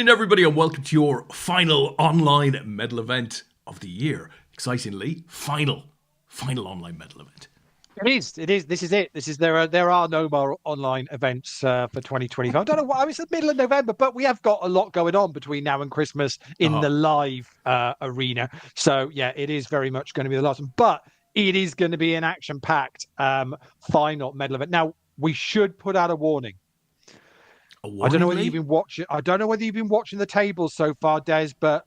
afternoon, everybody, and welcome to your final online medal event of the year. Excitingly, final online medal event. It is. This is it. There are no more online events for 2025. I don't know why. It's the middle of November, but we have got a lot going on between now and Christmas in the live arena. So yeah, it is very much going to be the last one. But it is going to be an action-packed final medal event. Now we should put out a warning. I don't know whether you've been watching. I don't know whether you've been watching the tables so far, Des, but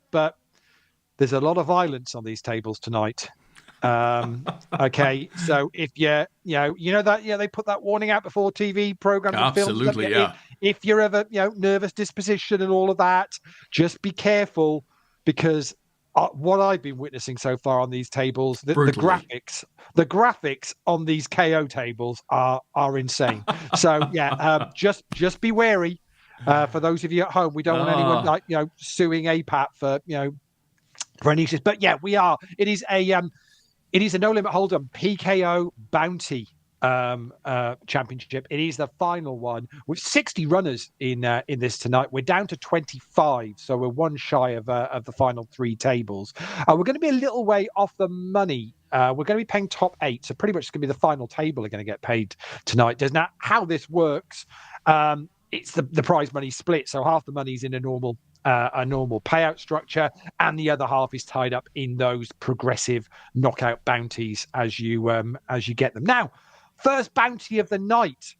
there's a lot of violence on these tables tonight. Okay, so if you know that they put that warning out before TV programs and films. Absolutely, yeah. If you're ever nervous disposition and all of that, just be careful because what I've been witnessing so far on these tables, the graphics on these KO tables are insane. So yeah, just be wary. For those of you at home, we don't want anyone suing APAT for any issues. But yeah, we are. It is a no limit hold'em PKO bounty championship. It is the final one with 60 runners in this tonight. We're down to 25, so we're one shy of the final three tables. We're going to be a little way off the money. We're going to be paying top 8, so pretty much it's going to be the final table are going to get paid tonight. Now, how this works, it's the prize money split, so half the money's in a normal payout structure, and the other half is tied up in those progressive knockout bounties as you get them. Now, first bounty of the night.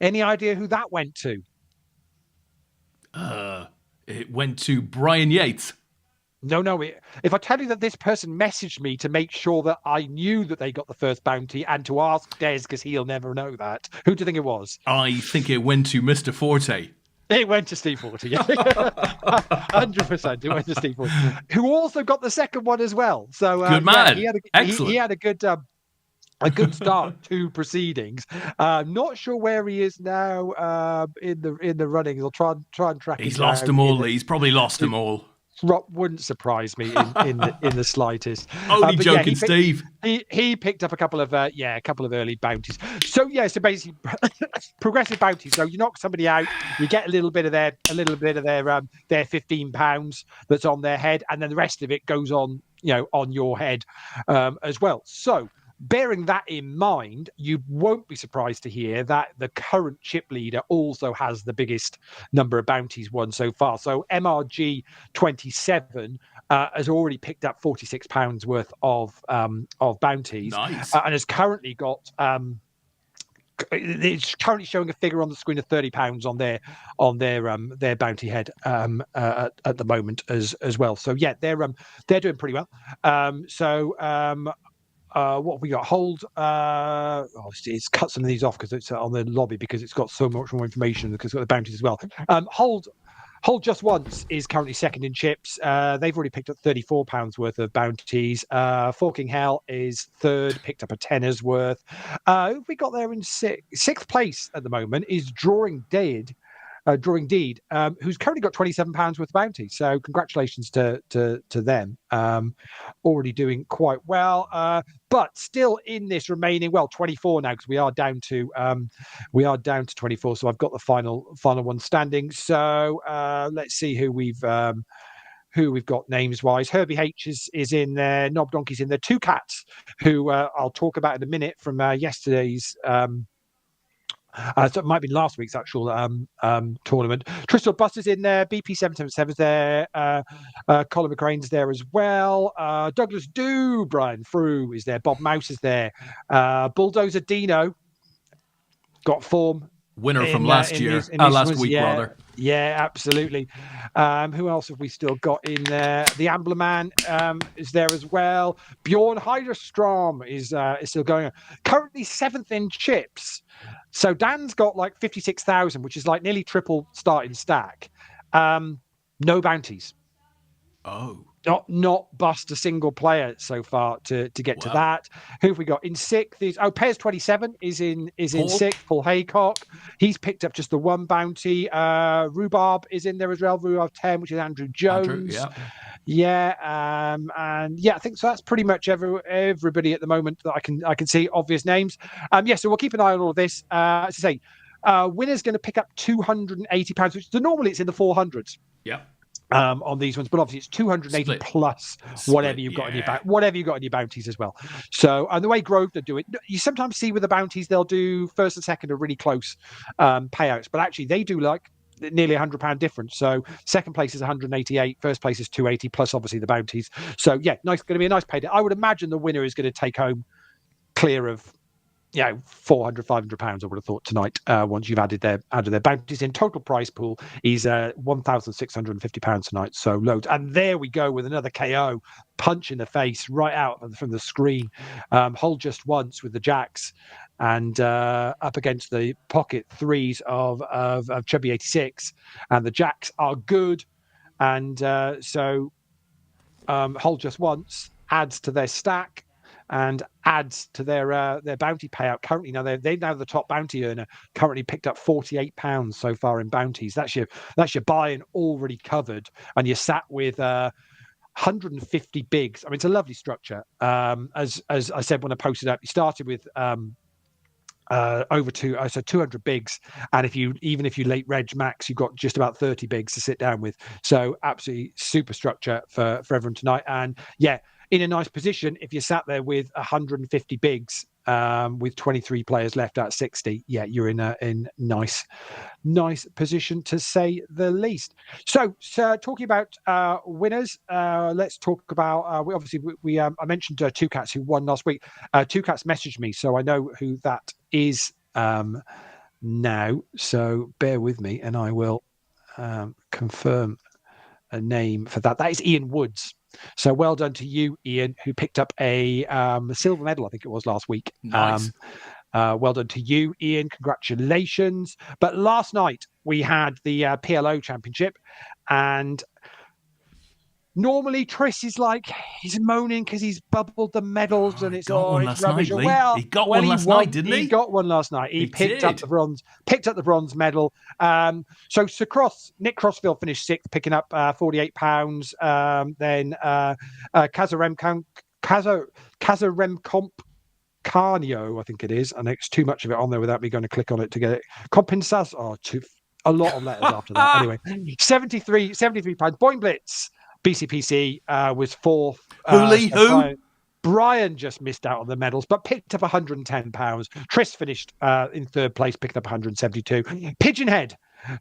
Any idea who that went to? It went to Brian Yates. No. If I tell you that this person messaged me to make sure that I knew that they got the first bounty and to ask Des because he'll never know that, who do you think it was? I think it went to Mr. Forte. It went to Steve Forte, yeah. 100%. It went to Steve Forte, who also got the second one as well. So good man. Yeah, excellent. He had a good start to proceedings. Not sure where he is now in the runnings. I'll try and track. He's lost them all. He's probably lost them all. Wouldn't surprise me in the slightest. Only joking, Steve. He picked up a couple of early bounties. So basically progressive bounties. So you knock somebody out, you get a little bit of their £15 that's on their head, and then the rest of it goes on on your head as well. So, bearing that in mind, you won't be surprised to hear that the current chip leader also has the biggest number of bounties won so far. So MRG 27 has already picked up £46 worth of bounties, nice. And has currently got. It's currently showing a figure on the screen of £30 on their bounty head at the moment as well. So yeah, they're doing pretty well. What have we got? Hold. It's cut some of these off because it's on the lobby because it's got so much more information because it's got the bounties as well. Hold just once is currently second in chips. They've already picked up £34 worth of bounties. Forking Hell is third, picked up a tenner's worth. Who we got there in sixth place at the moment is Drawing Deed, who's currently got £27 worth of bounty. So congratulations to them. Already doing quite well. But still in this remaining 24 now because we are down to 24. So I've got the final one standing. So let's see who we've got names wise. Herbie H is in there. Knob Donkey's in there. Two Cats, who I'll talk about in a minute from yesterday's. So it might be last week's actual tournament. Tristal Buster's in there. BP777's there. Colin McCrane's there as well. Douglas Do, Brian Frew is there. Bob Mouse is there. Bulldozer Dino got form. Winner from last year. Last week, rather. Yeah, absolutely. Who else have we still got in there? The Ambler Man is there as well. Bjorn Heiderstrom is still going on. Currently 7th in chips. So Dan's got like 56,000, which is like nearly triple starting stack. No bounties. Oh. Not bust a single player so far to get to that. Who have we got in sixth? Pairs 27 is in sixth. Paul Haycock. He's picked up just the one bounty. Rhubarb is in there as well. Rhubarb 10, which is Andrew Jones. I think so. That's pretty much everybody at the moment that I can see obvious names. So we'll keep an eye on all of this. As I say, winner's going to pick up £280, which normally it's in the 400s. Yeah. on these ones, but obviously it's 280 Split. plus whatever Split, you've got in your yeah. whatever you've got in your bounties as well. So, and the way Grosvenor do it, you sometimes see with the bounties they'll do first and second are really close payouts, but actually they do like nearly £100 difference. So second place is 188, first place is 280 plus obviously the bounties. So yeah, nice, going to be a nice payday. I would imagine the winner is going to take home clear of £400-500 I would have thought tonight, once you've added their bounties in. Total prize pool is £1,650 tonight, so loads. And there we go with another KO, punch in the face right out from the screen. Hold just once with the jacks, and up against the pocket threes of Chubby 86, and the jacks are good, and so hold just once adds to their stack and adds to their bounty payout. Currently, now they're now the top bounty earner. Currently picked up £48 so far in bounties. That's your buy-in already covered, and you're sat with 150 bigs. I mean, it's a lovely structure. As I said when I posted up, you started with over 200 bigs, and even if you late reg max, you've got just about 30 bigs to sit down with. So absolutely super structure for everyone tonight. And yeah, in a nice position if you sat there with 150 bigs, with 23 players left out of 60. Yeah, you're in nice position to say the least. So talking about winners, let's talk about I mentioned Two Cats who won last week. Two Cats messaged me, so I know who that is now. So bear with me, and I will confirm a name for that. That is Ian Woods. So well done to you, Ian, who picked up a silver medal, I think it was last week. Nice. Well done to you, Ian. Congratulations. But last night we had the PLO Championship, and normally Tris is like, he's moaning because he's bubbled the medals and it's rubbish. Night, well, he got one last night, didn't he? He got one last night. He picked up the bronze medal. So Nick Crossfield finished sixth, picking up £48. Then Kazaremkomp Carnio, I think it is, and it's too much of it on there without me going to click on it to get it. Compensas, a lot of letters after that. Anyway, £73. Boing Blitz, BCPC was fourth. Who? Brian just missed out on the medals, but picked up £110. Tris finished in third place, picking up £172. Pigeonhead,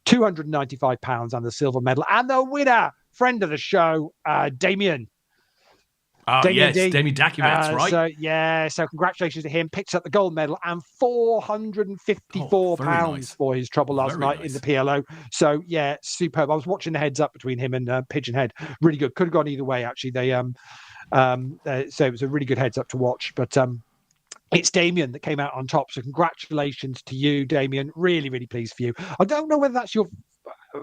£295 and the silver medal. And the winner, friend of the show, Damien. Damien Dakiewicz, right? So congratulations to him. Picks up the gold medal and £454 for his trouble last night in the PLO. So yeah, superb. I was watching the heads up between him and Pigeonhead. Really good. Could have gone either way actually. So it was a really good heads up to watch. But it's Damien that came out on top. So congratulations to you, Damien. Really, really pleased for you. I don't know whether that's your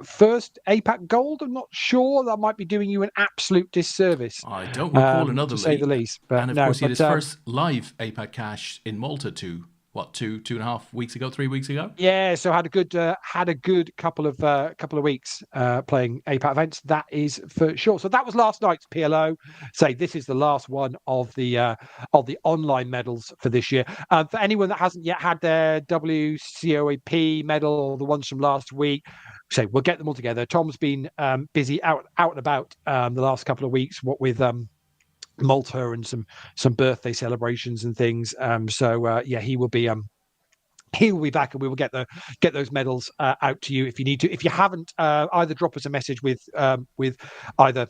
first APAT gold. I'm not sure. That might be doing you an absolute disservice. I don't recall another, to say the least. But and of course, he had his first live APAT cash in Malta two and a half weeks ago, 3 weeks ago. Yeah, so had a good couple of weeks playing APAT events. That is for sure. So that was last night's PLO. Say this is the last one of the online medals for this year. For anyone that hasn't yet had their WCOAP medal or the ones from last week, so we'll get them all together. Tom's been busy out and about the last couple of weeks, what with Malta and some birthday celebrations and things. He will be back, and we will get those medals out to you if you need to. If you haven't, either drop us a message with either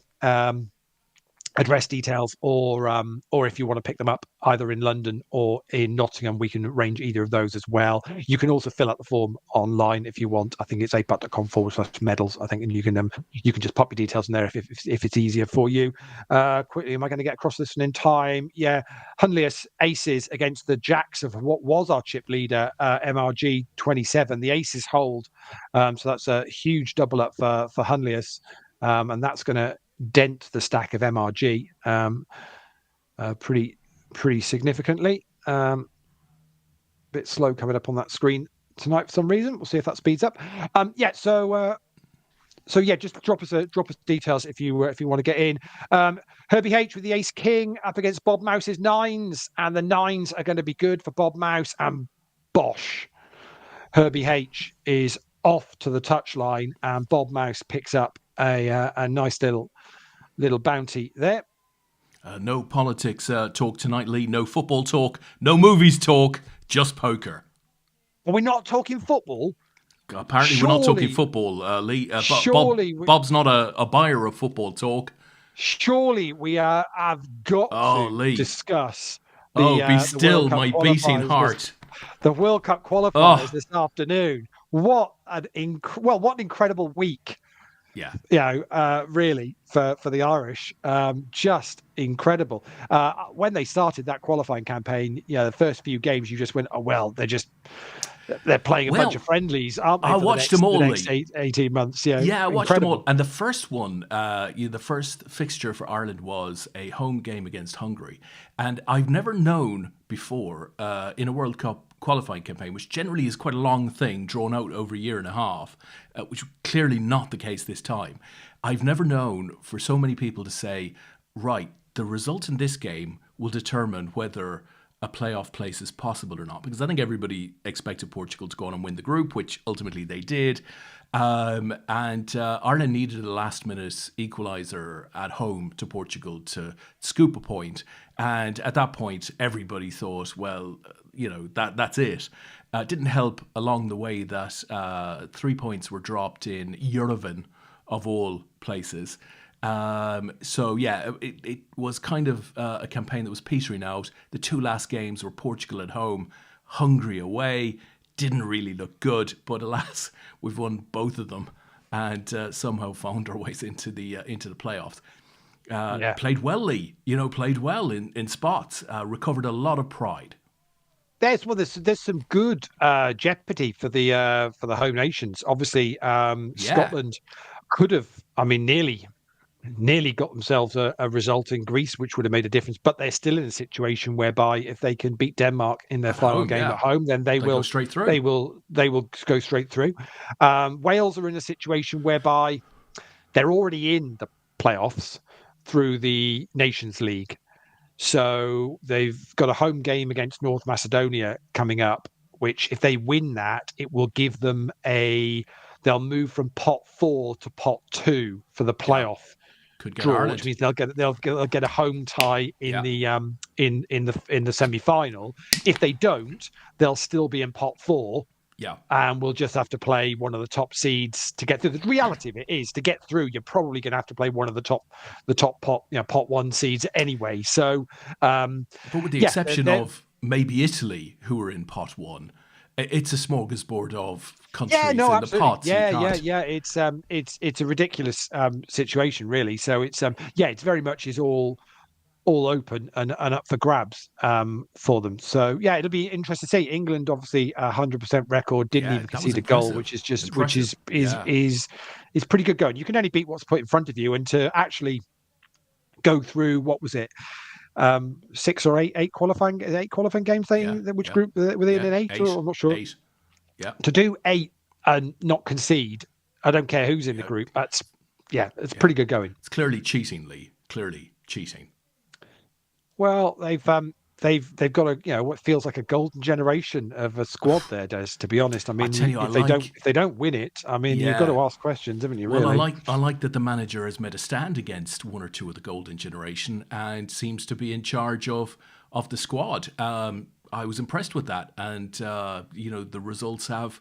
address details or if you want to pick them up either in London or in Nottingham, we can arrange either of those as well. You can also fill out the form online if you want. I think it's apat.com/medals, I think, and you can just pop your details in there if it's easier for you. Quickly, am I going to get across this one in time? Yeah, Hunlius Aces against the Jacks of what was our chip leader, MRG 27. The Aces hold, so that's a huge double up for Hunlius, and that's going to dent the stack of MRG pretty significantly. Bit slow coming up on that screen tonight for some reason. We'll see if that speeds up. Just drop us details if you want to get in. Herbie H with the Ace King up against Bob Mouse's nines, and the nines are going to be good for Bob Mouse and Bosh. Herbie H is off to the touchline, and Bob Mouse picks up a nice little bounty there. No politics talk tonight, Lee. No football talk. No movies talk. Just poker. Are we not talking football? Apparently, we're not talking football, Lee. Bob's not a buyer of football talk. Surely we have got to Lee. discuss be still, my beating heart. The World Cup qualifiers this afternoon. What an incredible week. Yeah. Really for the Irish, just incredible. When they started that qualifying campaign, the first few games, you just went, oh well, they're playing a bunch of friendlies, aren't they? I watched them all. The next 18 months. Yeah, I watched them all. And the first one, the first fixture for Ireland was a home game against Hungary. And I've never known before in a World Cup qualifying campaign, which generally is quite a long thing, drawn out over a year and a half, which clearly not the case this time. I've never known for so many people to say, right, the result in this game will determine whether a playoff place is possible or not. Because I think everybody expected Portugal to go on and win the group, which ultimately they did. And Ireland needed a last-minute equaliser at home to Portugal to scoop a point. And at that point, everybody thought, well, that's it. It didn't help along the way that 3 points were dropped in Yerevan, of all places. It was kind of a campaign that was petering out. The two last games were Portugal at home, Hungary away. Didn't really look good, but alas, we've won both of them and somehow found our ways into the playoffs. Played well, Lee. Played well in spots. Recovered a lot of pride. There's some good jeopardy for the home nations. Obviously, Scotland could have, nearly got themselves a result in Greece, which would have made a difference. But they're still in a situation whereby if they can beat Denmark in their final game at home, then they will go straight through. They will go straight through. Wales are in a situation whereby they're already in the playoffs through the Nations League. So they've got a home game against North Macedonia coming up, which if they win that, it will give them they'll move from pot 4 to pot 2 for the playoff draw, which means they'll get a home tie in the semi-final. If they don't, they'll still be in pot 4. Yeah, and we'll just have to play one of the top seeds to get through. The reality of it is, to get through, you're probably going to have to play one of the top pot 1 seeds anyway. So, but with the exception of maybe Italy, who are in pot 1, it's a smorgasbord of countries in the pots. It's a ridiculous situation, really. So it's very much is all open and up for grabs for them. So it'll be interesting to see. England obviously 100% record, didn't even concede a goal, which is pretty good going. You can only beat what's put in front of you, and to actually go through, what was it, 6 or 8 qualifying games group were they in 8 or I'm not sure. 8. Yeah. To do 8 and not concede, I don't care who's in the group. It's pretty good going. It's clearly cheating, Lee. Clearly cheating. Well, they've got what feels like a golden generation of a squad there, Des. To be honest, if they don't win it, you've got to ask questions, haven't you? Really? Well, I like that the manager has made a stand against one or two of the golden generation and seems to be in charge of the squad. I was impressed with that, and the results have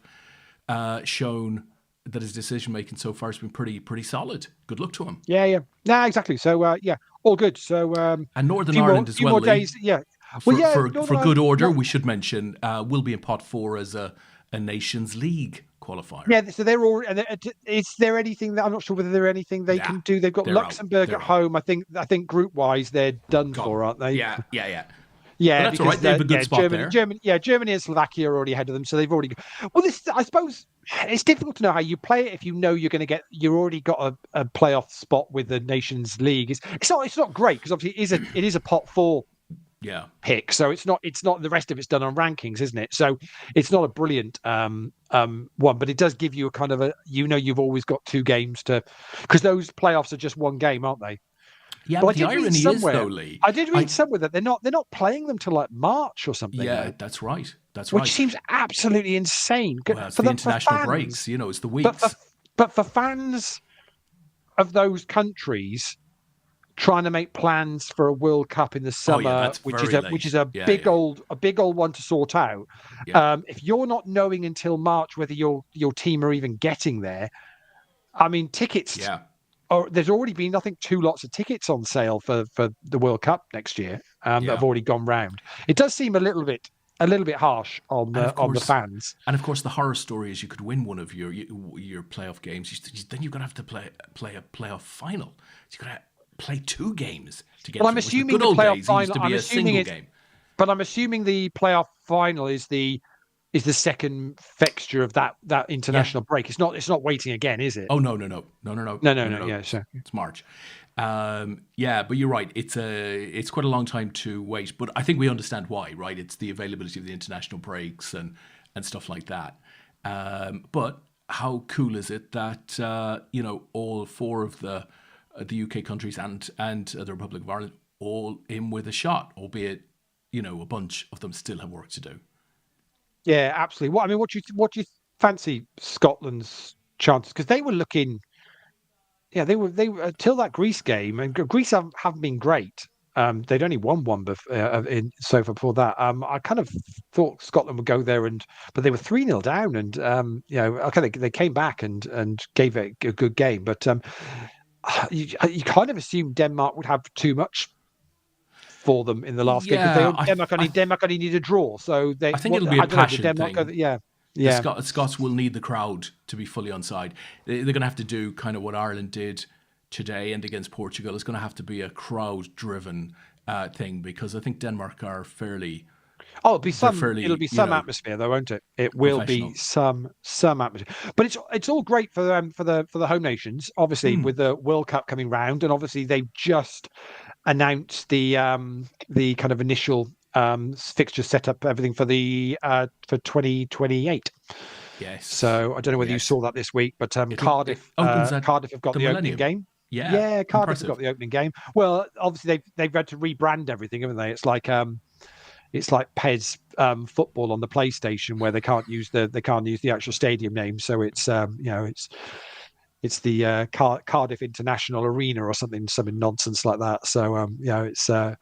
shown that his decision making so far has been pretty solid. Good luck to him. Yeah. No, exactly. So all good. So and Northern Ireland as well. Days, For good order, we should mention we'll be in pot 4 as a Nations League qualifier. Yeah, so they're all. Is there anything that I'm not sure whether there's anything they can do? They've got Luxembourg at home. I think group wise they're done for, aren't they? Yeah. Yeah, that's all right. They have a good spot there. Germany and Slovakia are already ahead of them, so they've already. Well, I suppose it's difficult to know how you play it if you know you're already got a playoff spot with the Nations League. It's not great because obviously it is a pot 4 pick, so it's not the rest of it's done on rankings, isn't it? So it's not a brilliant one, but it does give you a kind of you've always got 2 games because those playoffs are just 1 game, aren't they? Yeah, but the irony is, though, Lee, I did read somewhere that they're not playing them till like March or something. Yeah, though. That's right. Which seems absolutely insane. Well, it's the international breaks, it's the weeks. But for fans of those countries trying to make plans for a World Cup in the Oh yeah, summer, that's very late. which is a Yeah, big old one to sort out. yeah, If you're not knowing until March whether your team are even getting there, I mean, tickets. yeah. Or there's already been, I think, 2 lots of tickets on sale for the World Cup next year that Yeah. have already gone round. It does seem a little bit harsh on And of the course, fans. the horror story is you could win one of your playoff games. Then you're gonna have to play a playoff final. So you're gonna play 2 games to get Well, I'm through. Whereas the assuming good the old playoff days, it used final. to be I'm a assuming single it's, game. but I'm assuming the playoff final is the second fixture of that Yeah. international break. It's not waiting again, is it? Oh no no no no no no No, no no, no no. no. Yeah, sure. It's March. Yeah, but you're right. It's quite a long time to wait. But I think we understand why, right? It's the availability of the international breaks and stuff like that. But how cool is it that all 4 of the UK countries and the Republic of Ireland all in with a shot, albeit a bunch of them still have work to do. Yeah, absolutely. What do you fancy Scotland's chances? Because they were looking. Yeah, they were until that Greece game, and Greece haven't been great. They'd only won one in so far before that. I kind of thought Scotland would go there, but they were 3-0 down, and okay, they came back and gave it a good game, but you kind of assumed Denmark would have too much for them in the last game because Yeah, Denmark only need a draw, so I think it'll be a I don't know. Did passion Denmark go? thing. Yeah, The yeah. Scots will need the crowd to be fully on side. They're going to have to do kind of what Ireland did today and against Portugal. It's going to have to be a crowd-driven thing because I think Denmark are fairly. Oh, They're it'll fairly, be some atmosphere though, won't it? It will be professional. some atmosphere. But it's all great for the home nations, obviously, Hmm. with the World Cup coming round, and obviously they've just announced the kind of initial fixture setup, everything for 2028. Yes. So I don't know whether you Yes. saw that this week, but It opens at Cardiff have got the the opening Millennium. game. Yeah. Yeah, Cardiff have got Impressive. the opening game. Well, obviously they've had to rebrand everything, haven't they? It's like PES football on the PlayStation, where they can't use the actual stadium name. So it's the Cardiff International Arena or something nonsense like that. So it's a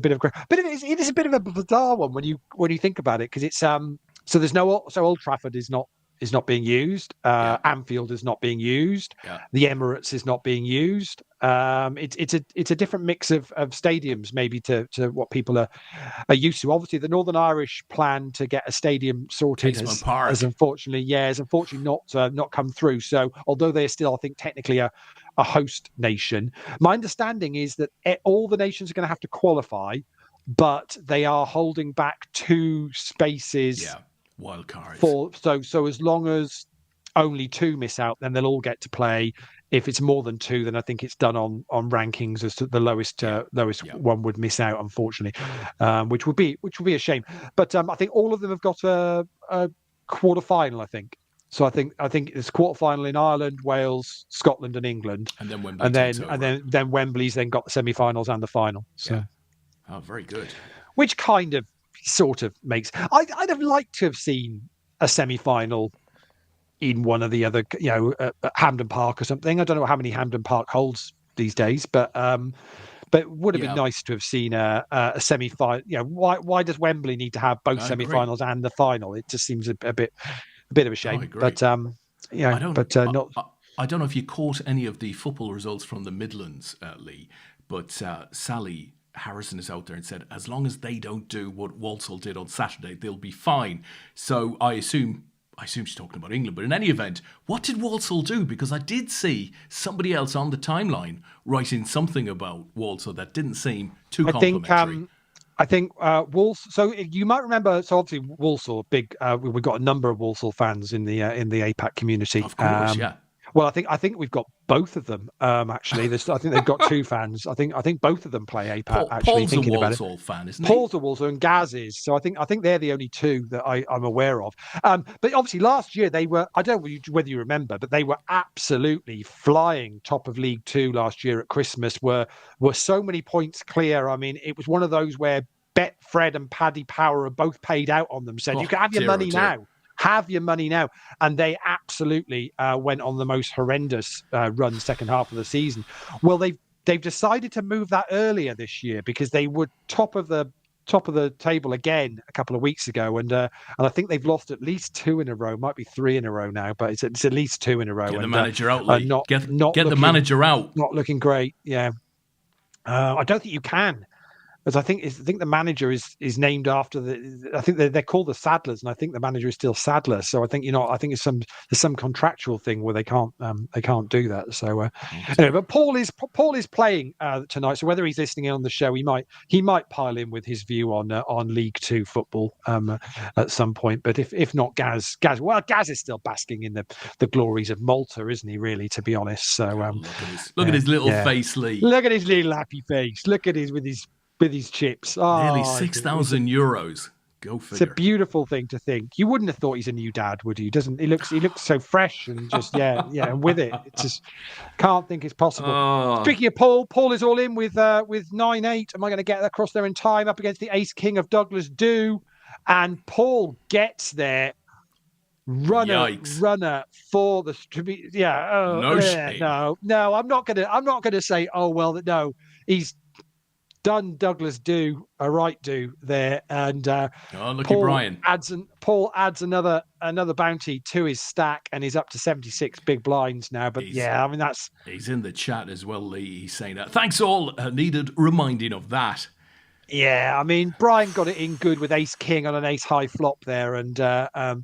bit of it is a bit of a bizarre one when you think about it, because it's so there's no so Old Trafford is not being used. Yeah. Anfield is not being used. Yeah. The Emirates is not being used. It's a different mix of stadiums maybe to what people are used to. Obviously, the Northern Irish plan to get a stadium sorted Casement has Park. unfortunately not come through. So although they're still, I think, technically a host nation, my understanding is that all the nations are going to have to qualify, but they are holding back 2 spaces Yeah. Wild cards. so as long as only 2 miss out, then they'll all get to play. If it's more than 2, then I think it's done on rankings as to the lowest Yeah. one would miss out, unfortunately, which would be a shame. But I think all of them have got a quarter final. I think so. I think it's quarter final in Ireland, Wales, Scotland, and England, And then Wembley takes over. then Wembley's then got the semi-finals and the final. So. Yeah. Oh, very good. Which kind of sort of makes I'd have liked to have seen a semi-final in one of the other, at Hampden Park or something. I don't know how many Hampden Park holds these days, but it would have been nice to have seen a semi-final. Why does Wembley need to have both I agree. semi-finals and the final? It just seems a bit of a No, I shame. agree. But I don't. not. I don't know if you caught any of the football results from the Midlands, Lee, but Sally Harrison is out there and said, as long as they don't do what Walsall did on Saturday, they'll be fine. So I assume she's talking about England. But in any event, what did Walsall do? Because I did see somebody else on the timeline writing something about Walsall that didn't seem too complimentary. I think Walsall. So you might remember. So obviously Walsall, big. We've got a number of Walsall fans in the APAT community. Of course, yeah. Well, I think we've got both of them. Actually, I think they've got 2 fans. I think both of them play APAT. Actually, Paul's a thinking about it, Walsall fan, isn't he? Paul's a Walsall and Gaz is. So I think they're the only 2 that I'm aware of. But obviously last year they were. I don't know whether you remember, but they were absolutely flying top of League 2 last year at Christmas. Were so many points clear. I mean, it was one of those where Betfred and Paddy Power are both paid out on them. Said you can have your money now. Have your money now. And they absolutely went on the most horrendous run second half of the season. Well, they've decided to move that earlier this year because they were top of the table again a couple of weeks ago, and I think they've lost at least 2 in a row, might be 3 in a row now, but it's at least 2 in a row. Get the and manager out, Leigh. Get looking, the manager out. Not looking great. Yeah, I don't think you can. Because I think the manager is named after the. I think they're called the Saddlers, and I think the manager is still Sadler. So I think I think there's some contractual thing where they can't do that. So anyway, but Paul is playing tonight. So whether he's listening in on the show, he might pile in with his view on League Two football at some point. But if not, Gaz is still basking in the glories of Malta, isn't he? Really, to be honest. So look at his little face, Leigh. Look at his little happy face. Look at his with his chips. Nearly €6,000. Go figure. It's a beautiful thing to think. You wouldn't have thought he's a new dad, would you? He looks so fresh and just and with it. It's just can't think it's possible. Speaking of Paul is all in with 9-8. Am I going to get across there in time up against the ace king of Douglas Dew? And Paul gets there. Runner for the no. I'm not gonna say no. He's done Douglas do a right do there, and Paul adds another bounty to his stack, and he's up to 76 big blinds now. But he's in the chat as well, Leigh. He's saying that. Thanks all. Needed reminding of that. Yeah, I mean Brian got it in good with ace king on an ace high flop there, and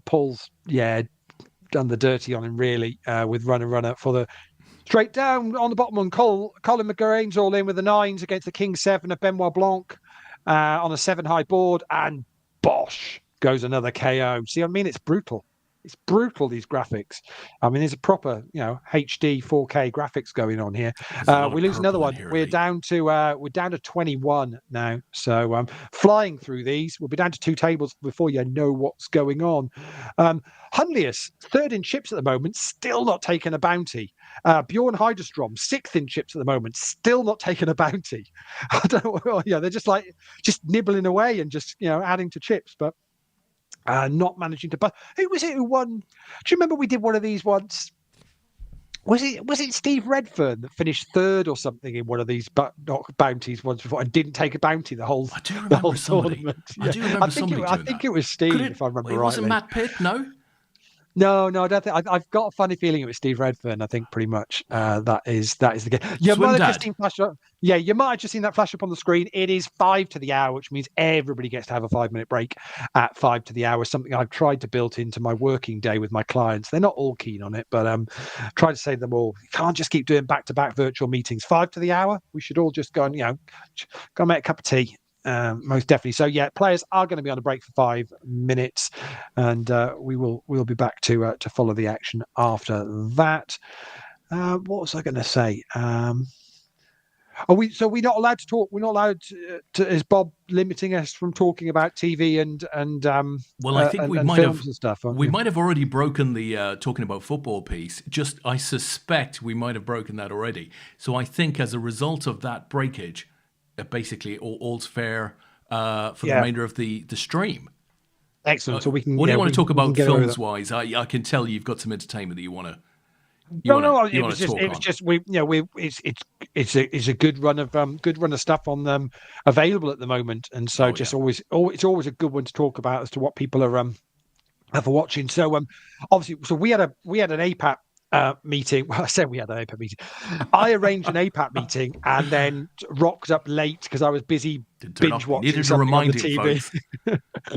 Paul's done the dirty on him really with runner for the. Straight down on the bottom one, Colin McGrain's all in with the 9s against the King 7 of Benoit Blanc on a 7 high board, and bosh goes another KO. See what I mean? It's brutal. It's brutal, these graphics. I mean, there's a proper, HD 4K graphics going on here. We lose another one. We're down to 21 now. So flying through these. We'll be down to 2 tables before you know what's going on. Hunlius, 3rd in chips at the moment, still not taking a bounty. Bjorn Hydrostrom, 6th in chips at the moment, still not taking a bounty. I don't know. They're just nibbling away and just adding to chips, but not managing to. But who was it who won? Do you remember we did one of these once? Was it Steve Redfern that finished 3rd or something in one of these bounties once before and didn't take a bounty the whole tournament? I think it was Steve, if I remember right. It wasn't Matt Pitt, no? No, I don't think. I've got a funny feeling it was Steve Redfern. I think pretty much that is the game. You might have just seen flash up. Yeah, you might have just seen that flash up on the screen. It is 5 to the hour, which means everybody gets to have a 5-minute break at 5 to the hour. Something I've tried to build into my working day with my clients. They're not all keen on it, but try to say to them all, you can't just keep doing back-to-back virtual meetings. 5 to the hour. We should all just go and go and make a cup of tea. Most definitely. So players are going to be on a break for 5 minutes, and we'll be back to follow the action after that. What was I going to say? We're not allowed to talk. We're not allowed to. Is Bob limiting us from talking about TV and well, I think we might have stuff. We might have already broken the talking about football piece. I suspect we might have broken that already. So I think as a result of that breakage, basically all's fair for the remainder of the stream. Excellent. So we can. What do you want to talk about films wise? I can tell you've got some entertainment that you want to. It's a good run of stuff on them available at the moment, and so it's always a good one to talk about as to what people are watching. So obviously, we had an APAT meeting. Well, I said we had an APAT meeting. I arranged an APAT meeting and then rocked up late because I was busy binge watching something on the TV.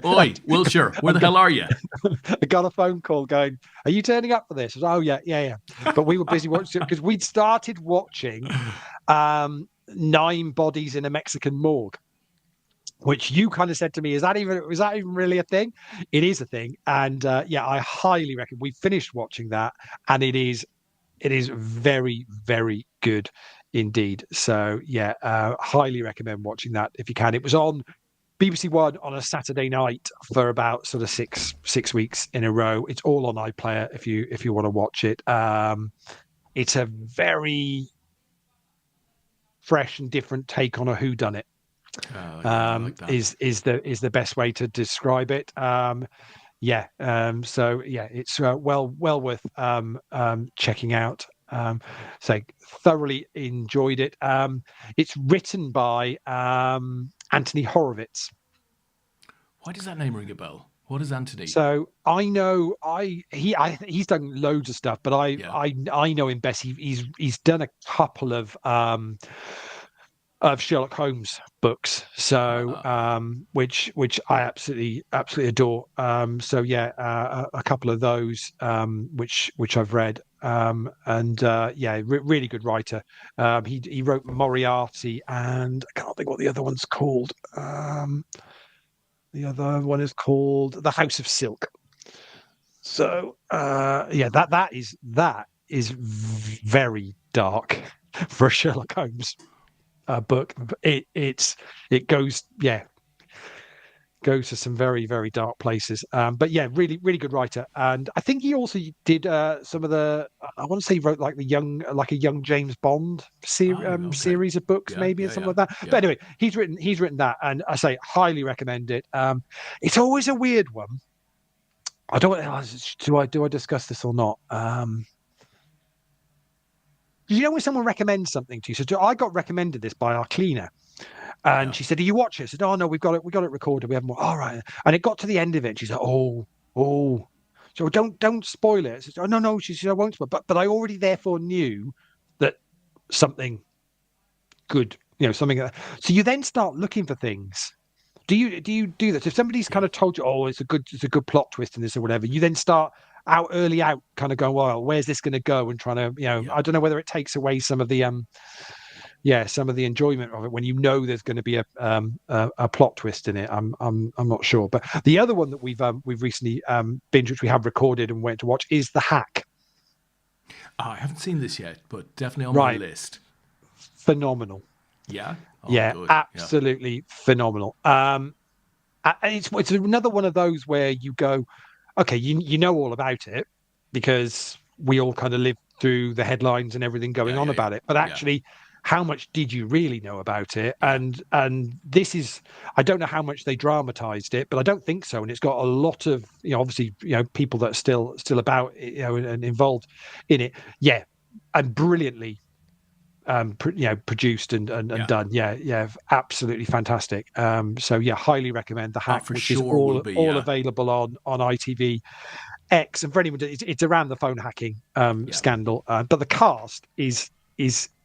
Oi, Wilshire, where the hell are you? I got a phone call going, "Are you turning up for this?" I was, "Oh yeah." But we were busy watching because we'd started watching 9 Bodies in a Mexican Morgue, which you kind of said to me, is that even really a thing? It is a thing. And I highly recommend. We finished watching that, and it is very, very good indeed. So highly recommend watching that if you can. It was on BBC One on a Saturday night for about sort of six weeks in a row. It's all on iPlayer if you want to watch it. It's a very fresh and different take on a whodunit. Like is the best way to describe it. yeah. So yeah, it's well worth checking out. So thoroughly enjoyed it. It's written by Anthony Horowitz. Why does that name ring a bell? What is Anthony? So I know he's done loads of stuff, but Yeah. I know him best. He's done a couple of Sherlock Holmes books, so which I absolutely adore. So yeah, a couple of those which I've read, and yeah, really good writer. He wrote Moriarty, and I can't think what the other one's called. The other one is called The House of Silk. So yeah, that is very dark for a Sherlock Holmes book. It goes to some very dark places. But yeah, really good writer. And I think he also did some of the. I want to say he wrote like a young James Bond Oh, okay. series of books, Yeah, maybe, and yeah, something yeah, like that. yeah. But anyway, he's written that, and I say highly recommend it. It's always a weird one. I don't. Do I discuss this or not? You know when someone recommends something to you. So I got recommended this by our cleaner. And Yeah. she said, "Do you watch it?" I said, "Oh no, we got it recorded. We haven't." All right. And it got to the end of it. She's like, "Oh." So don't spoil it. I said, "Oh no." She said, "I won't spoil." But I already therefore knew that something good, something. So you then start looking for things. Do you do that? If somebody's kind Yeah. of told you, "Oh, it's a good plot twist in this or whatever," you then start early out, kind of going, "Well, where's this going to go?" And trying to, Yeah. I don't know whether it takes away some of the some of the enjoyment of it when you know there's going to be a plot twist in it. I'm not sure. But the other one that we've recently binged, which we have recorded and went to watch, is The Hack. I haven't seen this yet, but definitely on my Right, list. phenomenal. Yeah. Oh, Yeah, good. Yeah. absolutely phenomenal. It's another one of those where you go, okay, you know all about it because we all kind of live through the headlines and everything Yeah. going on Yeah. Yeah. about it. But Yeah. actually, how much did you really know about it? Yeah. And this is, I don't know how much they dramatized it, but I don't think so. And it's got a lot of, obviously, people that are still about, and involved in it. Yeah, and brilliantly produced and Yeah. done. Yeah, absolutely fantastic. So yeah, highly recommend The Hack, For which is sure will all be. all Yeah. available on ITV X. And for anyone, it's around the phone hacking Yeah. scandal, but the cast is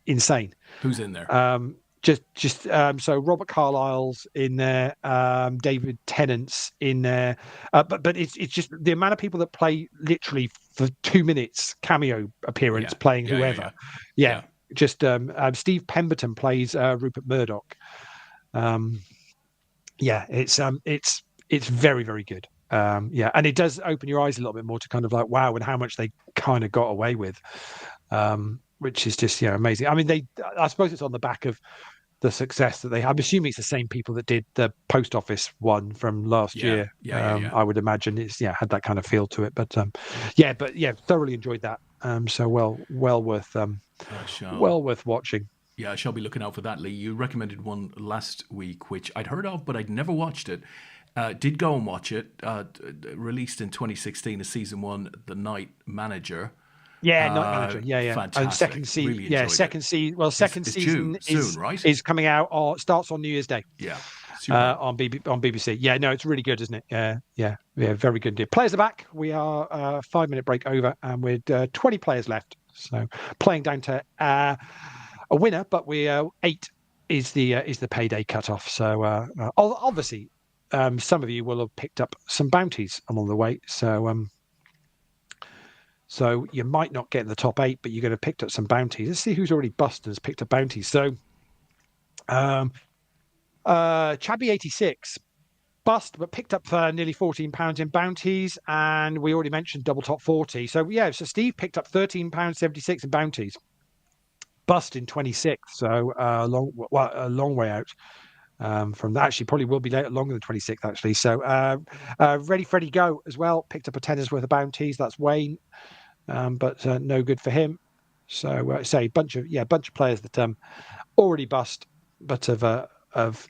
insane. Who's in there? Um, just so Robert Carlyle's in there, David Tennant's in there, but it's just the amount of people that play literally for 2 minutes cameo appearance Yeah. playing Yeah. Yeah. whoever. Yeah. Yeah, Yeah. just Steve Pemberton plays Rupert Murdoch. Um, yeah, it's very good. Yeah, and it does open your eyes a little bit more to kind of like wow, and how much they kind of got away with, which is just amazing. I mean, I suppose it's on the back of the success that they. I'm assuming it's the same people that did the post office one from last Yeah. year. Yeah. Yeah. Yeah. I would imagine it's had that kind of feel to it. But thoroughly enjoyed that. So well worth I shall. well worth watching. Yeah, I shall be looking out for that, Lee. You recommended one last week, which I'd heard of, but I'd never watched it. Did go and watch it. Released in 2016, a season one, The Night Manager. Yeah, Night Manager. Yeah. And Fantastic. Really enjoyed it. second season. Well, second It's due season soon, right? is coming out or starts on New Year's Day. Yeah. Super. On BBC. Yeah, no, it's really good, isn't it? Yeah, very good. Players are back. We are 5 minute break over, and with 20 players left. So playing down to a winner, but we 8 is the payday cutoff. So obviously, some of you will have picked up some bounties along the way. So you might not get in the top 8, but you're going to have picked up some bounties. Let's see who's already busted and has picked up bounties. So Chabby86 bust, but picked up nearly £14 in bounties, and we already mentioned double top 40. So so Steve picked up £13.76 in bounties. Bust in 26, so a long way out from that. Actually, probably will be longer than 26 actually. So Ready Freddy Go as well, picked up a tenner's worth of bounties. That's Wayne, but no good for him. So bunch of players that already bust, but have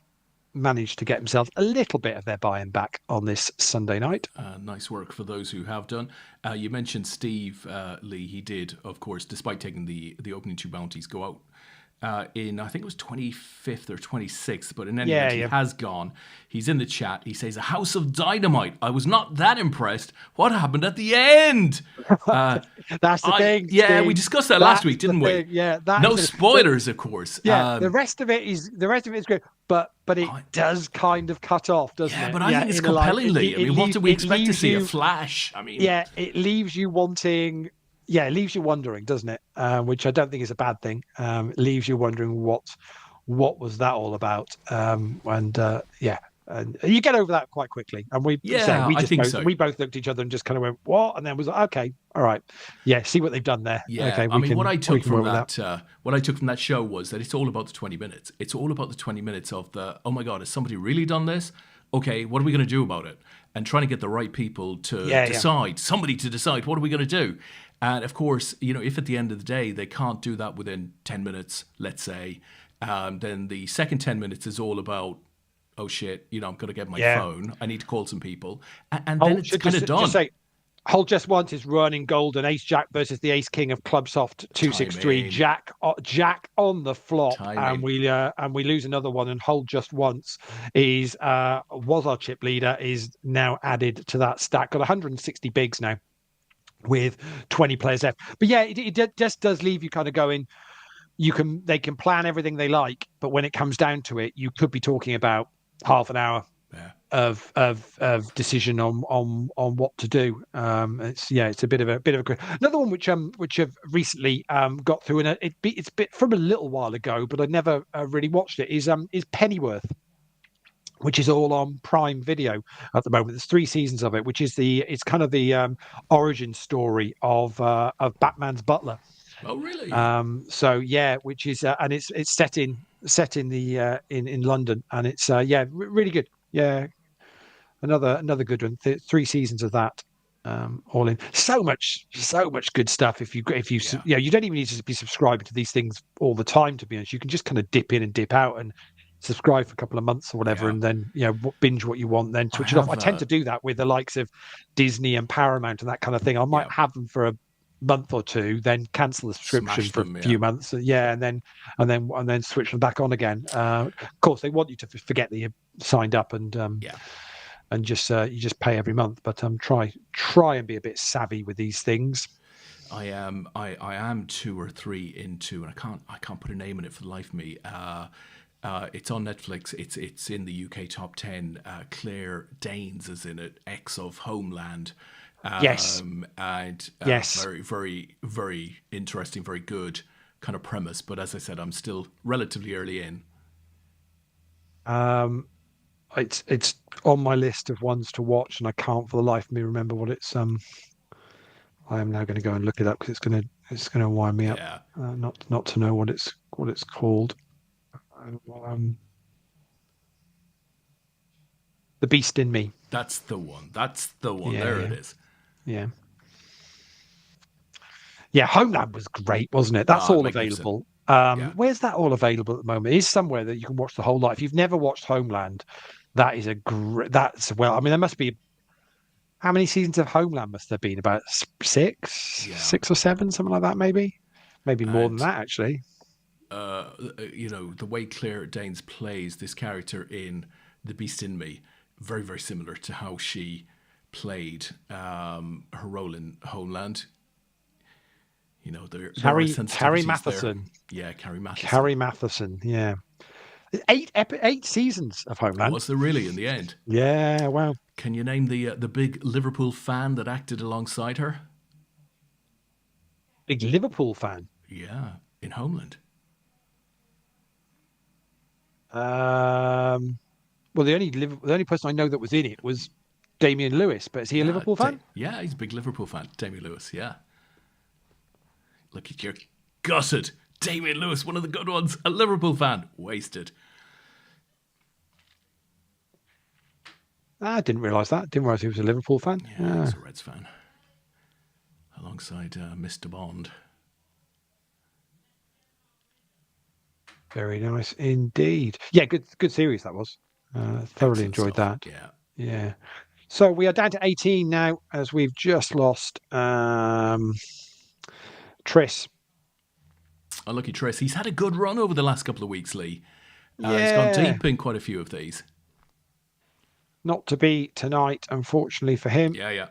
managed to get themselves a little bit of their buy-in back on this Sunday night. Nice work for those who have done. You mentioned Steve Leigh. He did, of course, despite taking the opening two bounties, go out in, I think it was 25th or 26th, but in any event, he has gone. He's in the chat. He says, "A house of dynamite. I was not that impressed. What happened at the end?" That's the thing. Yeah, Steve. we discussed that last week, didn't we? Yeah, no spoilers, of course. Yeah, the rest of it is great, but it does kind of cut off, doesn't it? Yeah, but I think it's compellingly. I mean, what do we expect to see? A flash? I mean, yeah, it leaves you wanting. Yeah, it leaves you wondering, doesn't it? Which I don't think is a bad thing. It leaves you wondering what was that all about? And you get over that quite quickly. And we both looked at each other and just kind of went, "What?" And then was like, "Okay, all right, yeah, see what they've done there." Yeah, okay, I mean, what I took from that show was that it's all about the 20 minutes. It's all about the 20 minutes of the, oh my God, has somebody really done this? Okay, what are we going to do about it? And trying to get the right people to decide, somebody to decide, what are we going to do? And of course, if at the end of the day they can't do that within 10 minutes, let's say, then the second 10 minutes is all about, oh shit, I'm going to get my phone. I need to call some people. And then it's kind of done. Just say, Hold Just Once is running golden. Ace Jack versus the Ace King of Clubsoft 263. Jack on the flop, and we lose another one. And Hold Just Once was our chip leader, is now added to that stack. Got 160 bigs now, with 20 players left. But yeah, it just does leave you kind of going. They can plan everything they like, but when it comes down to it, you could be talking about half an hour of decision on what to do. It's a bit of a another one which have recently got through, and it's bit from a little while ago, but I never really watched it. Is Pennyworth, which is all on Prime Video at the moment. There's 3 seasons of it, which is it's kind of the origin story of Batman's butler. Oh, really? Which is and it's set in in London, and it's really good. Yeah, another good one. 3 seasons of that. All in, so much good stuff. If you you don't even need to be subscribing to these things all the time, to be honest. You can just kind of dip in and dip out and subscribe for a couple of months or whatever, and then binge what you want, then switch it off. I tend to do that with the likes of Disney and Paramount and that kind of thing. I might have them for a month or two, then cancel the subscription for a few months, and then switch them back on again. Of course, they want you to forget that you're signed up and just you just pay every month. But try and be a bit savvy with these things. I am 2 or 3 into, and I can't put a name on it for the life of me. It's on Netflix. It's in the UK top 10. Claire Danes is in it, ex of Homeland. Yes. Very, very, very interesting, very good kind of premise. But as I said, I'm still relatively early in. It's on my list of ones to watch, and I can't for the life of me remember what it's. I am now going to go and look it up because it's going to wind me up. Not to know what it's called. The Beast in Me. That's the one. There it is. Yeah, Homeland was great, wasn't it? That's all available. Where's that all available at the moment? It is somewhere that you can watch the whole lot. If you've never watched Homeland, that is I mean, there must be, how many seasons of Homeland must there been? About 6 or 7, something like that, maybe more than that, actually. The way Claire Danes plays this character in The Beast in Me, very, very similar to how she played her role in Homeland. Carrie Matheson. Yeah, Carrie Matheson. Carrie Matheson. Yeah, 8 seasons of Homeland. Was there really in the end? Yeah, wow. Can you name the big Liverpool fan that acted alongside her? Big Liverpool fan. Yeah, in Homeland. Well, the only person I know that was in it was Damian Lewis, but is he a Liverpool fan? Yeah, he's a big Liverpool fan. Damian Lewis, yeah. Look at your gutted. Damian Lewis, one of the good ones. A Liverpool fan. Wasted. I didn't realise that. Didn't realise he was a Liverpool fan. Yeah, he's a Reds fan. Alongside Mr. Bond. Very nice indeed. Yeah, good series that was. Thoroughly Excellent enjoyed stuff. that. Yeah. Yeah. So we are down to 18 now, as we've just lost Tris. Unlucky Tris. He's had a good run over the last couple of weeks, Leigh. He's gone Yeah. deep in quite a few of these. Not to be tonight, unfortunately for him. Yeah, yeah.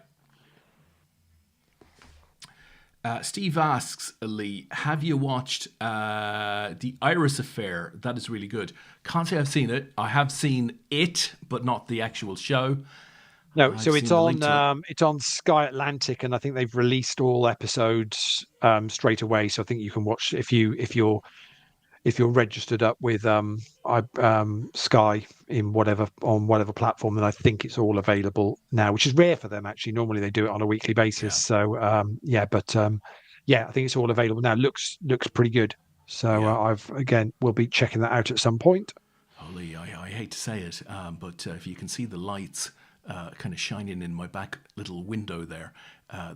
Steve asks, Leigh, have you watched The Iris Affair? That is really good. Can't say I've seen it. I have seen it, but not the actual show. No, I've so seen the link to it. it's on Sky Atlantic, and I think they've released all episodes straight away. So I think you can watch if you're registered up with Sky in whatever platform, then I think it's all available now, which is rare for them actually. Normally they do it on a weekly basis. Yeah, So yeah, I think it's all available now. Looks pretty good. So yeah. we'll be checking that out at some point. Oh, Leigh, I hate to say it, but if you can see the lights kind of shining in my back little window there,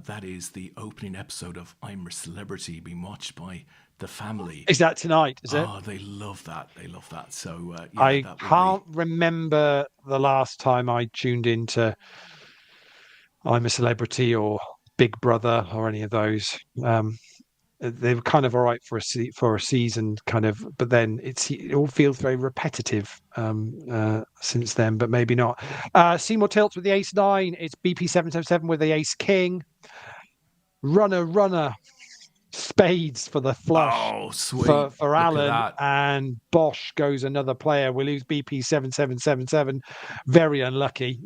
that is the opening episode of I'm a Celebrity being watched by the family. Is that tonight? Is it? Oh, they love that. They love that. So, yeah, I that will be. can't remember the last time I tuned into I'm a Celebrity or Big Brother or any of those. They were kind of all right for a season, kind of, but then it all feels very repetitive since then. But maybe not. Seymour Tilts with the Ace 9. It's BP 777 with the Ace King. Runner, spades for the flush Oh, sweet. for Look at Alan, that. and Bosch goes another player. We lose BP 7777. Very unlucky.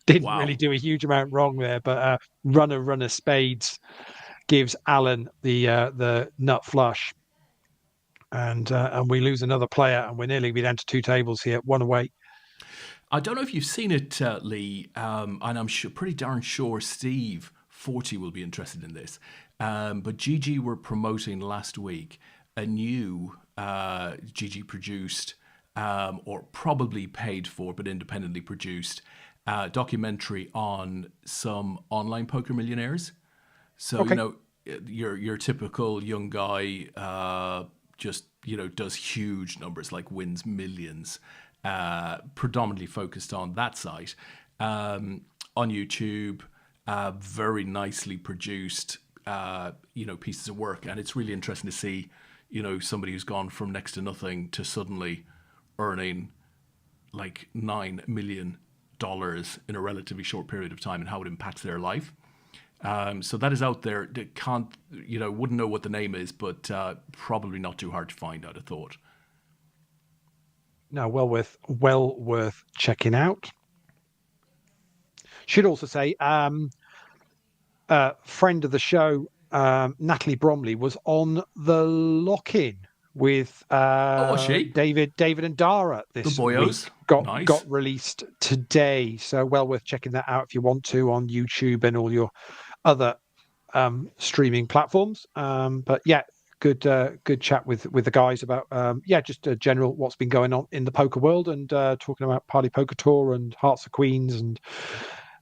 Didn't really Wow. do a huge amount wrong there, but runner spades gives Alan the nut flush, and we lose another player, and we're nearly be down to two tables here, one away. I don't know if you've seen it, Leigh, and I'm pretty darn sure Steve 40 will be interested in this. But GG were promoting last week a new GG produced, or probably paid for, but independently produced documentary on some online poker millionaires. So, Okay. your typical young guy just, does huge numbers, like wins millions, predominantly focused on that site. On YouTube, very nicely produced, pieces of work. And it's really interesting to see, somebody who's gone from next to nothing to suddenly earning like $9 million in a relatively short period of time and how it impacts their life. So that is out there. They wouldn't know what the name is, but probably not too hard to find, I'd have thought. No, well worth checking out. Should also say, friend of the show, Natalie Bromley, was on the lock-in with Oh, was she? David and Dara The this week. boyos. Got Nice. released today, so well worth checking that out if you want to on YouTube and all your other streaming platforms. But yeah, good chat with the guys about just a general what's been going on in the poker world, and talking about Party Poker Tour and Hearts of Queens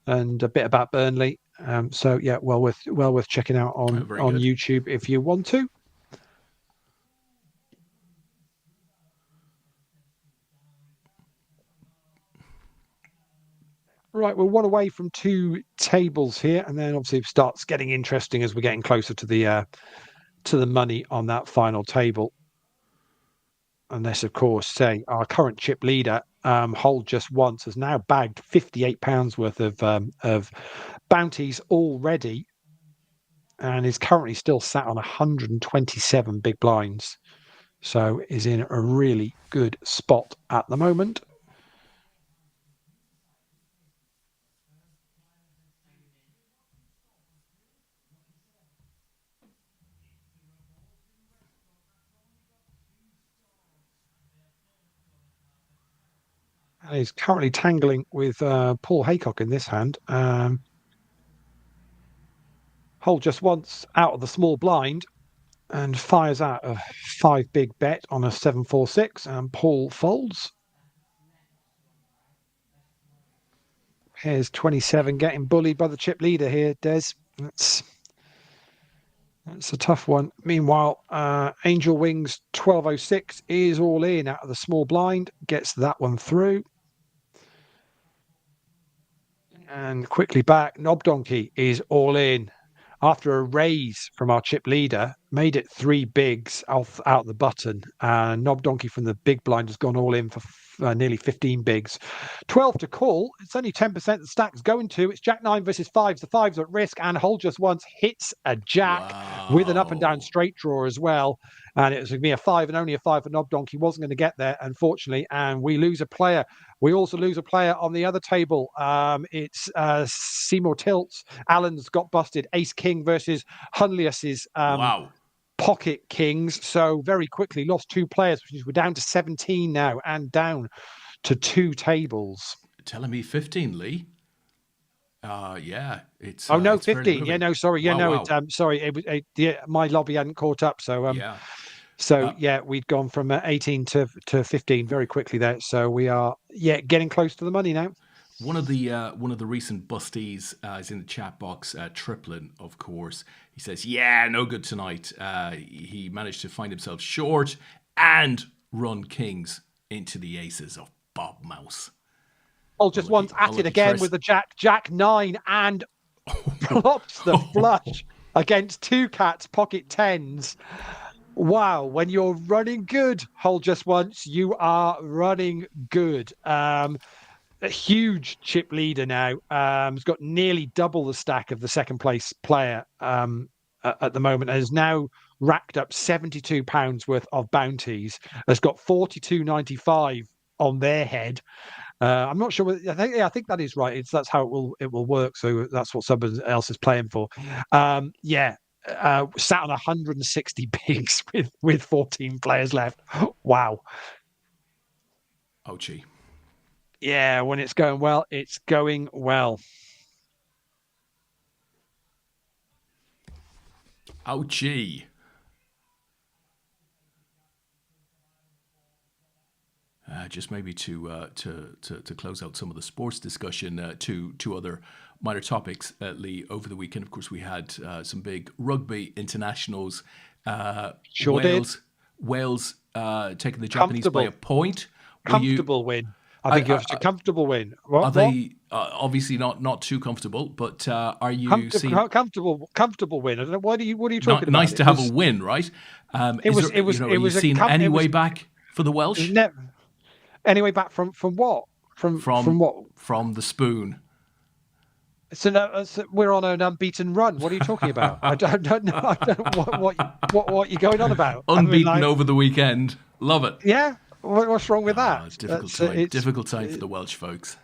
and a bit about Burnley. So yeah, well worth checking out on Very good. YouTube if you want to. Right, we're one away from two tables here, and then obviously it starts getting interesting as we're getting closer to the money on that final table. Unless, of course, say our current chip leader, Hold Just Once, has now bagged £58 worth of bounties already, and is currently still sat on 127 big blinds. So is in a really good spot at the moment. And he's currently tangling with Paul Haycock in this hand. Hold Just Once out of the small blind and fires out a 5 big bet on a 7-4-6, and Paul folds. Here's 27 getting bullied by the chip leader here, Des. That's a tough one. Meanwhile, Angel Wings 1206 is all in out of the small blind, gets that one through. And quickly back, Knob Donkey is all in. After a raise from our chip leader, made it 3 bigs out the button. Knob Donkey from the big blind has gone all in for nearly 15 bigs. 12 to call. It's only 10% the stack's going to. It's Jack 9 versus 5s. The 5s are at risk, and Hold Just Once hits a Jack with an up and down straight draw as well. And it was going to be a 5 and only a 5 for Knob Donkey. Wasn't going to get there, unfortunately. And we lose a player. We also lose a player on the other table. It's Seymour Tilts. Alan's got busted. Ace King versus Hunlius's Pocket Kings. So very quickly lost 2 players, which is we're down to 17 now and down to 2 tables. Telling me 15, Leigh. Yeah, it's. Oh no, it's 15. Yeah, no, sorry. Yeah, wow, no, sorry. My lobby hadn't caught up. So yeah. So we'd gone from 18 to 15 very quickly there. So we are getting close to the money now. One of the recent bustees is in the chat box. Triplin, of course. He says, "Yeah, no good tonight." He managed to find himself short and run kings into the aces of Bob Mouse. Just once at it again with the Jack 9 and flops the flush against 2 cats pocket 10s. Wow, when you're running good, Hold Just Once, you are running good. A huge chip leader now. Has got nearly double the stack of the second place player at the moment. Has now racked up £72 worth of bounties. Has got 42.95 on their head. I'm not sure. I think that is right. That's how it will work. So that's what someone else is playing for. Sat on 160 bigs with 14 players left. Wow. Ouchie. Yeah, when it's going well, it's going well. Ouchie. Just maybe to close out some of the sports discussion, two other minor topics, Leigh. Over the weekend, of course, we had some big rugby internationals. Wales taking the Japanese by a point. Comfortable win. I think it's a comfortable win. Are they obviously not too comfortable? But are you seeing comfortable win? I don't know. What are you talking about? Nice to have a win, right? Are you seeing any way back for the Welsh? Any way back from what? From what? From the spoon. So we're on an unbeaten run. What are you talking about? I don't know. I don't know what you're going on about. Unbeaten over the weekend. Love it. Yeah. What's wrong with that? It's difficult time for the Welsh folks.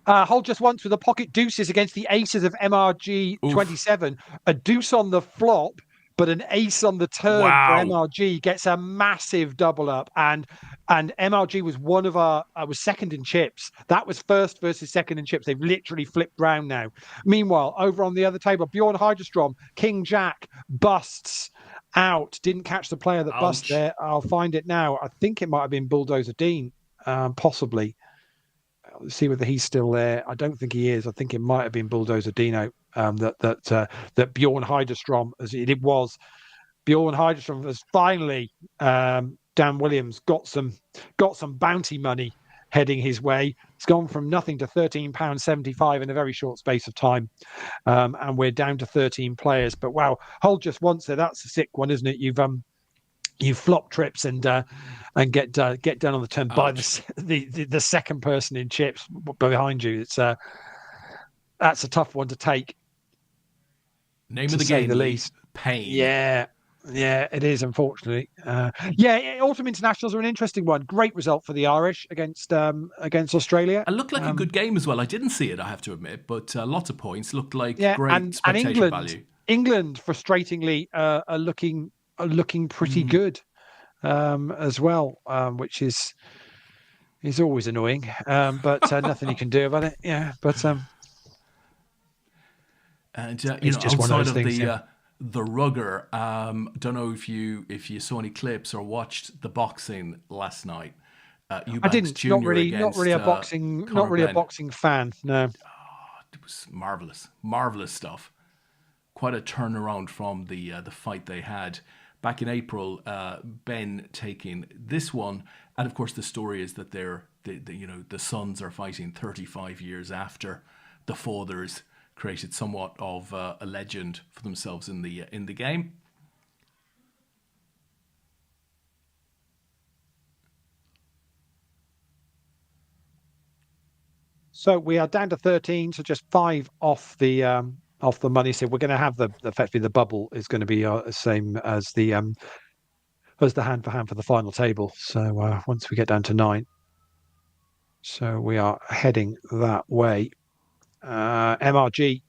Hold Just Once with the pocket deuces against the aces of MRG 27. A deuce on the flop, but an ace on the turn for MRG gets a massive double up. And MRG was was second in chips. That was first versus second in chips. They've literally flipped round now. Meanwhile, over on the other table, Bjorn Hydrostrom, King Jack, busts out. Didn't catch the player that bust there. I'll find it now. I think it might have been Bulldozer Dean, possibly. Let's see whether he's still there. I don't think he is. I think it might have been Bulldozer Dino that Bjorn Hydrostrom, as it was. Bjorn Hydrostrom has finally, Dan Williams got some bounty money heading his way. It's gone from nothing to £13.75 in a very short space of time, and we're down to 13 players. But wow, Hold Just Once there. That's a sick one, isn't it? You flop trips and get done on the turn by the second person in chips behind you. It's that's a tough one to take. Name of the game, the least. Pain. Yeah, it is, unfortunately. Autumn Internationals are an interesting one. Great result for the Irish against Australia. It looked like a good game as well. I didn't see it, I have to admit, but lots of points. Looked like great spectator value. England, frustratingly, are looking pretty good as well, which is always annoying. But nothing you can do about it. Yeah, but and it's just one of those things. The rugger. Don't know if you saw any clips or watched the boxing last night. I didn't. Not really a boxing fan. No. It was marvelous stuff. Quite a turnaround from the fight they had back in April. Ben taking this one, and of course the story is that the sons are fighting 35 years after the fathers created somewhat of a legend for themselves in the game. So we are down to 13, so just 5 off the money. So we're going to have effectively the bubble is going to be the same as the hand for the final table. So once we get down to 9, so we are heading that way. MRG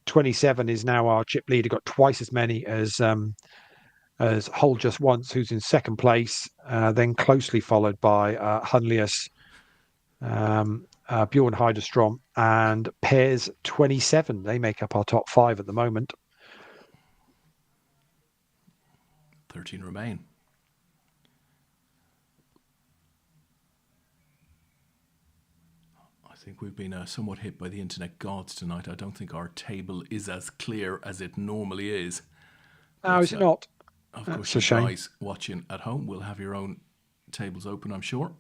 27 is now our chip leader, got twice as many as Hold Just Once, who's in second place, then closely followed by Hunlius, Bjorn Heiderstrom, and Pairs 27. They make up our top 5 at the moment. 13 remain. I think we've been somewhat hit by the internet gods tonight. I don't think our table is as clear as it normally is. No, is it not? Of course, you guys watching at home will have your own tables open, I'm sure.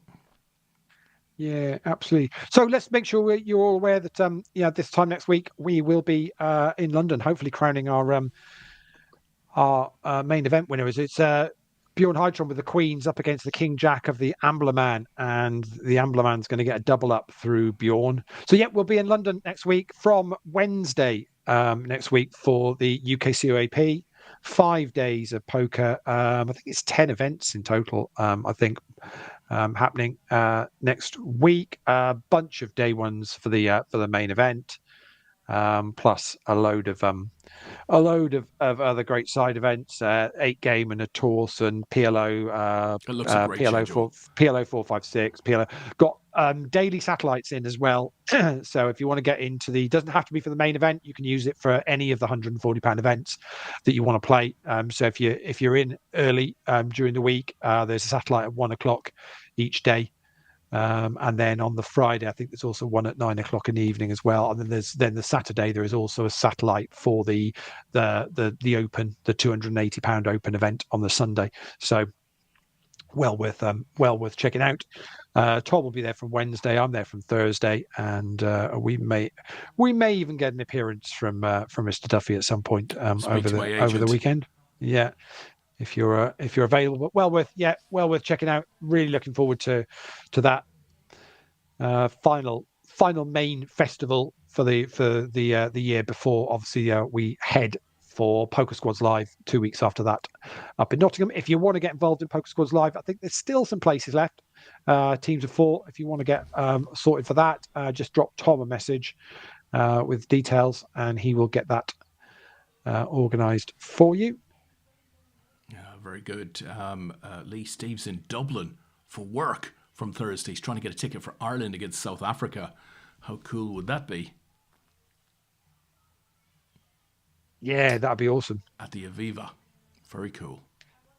Yeah, absolutely. So let's make sure you're all aware that this time next week we will be in London, hopefully crowning our main event winners. It's Bjorn Heidstrom with the Queens up against the King Jack of the Amblerman, and the Amblerman's going to get a double up through Bjorn. So yeah, we'll be in London next week from Wednesday next week for the UKCOAP. 5 days of poker. I think it's 10 events in total. I think happening next week. A bunch of day ones for the main event, plus a load of other great side events, 8-game and a Torse and PLO, it looks a great schedule. PLO 456, PLO got daily satellites in as well. So if you want to get into doesn't have to be for the main event, you can use it for any of the £140 events that you want to play. So if you're in early during the week, there's a satellite at 1 o'clock each day. And then on the Friday, I think there's also one at 9 o'clock in the evening as well. And then the Saturday there is also a satellite for the open, the £280 open event on the Sunday. So well worth checking out. Tom will be there from Wednesday. I'm there from Thursday, and we may even get an appearance from Mr. Duffy at some point over the weekend. Yeah. If you're available, well worth checking out. Really looking forward to that final main festival for the year before. Obviously, we head for Poker Squads Live 2 weeks after that up in Nottingham. If you want to get involved in Poker Squads Live, I think there's still some places left. Teams of 4. If you want to get sorted for that, just drop Tom a message with details, and he will get that organised for you. Very good. Leigh Steve's in Dublin for work from Thursday. He's trying to get a ticket for Ireland against South Africa. How cool would that be? Yeah, that'd be awesome. At the Aviva. Very cool.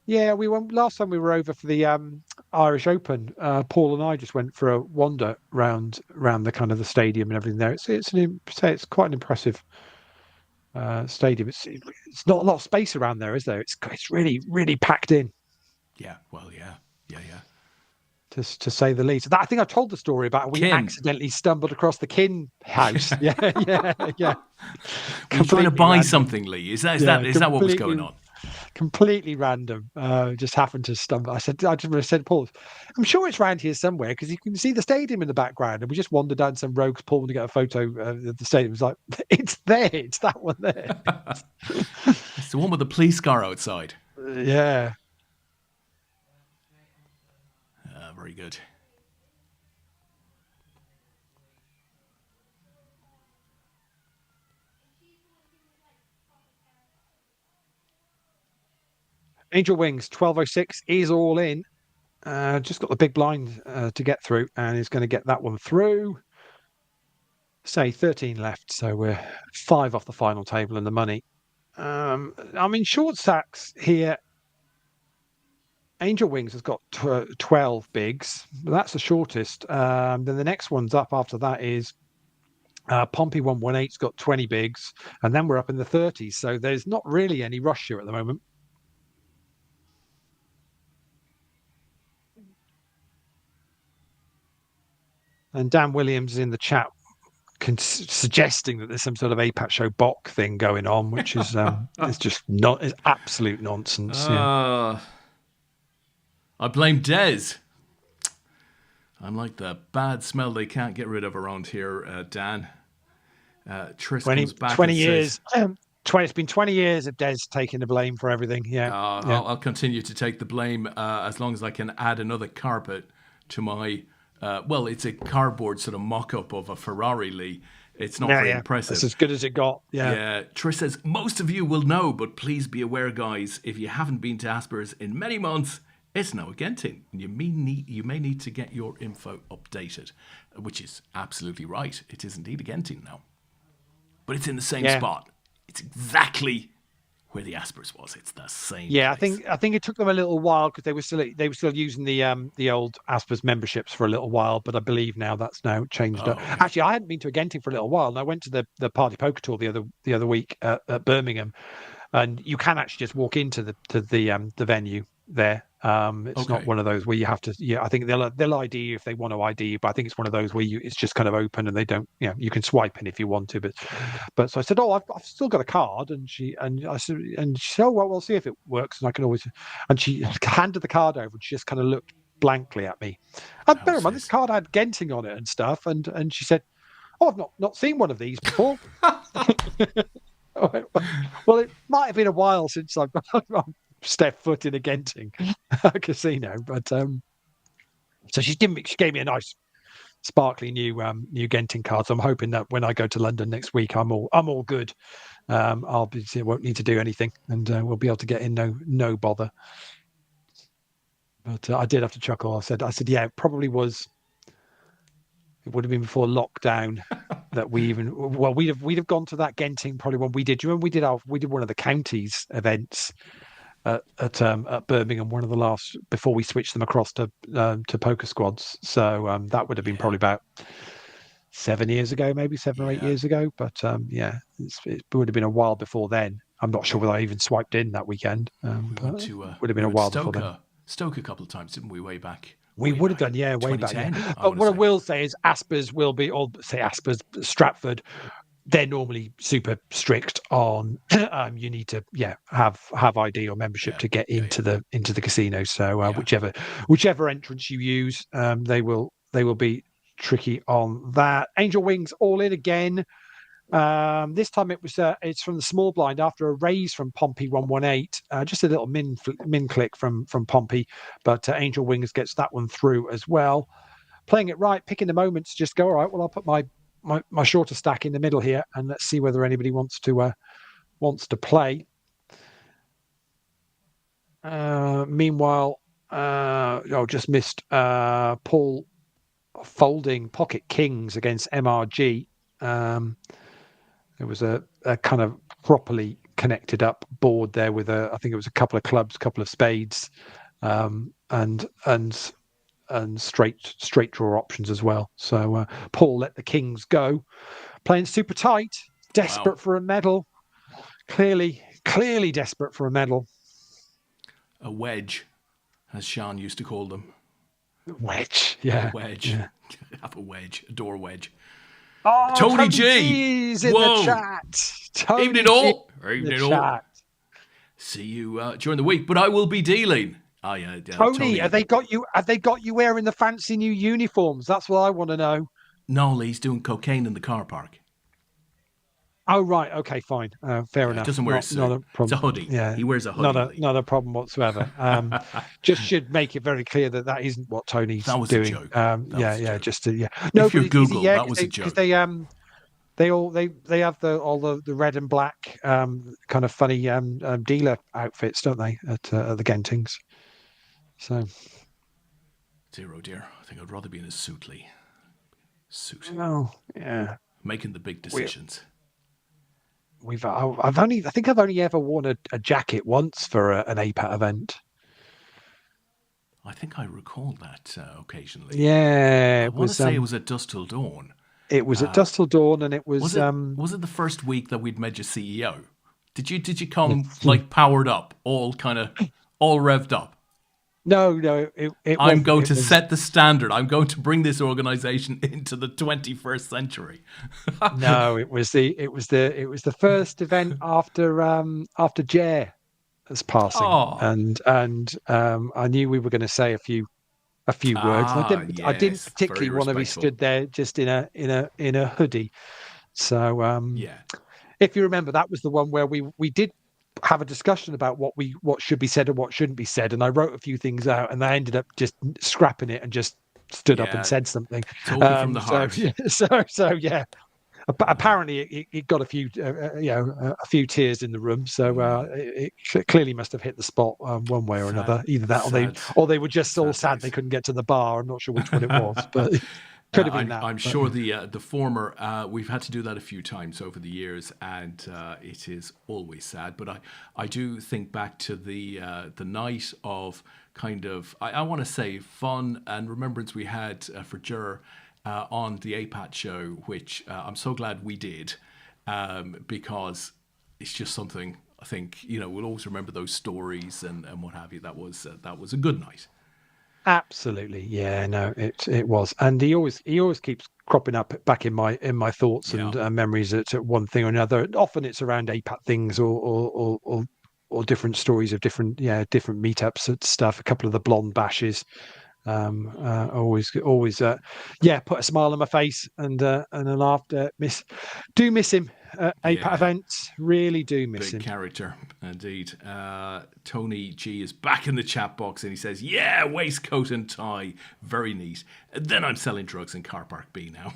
Yeah, we went last time we were over for the Irish Open. Paul and I just went for a wander round the kind of the stadium and everything there. It's quite an impressive stadium. It's not a lot of space around there, is there? It's really, really packed in. Yeah, well, yeah. To say the least. I think I told the story about we accidentally stumbled across the Kin house. Yeah. Were you trying to buy something, Leigh? Is that what was going on? Completely random. Just happened to stumble. I just said, Paul, I'm sure it's around here somewhere because you can see the stadium in the background. And we just wandered down some rogues Paul to get a photo of the stadium. It was like, it's there. It's that one there. It's the one with the police car outside. Yeah. Very good. Angel Wings 1206 is all in. Just got the big blind to get through, and he's going to get that one through. Say 13 left, so we're 5 off the final table and the money. I'm in short stacks here. Angel Wings has got 12 bigs, but that's the shortest. Then the next one's up after that is Pompey 118's got 20 bigs, and then we're up in the 30s. So there's not really any rush here at the moment. And Dan Williams is in the chat suggesting that there's some sort of APAT show Bok thing going on, which is it's just not is absolute nonsense. I blame Des. I'm like the bad smell they can't get rid of around here, Dan. Tris comes back 20 and years. says, It's been 20 years of Des taking the blame for everything. I'll continue to take the blame as long as I can add another carpet to my. Well, it's a cardboard sort of mock-up of a Ferrari, Lee. It's not very impressive. It's as good as it got. Yeah. Trish says, most of you will know, but please be aware, guys, if you haven't been to Asper's in many months, it's now a Genting. You may need to get your info updated, which is absolutely right. It is indeed a Genting now. But it's in the same spot. It's exactly where the Asper's was. It's the same. Yeah, place. I think it took them a little while because they were still using the old Asper's memberships for a little while, but I believe now that's now changed up. Okay. Actually, I hadn't been to a Genting for a little while, and I went to the Party Poker Tour the other week at Birmingham, and you can actually just walk into the venue there. It's not one of those where you have to. Yeah, I think they'll ID you if they want to ID you, but I think it's one of those where it's just kind of open and they don't. You can swipe in if you want to, but so I said, I've still got a card, and she said, oh well, we'll see if it works, and I can always. And she handed the card over, and she just kind of looked blankly at me. And bear in mind, this card had Genting on it and stuff, and she said, oh, I've not seen one of these before. Well, it might have been a while since I've stepped foot in a Genting casino, but so she gave me a nice sparkly new Genting card. So I'm hoping that when I go to London next week, I'm all good. I won't need to do anything, and we'll be able to get in no bother. But I did have to chuckle. I said, yeah, it probably was. It would have been before lockdown that we'd have gone to that Genting probably when we did. Do you remember we did one of the counties events at Birmingham, one of the last before we switched them across to poker squads. So that would have been probably about 7 years ago, maybe 7 or 8 years ago. But it would have been a while before then. I'm not sure whether I even swiped in that weekend. But it would have been a while before then. Stoke a couple of times, didn't we? Way back. We would have done, way back. Yeah. But what I will say is Asper's will be, or say Asper's, Stratford, they're normally super strict on you need to have ID or membership to get into the casino. So whichever entrance you use, they will be tricky on that. Angel Wings all in again. This time it's from the small blind after a raise from Pompey 118. Just a little min click from Pompey, but Angel Wings gets that one through as well. Playing it right, picking the moment to just go, all right, well, I'll put my shorter stack in the middle here, and let's see whether anybody wants to play. Meanwhile, just missed Paul folding pocket kings against MRG. There was a kind of properly connected up board there with I think it was a couple of clubs, couple of spades, and straight draw options as well. So Paul let the kings go, playing super tight, desperate for a medal. Clearly desperate for a medal. A wedge, as Sean used to call them. Wedge, yeah. A wedge. Yeah. Have a wedge, a door wedge. Oh, Tony G is in the chat. Evening all. Chat. See you during the week, but I will be dealing. Oh yeah, Tony, have they got you? Have they got you wearing the fancy new uniforms? That's what I want to know. No, Lee's doing cocaine in the car park. Oh right, okay, fine, fair enough. He doesn't wear a suit. Not a problem. It's a hoodie. Yeah, he wears a hoodie. Not a problem whatsoever. Just should make it very clear that isn't what Tony's doing. That was a joke. No, if you Google, that was a joke. Because they have all the red and black kind of funny dealer outfits, don't they, at the Gentings? So, dear. I think I'd rather be in a suit, Lee. Suit. Oh, yeah. Making the big decisions. I've only ever worn a jacket once for an APAT event. I think I recall that occasionally. Yeah, I want to say it was at Dusk Till Dawn. It was at Dusk Till Dawn, and it was. Was it the first week that we'd met your CEO? Did you come like powered up, all revved up? No, no, it I'm wasn't. going It to was set the standard. I'm going to bring this organization into the 21st century. no, it was the first event after Jer's passing, Oh, and I knew we were going to say a few words. And I didn't yes, very particularly want to be respectful. stood there just in a hoodie. So Yeah, if you remember, that was the one where we did have a discussion about what should be said and what shouldn't be said, and I wrote a few things out, and I ended up just scrapping it and just stood up and yeah, said something. talking from the So heart. yeah, so yeah. Apparently, it got a few tears in the room. So it clearly must have hit the spot one way or Sad, another. Either that, sad, or they were just all sad sad they days. couldn't get to the bar. I'm not sure which one it was, but it could have been that. I'm But sure the former. We've had to do that a few times over the years, and it is always sad. But I do think back to the night of kind of I want to say fun and remembrance we had for Jur on the APAT show, which I'm so glad we did because it's just something I think we'll always remember those stories and what have you. That was a good night. absolutely, yeah, no, it was, and he always keeps cropping up back in my thoughts Yeah, and memories at one thing or another. Often it's around APAT things or different stories of different meetups and stuff. A couple of the blonde bashes always put a smile on my face and a laugh. Do miss him at APAT yeah. events, really do miss Big him. character, indeed. Tony G is back in the chat box and he says, yeah, waistcoat and tie. Very neat. Then I'm selling drugs in car park B now.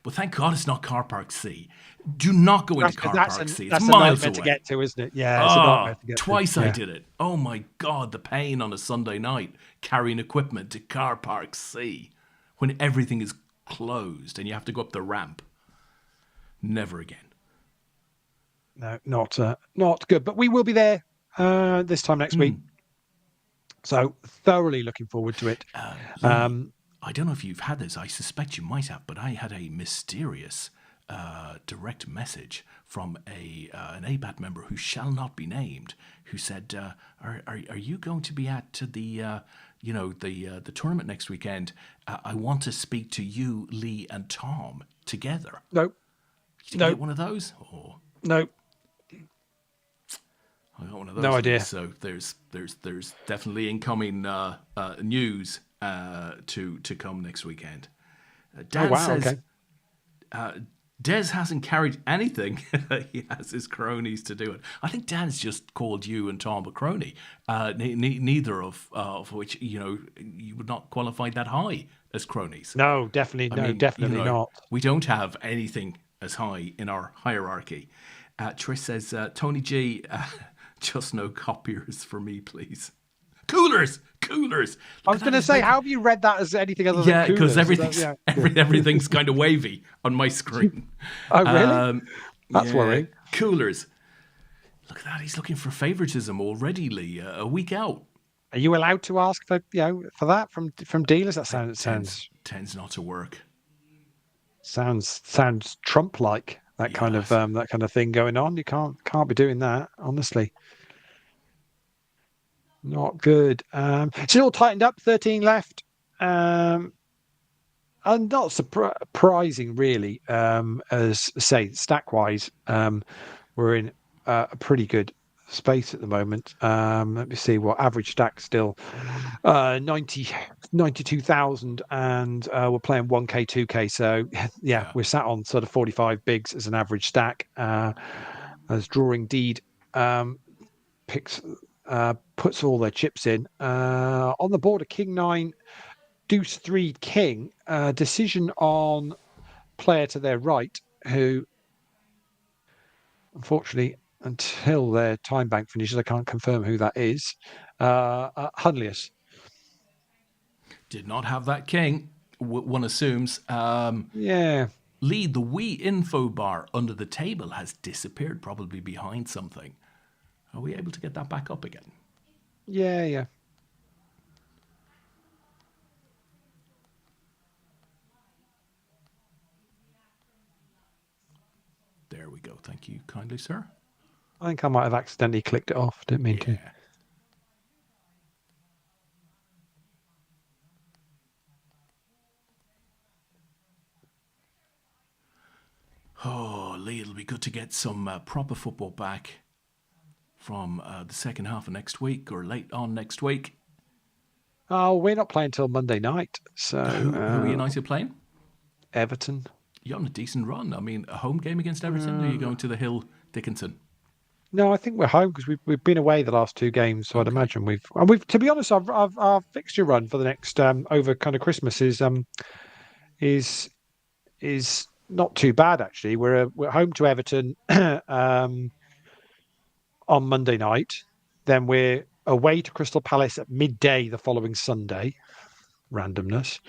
But thank God it's not car park C. Do not go into That's car that's a park C. It's that's a miles nightmare to away. get to, isn't it? Yeah, it's a nightmare Ah, to get to. twice I Yeah. did it. Oh my God, the pain on a Sunday night carrying equipment to car park C when everything is closed and you have to go up the ramp. Never again. No, not good. But we will be there this time next week. So thoroughly looking forward to it. Lee, Um, I don't know if you've had this. I suspect you might have, but I had a mysterious direct message from an APAT member who shall not be named, who said, "Are you going to be at the tournament next weekend? I want to speak to you, Lee, and Tom together." no, Did you no, get one of those? Oh, no, I got one of no those, Lee. idea. So there's definitely incoming news to come next weekend. Oh Dan wow, says okay. Des hasn't carried anything. He has his cronies to do it. I think Dan's just called you and Tom a crony. Neither of which you would not qualify that high as cronies. No, definitely, I no, mean, definitely not. we don't have anything as high in our hierarchy. Trish says, Tony G, just no copiers for me, please. Coolers, coolers. I Look was at that. going to He's say, making. how have you read that as anything other than Yeah, because coolers? everything's Yeah, yeah. everything's kind of wavy on my screen. Oh, really? Um, That's yeah, worrying. coolers. Look at that. He's looking for favoritism already, Lee. A week out. Are you allowed to ask for that from dealers? That It sounds tends sounds tends not to work. sounds Trump-like. Yes. That kind of thing going on. You can't be doing that. Honestly, not good. It's all tightened up. 13 left. And not surprising, really. As say, stack wise, we're in a pretty good space at the moment. Let me see what average stack still 92,000, and we're playing 1K, 2K. So yeah, Yeah. we're sat on sort of 45 bigs as an average stack. As Drawing Deed picks puts all their chips in on the board. A King 9, Deuce 3, King. Decision on player to their right, who unfortunately, until their time bank finishes, I can't confirm who that is. Hunlius. Did not have that king. One assumes. Yeah, Lee, the wee info bar under the table has disappeared, probably behind something. Are we able to get that back up again? yeah, yeah. There we go. Thank you kindly, sir. I think I might have accidentally clicked it off. Didn't mean to. Yeah. Oh, Lee, it'll be good to get some proper football back from the second half of next week or late on next week. Oh, we're not playing till Monday night. Who are So United playing? Everton. You're on a decent run. I mean, a home game against Everton? Or are you Um, going to the Hill Dickinson? no, I think we're home because we've been away the last two games. So I'd Okay. imagine we've to be honest, our fixture run for the next over kind of Christmas is is not too bad actually. We're home to Everton um, on Monday night. Then we're away to Crystal Palace at midday the following Sunday. Randomness.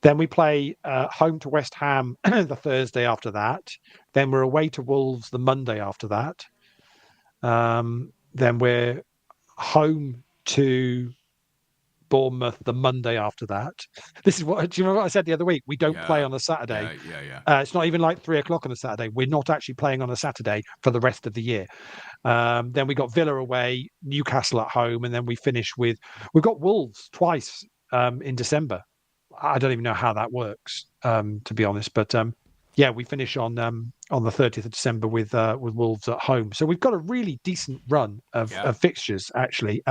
Then we play home to West Ham the Thursday after that. Then we're away to Wolves the Monday after that. Then we're home to Bournemouth the Monday after that. This is what do you remember what I said the other week? We don't play Yeah. on a Saturday. Yeah. It's not even like 3 o'clock on a Saturday. We're not actually playing on a Saturday for the rest of the year. Then we got Villa away, Newcastle at home, and then we've got Wolves twice in December. I don't even know how that works, to be honest. But yeah, we finish on the 30th of December with Wolves at home. So we've got a really decent run Yeah. of fixtures actually.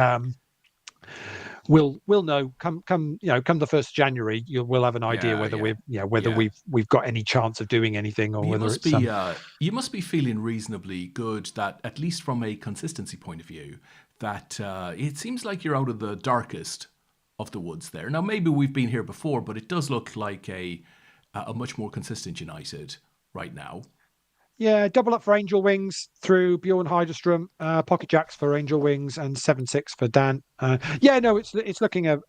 We'll know come the 1st of January. We'll have an idea Yeah. whether Yeah. whether Yeah. we've got any chance of doing anything or You whether must it's be you must be feeling reasonably good that at least from a consistency point of view that it seems like you're out of the darkest of the woods there. Now maybe we've been here before, but it does look like a much more consistent United right now. Yeah, double up for Angel Wings through Bjorn Heiderstrom, pocket jacks for Angel Wings, and 7-6 for Dan. Yeah, no, it's looking at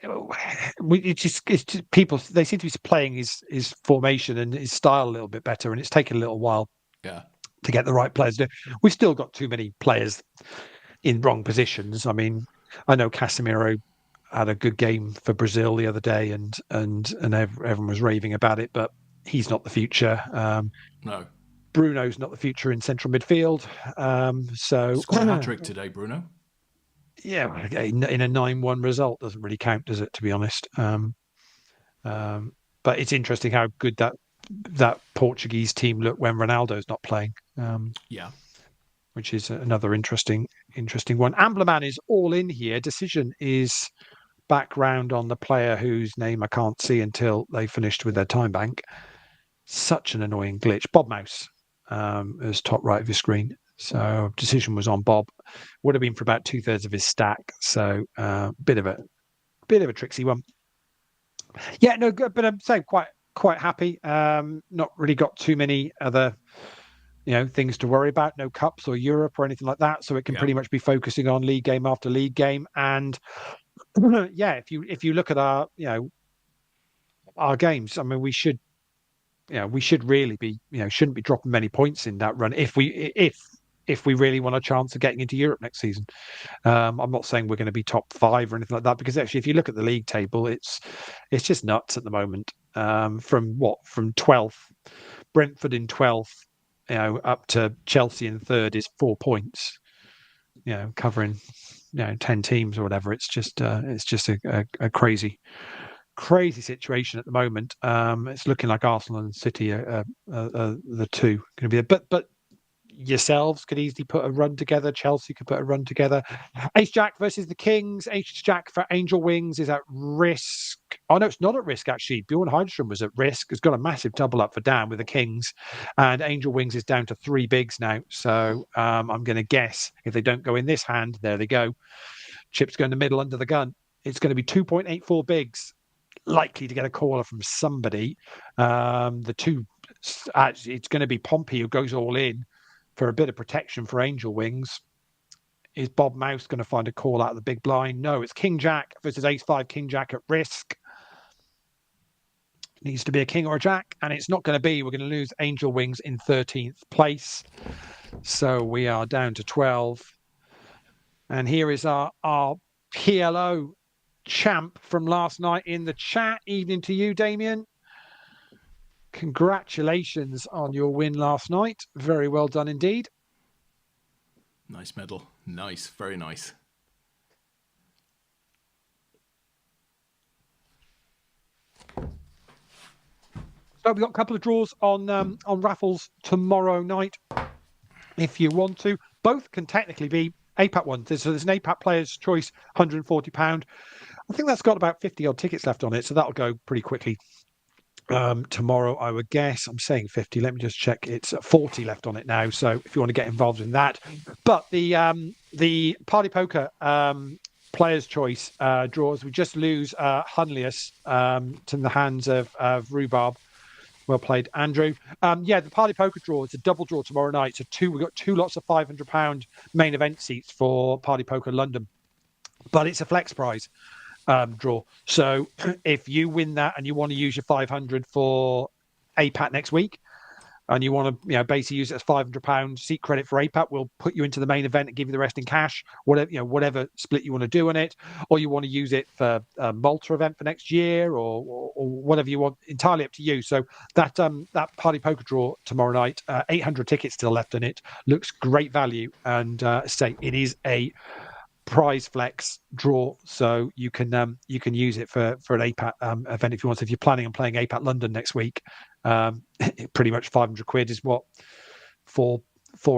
it's just people. They seem to be playing his formation and his style a little bit better, and it's taken a little while Yeah. to get the right players. We've still got too many players in wrong positions. I mean, I know Casemiro had a good game for Brazil the other day, and everyone was raving about it, but he's not the future. No. Bruno's not the future in central midfield. So Scored a hat trick today, Bruno. yeah, in a 9-1 result doesn't really count, does it? To be honest. Um, but it's interesting how good that Portuguese team look when Ronaldo's not playing, Yeah. which is another interesting one. Amblerman is all in here. Decision is background on the player whose name I can't see until they finished with their time bank. Such an annoying glitch. Bob Mouse is top right of your screen. So decision was on Bob. Would have been for about 2/3 of his stack. So bit of a tricksy one. Yeah, no, good, but I'm saying quite happy. Not really got too many other things to worry about. No cups or Europe or anything like that. So it can Yeah. pretty much be focusing on league game after league game. And yeah, if you look at our games, I mean, we should really be shouldn't be dropping many points in that run if we really want a chance of getting into Europe next season. I'm not saying we're going to be top 5 or anything like that, because actually if you look at the league table, it's just nuts at the moment. From 12th, Brentford in 12th, up to Chelsea in 3rd is 4 points, covering 10 teams or whatever. It's just a crazy situation at the moment. It's looking like Arsenal and City are the two going to be there. But yourselves could easily put a run together. Chelsea could put a run together. Ace Jack versus the Kings. Ace Jack for Angel Wings is at risk. Oh no, it's not at risk actually. Bjorn Heidstrom was at risk. Has got a massive double up for Dan with the Kings, and Angel Wings is down to 3 bigs now. So I'm going to guess if they don't go in this hand, there they go. Chips go in the middle under the gun. It's going to be 2.84 bigs. Likely to get a caller from somebody. The two, actually, it's going to be Pompey who goes all in for a bit of protection for Angel Wings. Is Bob Mouse going to find a call out of the big blind? No, it's King Jack versus Ace 5 King Jack at risk. It needs to be a king or a jack, and it's not going to be. We're going to lose Angel Wings in 13th place. So we are down to 12. And here is our PLO champ from last night in the chat. Evening to you, Damien. Congratulations on your win last night. Very well done indeed. Nice medal. Nice. Very nice. But we've got a couple of draws on raffles tomorrow night. If you want to, both can technically be APAT ones. So there's an APAT Player's Choice, £140. I think that's got about 50 odd tickets left on it, so that'll go pretty quickly. Tomorrow, I would guess. I'm saying 50. Let me just check. It's 40 left on it now. So if you want to get involved in that, but the Party Poker Players' Choice draws, we just lose Hunlius to the hands of Rhubarb. Well played, Andrew. The Party Poker draw. It's a double draw tomorrow night. So we've got two lots of £500 main event seats for Party Poker London, but it's a flex prize draw. So if you win that and you want to use your 500 for APAT next week, and you want to, basically use it as £500 seat credit for APAT, we'll put you into the main event and give you the rest in cash, whatever split you want to do on it, or you want to use it for a Malta event for next year, or whatever you want, entirely up to you. So that Party Poker draw tomorrow night, 800 tickets still left in it, looks great value, and say it is a prize flex draw, so you can use it for an APAT event if you want. If you're planning on playing APAT London next week, pretty much £500 is what four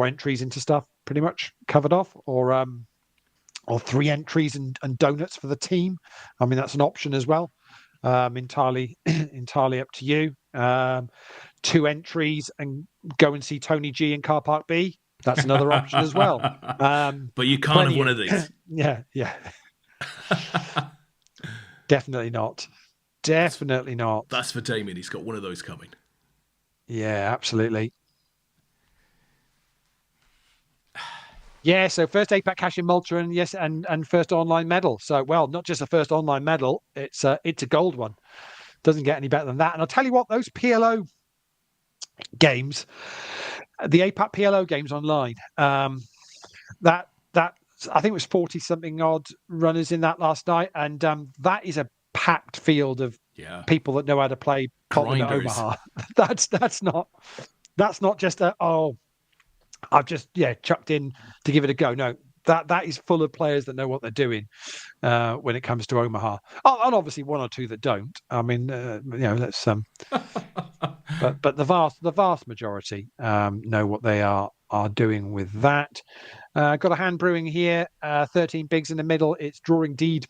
entries into stuff pretty much covered off, or 3 entries and donuts for the team. I mean, that's an option as well. Entirely up to you. 2 entries and go and see Tony G in Car Park B. That's another option as well. But you can't have one of these. Yeah. Definitely not. Definitely not. That's for Damien. He's got one of those coming. Yeah, absolutely. Yeah, so first APAC cash in Malta, and yes, and first online medal. So, well, not just a first online medal, it's a gold one. Doesn't get any better than that. And I'll tell you what, those PLO games, the APAT PLO games online, that I think it was 40 something odd runners in that last night, and that is a packed field of people that know how to play Scotland at Omaha. That's not just I've just chucked in to give it a go. No, that is full of players that know what they're doing when it comes to Omaha. Oh, and obviously one or two that don't. I mean, let's but the vast majority know what they are doing with that. Got a hand brewing here. 13 bigs in the middle. It's Drawing Deed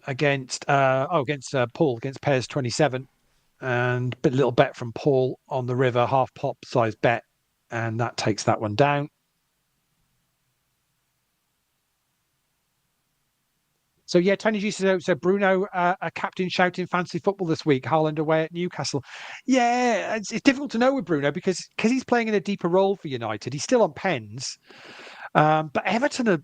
against Paul, against Pairs 27, and a little bet from Paul on the river, half pop size bet, and that takes that one down. So Tony G says, so Bruno, a captain shouting fantasy football this week, Haaland away at Newcastle. Yeah, it's difficult to know with Bruno because he's playing in a deeper role for United. He's still on pens, but Everton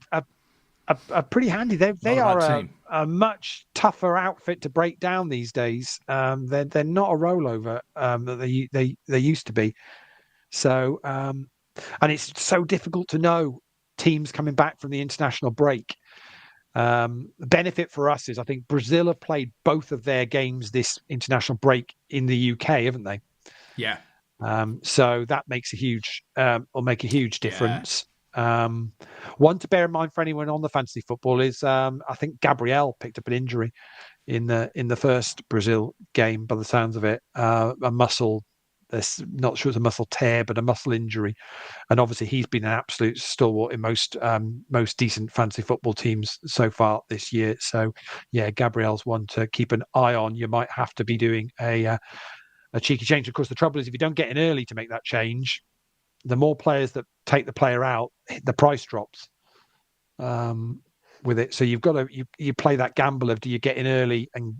are pretty handy. They are a much tougher outfit to break down these days. They're not a rollover that they used to be. So and it's so difficult to know teams coming back from the international break. The benefit for us is I think Brazil have played both of their games this international break in the UK, haven't they? Yeah. So that makes a huge difference. One to bear in mind for anyone on the fantasy football is I think Gabriel picked up an injury in the first Brazil game, by the sounds of it, a muscle. Not sure it's a muscle tear, but a muscle injury, and obviously he's been an absolute stalwart in most decent fantasy football teams so far this year. So Gabriel's one to keep an eye on. You might have to be doing a cheeky change. Of course, the trouble is if you don't get in early to make that change, the more players that take the player out, the price drops with it. So you've got to you play that gamble of do you get in early and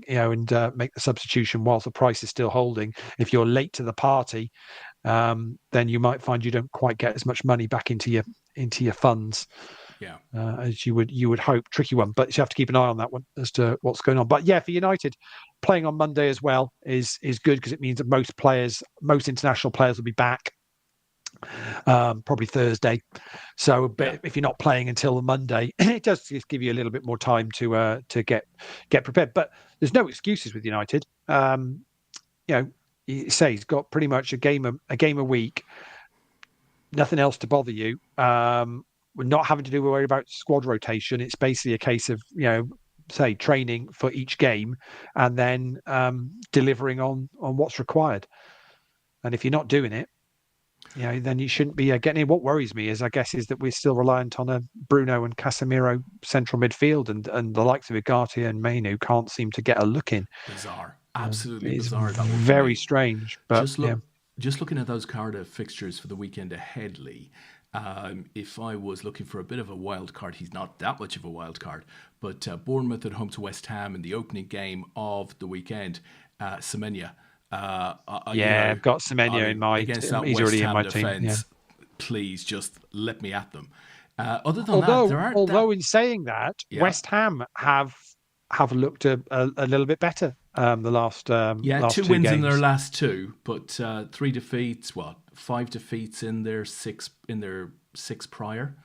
make the substitution whilst the price is still holding. If you're late to the party, then you might find you don't quite get as much money back into your funds. Yeah, as you would hope. Tricky one, but you have to keep an eye on that one as to what's going on. But for United, playing on Monday as well is good because it means that most international players will be back. Probably Thursday. So if you're not playing until the Monday, it does just give you a little bit more time to get prepared. But there's no excuses with United. You say he's got pretty much a game a week, nothing else to bother you. We're not having to worry about squad rotation. It's basically a case of say training for each game, and then delivering on what's required. And if you're not doing it, then you shouldn't be getting in. What worries me is, I guess, is that we're still reliant on a Bruno and Casemiro central midfield, and the likes of Ugarte and Mainu can't seem to get a look in. Bizarre, absolutely It's bizarre that one for very me. strange, but Just look, just looking at those Cardiff fixtures for the weekend ahead, Lee. If I was looking for a bit of a wild card, he's not that much of a wild card. But Bournemouth at home to West Ham in the opening game of the weekend. Semenya, I've got Semenyo in my. against that He's West already in Ham my team. Yeah. defence, please just let me at them. Other than that, Although, there aren't that. although in saying that, Yeah, West Ham have looked a little bit better the yeah, last two two wins in their games. last two, but three defeats. What, five defeats in their six prior.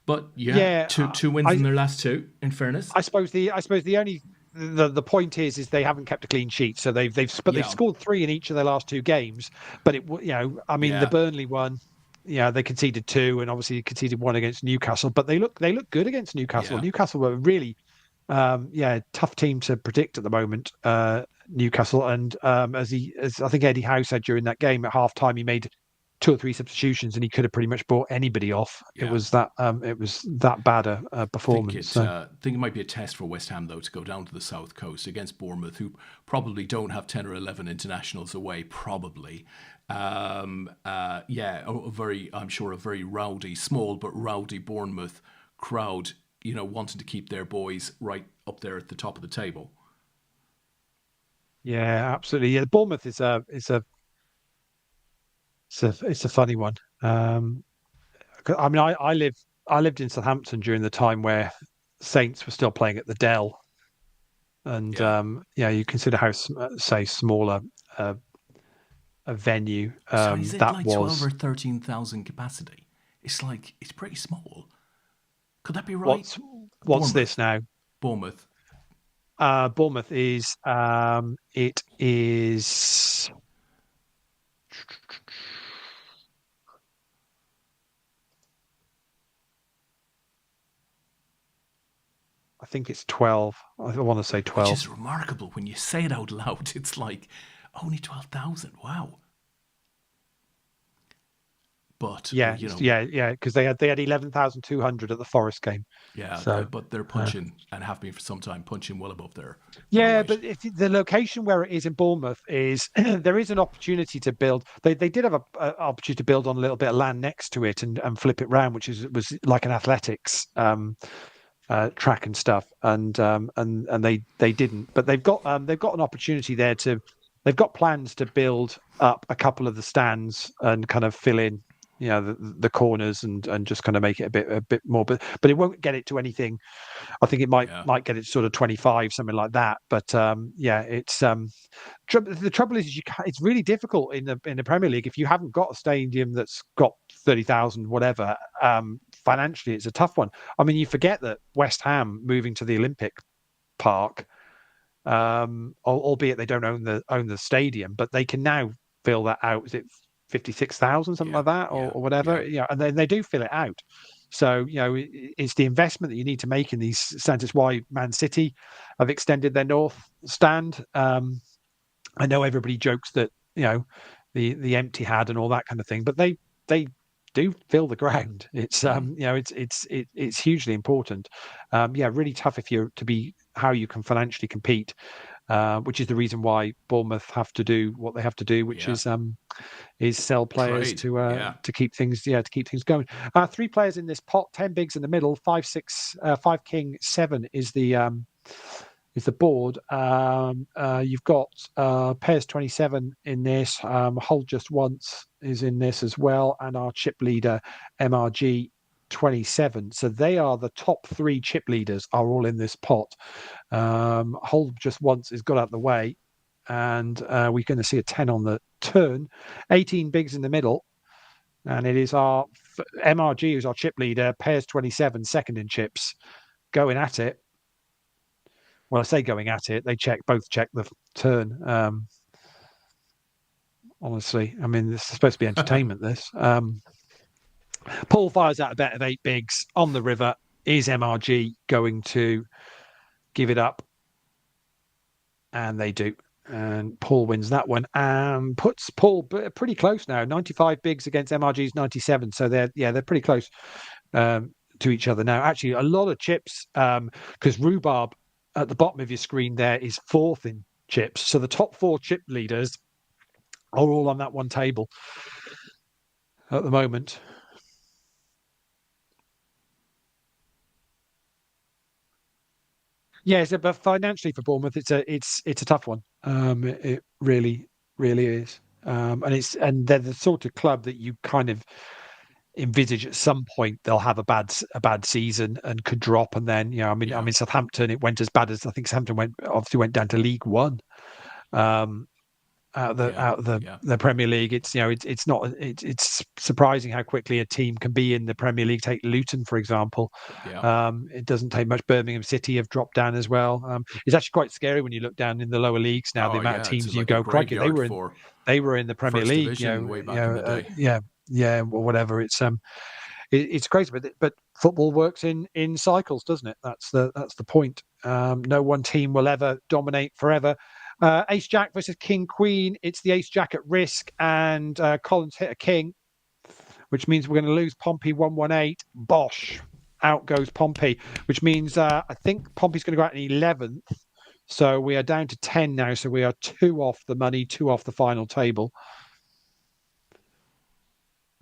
But yeah, Yeah, two wins I in their last two. In fairness, I suppose the only the point is they haven't kept a clean sheet, so they've yeah, scored three in each of their last two games. But I mean, the yeah, Burnley one, they conceded two, and obviously conceded one against Newcastle. But they look good against Newcastle. yeah, Newcastle were really tough team to predict at the moment. Newcastle, and as I think Eddie Howe said during that game at half time, he made two or three substitutions, and he could have pretty much bought anybody off. It yeah. was that bad a performance. So. Think it might be a test for West Ham though to go down to the south coast against Bournemouth, who probably don't have 10 or 11 internationals away. Probably, I'm sure a very rowdy, small but rowdy Bournemouth crowd. Wanting to keep their boys right up there at the top of the table. Yeah, absolutely. Yeah, Bournemouth is a funny one. I mean, I lived in Southampton during the time where Saints were still playing at the Dell, and Yeah. you consider how say smaller uh, a venue So is it that like 12 was. or 13,000 capacity? It's pretty small. Could that be right? What's this Bournemouth. now? Bournemouth. Bournemouth is it is. I think it's 12. I want to say Which 12. is remarkable when you say it out loud. It's like only 12,000. Wow. But, Yeah, yeah, because they had 11,200 at the Forest game. yeah, So but they're uh, punching and have been for some time, punching well above their yeah, weight. but if the location where it is in Bournemouth is there is an opportunity to build. They did have a opportunity to build on a little bit of land next to it and flip it round, which was like an athletics track and stuff, and they didn't. But they've got an opportunity there to. They've got plans to build up a couple of the stands and kind of fill in, the corners and just kind of make it a bit more. But it won't get it to anything. I think it might Yeah. might get it sort of 25, something like that. But it's the trouble is it's really difficult in the Premier League if you haven't got a stadium that's got 30,000 whatever. Financially, it's a tough one. I mean, you forget that West Ham moving to the Olympic Park, albeit they don't own the stadium, but they can now fill that out. Is it 56,000, something Yeah. like that, Yeah. or whatever? Yeah. Yeah, and then they do fill it out. So it's the investment that you need to make in these stands. It's why Man City have extended their north stand. I know everybody jokes that the empty had and all that kind of thing, but they do fill the ground. It's it's hugely important. Really tough if you're to be how you can financially compete, which is the reason why Bournemouth have to do what they have to do, which Yeah. is sell players Trade. to Yeah. keep things going. Three players in this pot, 10 bigs in the middle, 5 6 5 king 7 is the board. You've got pairs 27 in this. Hold just once is in this as well, and our chip leader MRG 27. So they are the top three chip leaders are all in this pot. Hold just once is got out of the way, and we're going to see a 10 on the turn. 18 bigs in the middle, and it is our MRG who's our chip leader. Pairs 27, second in chips, going at it. Well, I say going at it. They both check the turn. Honestly, I mean, this is supposed to be entertainment. This Paul fires out a bet of 8 bigs on the river. Is MRG going to give it up. And they do. And Paul wins that one and puts Paul pretty close now. 95 bigs against MRG's 97. So they're pretty close to each other now. Actually, a lot of chips because Rhubarb at the bottom of your screen there is fourth in chips. So the top four chip leaders are all on that one table at the moment. Yeah, but financially for Bournemouth, it's a tough one. It really, really is. And they're the sort of club that you kind of envisage at some point they'll have a bad season and could drop, and then I mean Southampton, it went as bad as I think Southampton went down to League One. Out of the Premier League. It's surprising how quickly a team can be in the Premier League. Take Luton, for example. It doesn't take much. Birmingham City have dropped down as well. It's actually quite scary when you look down in the lower leagues now. The amount of teams you go, crikey, they were in the Premier League. Division, way back in the day. Or whatever. It's crazy, but football works in cycles, doesn't it? That's the point. No one team will ever dominate forever. Ace Jack versus King Queen. It's the Ace Jack at risk, and Collins hit a king, which means we're going to lose Pompey 118. Bosh. Out goes Pompey, which means I think Pompey's going to go out in 11th. So we are down to 10 now. So we are 2 off the money, 2 off the final table.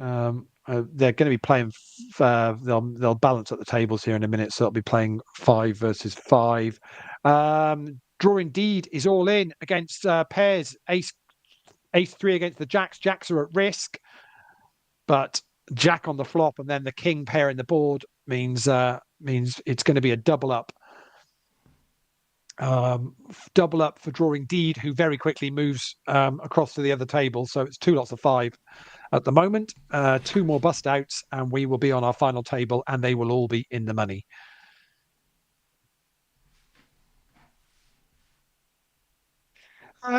They're going to be playing. They'll balance at the tables here in a minute, so they'll be playing 5 versus 5. Draw Indeed is all in against pairs. Ace 3 against the Jacks. Jacks are at risk, but Jack on the flop and then the King pair in the board means it's going to be a double up. Double up for Draw Indeed, who very quickly moves across to the other table. So it's 2 lots of 5 at the moment. 2 more bust outs, and we will be on our final table, and they will all be in the money.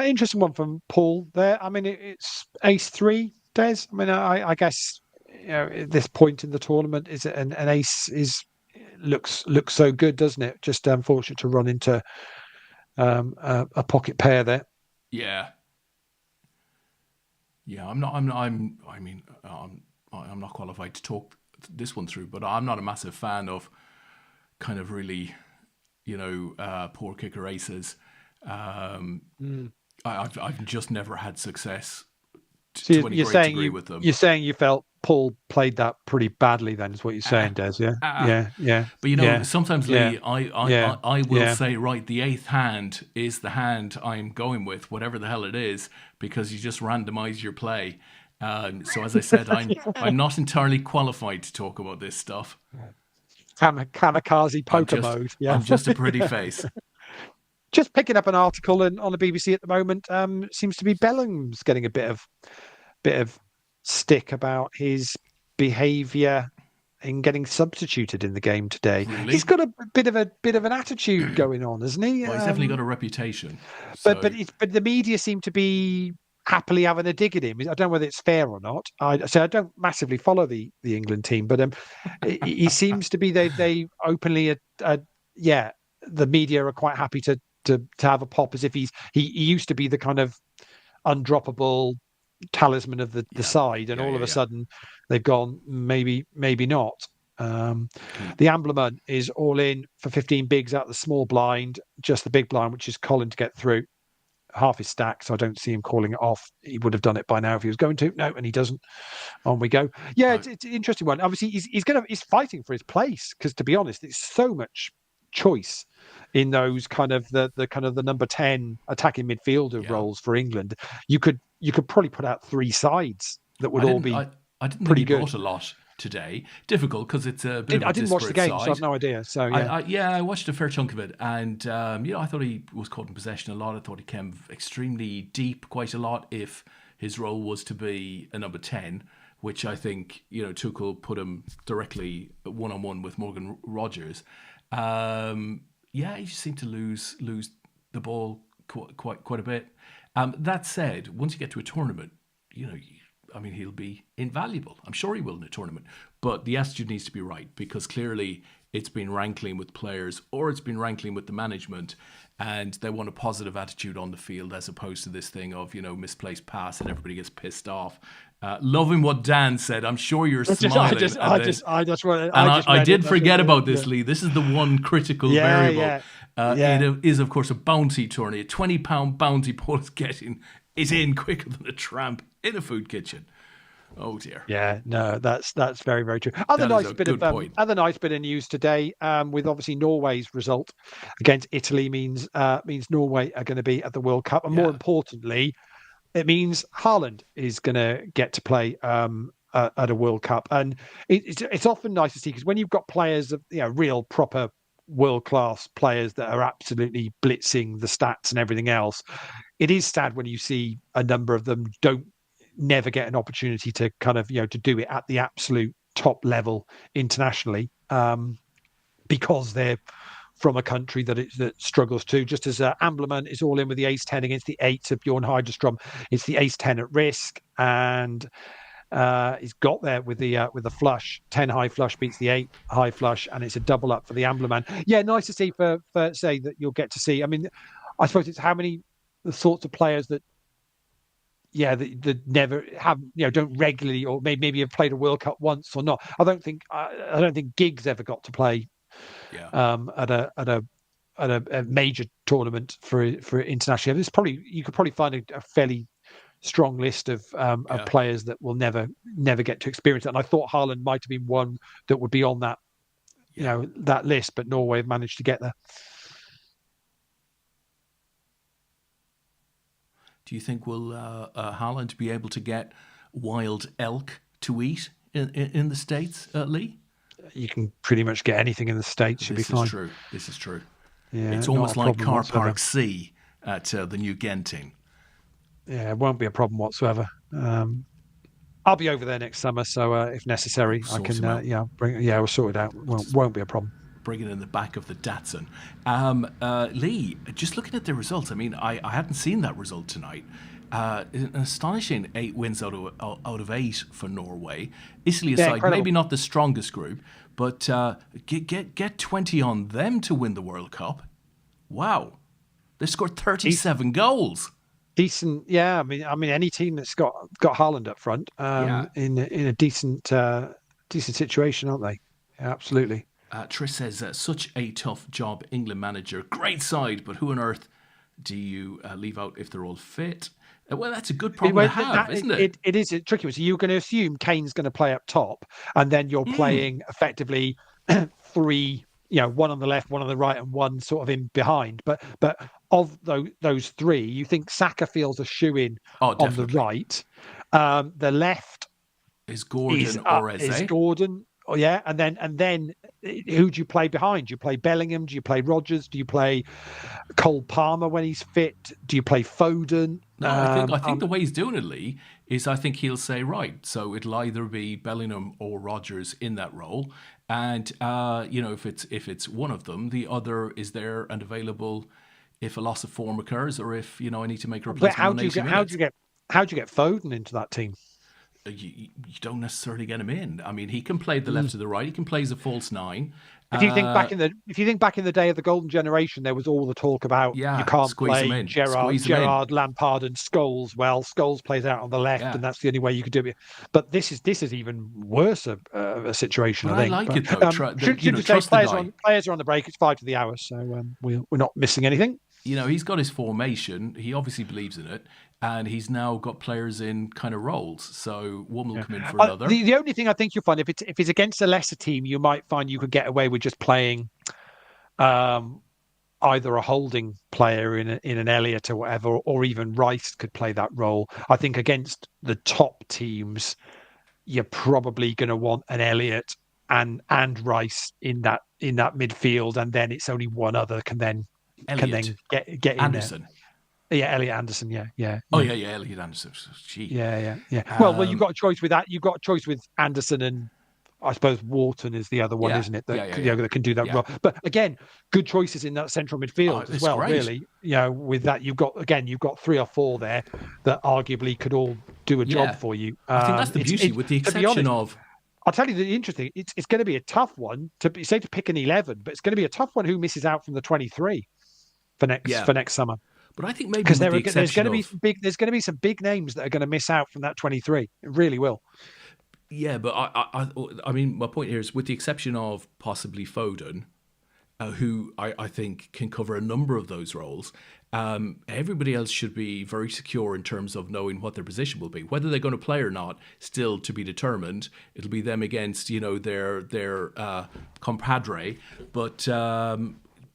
Interesting one from Paul there. I mean, it's Ace 3, Des. I mean, I guess at this point in the tournament, is it an ace looks so good, doesn't it? Just unfortunate to run into a pocket pair there. Yeah. I'm not qualified to talk this one through, but I'm not a massive fan of kind of really, poor kicker aces. I've just never had success to any great degree with them. You're saying you felt Paul played that pretty badly, then, is what you're saying, Des? Yeah. But sometimes, Lee, I will say, right, the 8th hand is the hand I'm going with, whatever the hell it is, because you just randomize your play. So as I said, I'm not entirely qualified to talk about this stuff. Kamikaze poker mode. Yeah, I'm just a pretty face. Just picking up an article on the BBC at the moment. Seems to be Bellingham's getting a bit of stick about his behaviour in getting substituted in the game today. Really? He's got a bit of an attitude going on, hasn't he? Well, he's definitely got a reputation. But the media seem to be happily having a dig at him. I don't know whether it's fair or not. I don't massively follow the England team, but he seems to be they openly the media are quite happy to have a pop, as if he used to be the kind of undroppable talisman of the side, and all of a sudden they've gone maybe not. The Amblerman is all in for 15 bigs out of the small blind, just the big blind, which is Colin to get through. Half his stack, so I don't see him calling it off. He would have done it by now if he was going to. No, and he doesn't. On we go. Yeah, it's an interesting one. Obviously, he's fighting for his place, because, to be honest, it's so much choice in those kind of the number 10 attacking midfielder roles for England. You could probably put out 3 sides that would all be I didn't pretty think he good. brought a lot today. Difficult because it's a bit of a I didn't watch the game, side. so I have no idea. So I watched a fair chunk of it, and I thought he was caught in possession a lot. I thought he came extremely deep quite a lot. If his role was to be a number 10, which I think Tuchel put him directly 1-on-1 with Morgan Rogers. He just seemed to lose the ball quite a bit. That said, once you get to a tournament, he'll be invaluable. I'm sure he will in a tournament, but the attitude needs to be right, because clearly it's been rankling with players or it's been rankling with the management, and they want a positive attitude on the field as opposed to this thing of, misplaced pass and everybody gets pissed off. Loving what Dan said. I'm sure you're smiling. I did forget about this, Leigh. This is the one critical variable. It is, of course, a bounty tourney. A £20 bounty Paul is getting is in quicker than a tramp in a food kitchen. Oh dear. Yeah, no, that's very, very true. Other nice bit of news today, with obviously Norway's result against Italy means Norway are going to be at the World Cup, and more importantly, it means Haaland is going to get to play at a World Cup, and it's often nice to see, because when you've got players of real proper world-class players that are absolutely blitzing the stats and everything else, it is sad when you see a number of them never get an opportunity to kind of to do it at the absolute top level internationally, because they're from a country that struggles too. Just as Ambleman is all in with the ace-10 against the 8 of Bjorn Heiderstrom, it's the ace-10 at risk, and he's got there with the flush. 10 high flush beats the 8 high flush, and it's a double up for the Ambleman. Yeah, nice to see for say that you'll get to see. I mean, I suppose it's how many the sorts of players that that never have, don't regularly, or maybe have played a World Cup once or not. I don't think Giggs ever got to play at a major tournament for international. There's you could probably find a fairly strong list of players that will never get to experience it. And I thought Haaland might have been one that would be on that that list, but Norway have managed to get there. Do you think will Haaland be able to get wild elk to eat in the States, Leigh? You can pretty much get anything in the States. Should be fine. This is true. Yeah, it's almost like Car Park C at the New Genting. Yeah, it won't be a problem whatsoever. I'll be over there next summer, so if necessary, I can. We'll sort it out. Won't be a problem. Bring it in the back of the Datsun. Leigh, just looking at the results, I mean, I hadn't seen that result tonight. An astonishing 8 wins out of 8 for Norway. Italy aside, maybe not the strongest group, but get 20 on them to win the World Cup. Wow, they scored 37 goals. Decent, yeah. I mean, any team that's got Haaland up front, in a decent situation, aren't they? Yeah, absolutely. Trish says, such a tough job, England manager. Great side, but who on earth do you leave out if they're all fit? Well, that's a good problem to have, isn't it? It is a tricky one. So you're going to assume Kane's going to play up top, and then you're playing effectively 3, one on the left, one on the right, and one sort of in behind. But of those 3, you think Saka feels a shoe-in on the right. The left is Gordon or Eze? Is Gordon. Oh yeah, and then who do you play behind? Do you play Bellingham? Do you play Rodgers? Do you play Cole Palmer when he's fit? Do you play Foden? No, I think the way he's doing it, Leigh, is I think he'll say, right, so it'll either be Bellingham or Rodgers in that role, and if it's one of them, the other is there and available if a loss of form occurs, or if I need to make a replacement. But how do you get Foden into that team? You don't necessarily get him in. I mean, he can play the left to the right. He can play as a false 9. If you think back in the day of the golden generation, there was all the talk about you can't play Gerrard, Lampard, and Scholes. Well, Scholes plays out on the left, and that's the only way you could do it. But this is even worse a situation. But I think. I like it though. Trust players are on the break. It's 5 to the hour, so we're not missing anything. He's got his formation. He obviously believes in it. And he's now got players in kind of roles. So one will come in for another. The only thing I think you'll find, if it's against a lesser team, you might find you could get away with just playing either a holding player in an Elliott or whatever, or even Rice could play that role. I think against the top teams, you're probably going to want an Elliott and Rice in that midfield, and then it's only one other can then get in Anderson. There. Yeah, Elliot Anderson. Yeah. Oh yeah, Elliot Anderson. Gee. Yeah. Well, you've got a choice with that. You've got a choice with Anderson, and I suppose Wharton is the other one, isn't it? That can do that role. But again, good choices in that central midfield as well. Great. Really, with that, you've got 3 or 4 there that arguably could all do a job for you. I think that's the beauty, with the exception of I'll tell you the interesting. It's going to be a tough one to pick an 11, but it's going to be a tough one who misses out from the 23 for Yeah, next summer. but I think maybe Because with the there's going exception to be of there's going to be some big names that are going to miss out from that 23. It really will. yeah, but I mean, my point here is with the exception of possibly Foden, who I think can cover a number of those roles. Everybody else should be very secure in terms of knowing what their position will be. Whether they're going to play or not, still to be determined. It'll be them against their compadre. But I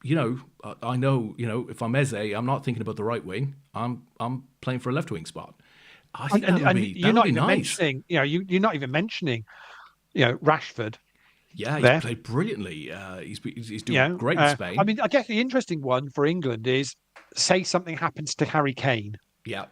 know if I'm Eze, I'm not thinking about the right wing. I'm playing for a left wing spot. I think And you're not be even nice. mentioning, you're not even mentioning, Rashford. Yeah, he's There. played brilliantly. He's doing great in Spain. I mean, I guess the interesting one for England is, say something happens to Harry Kane. Yeah.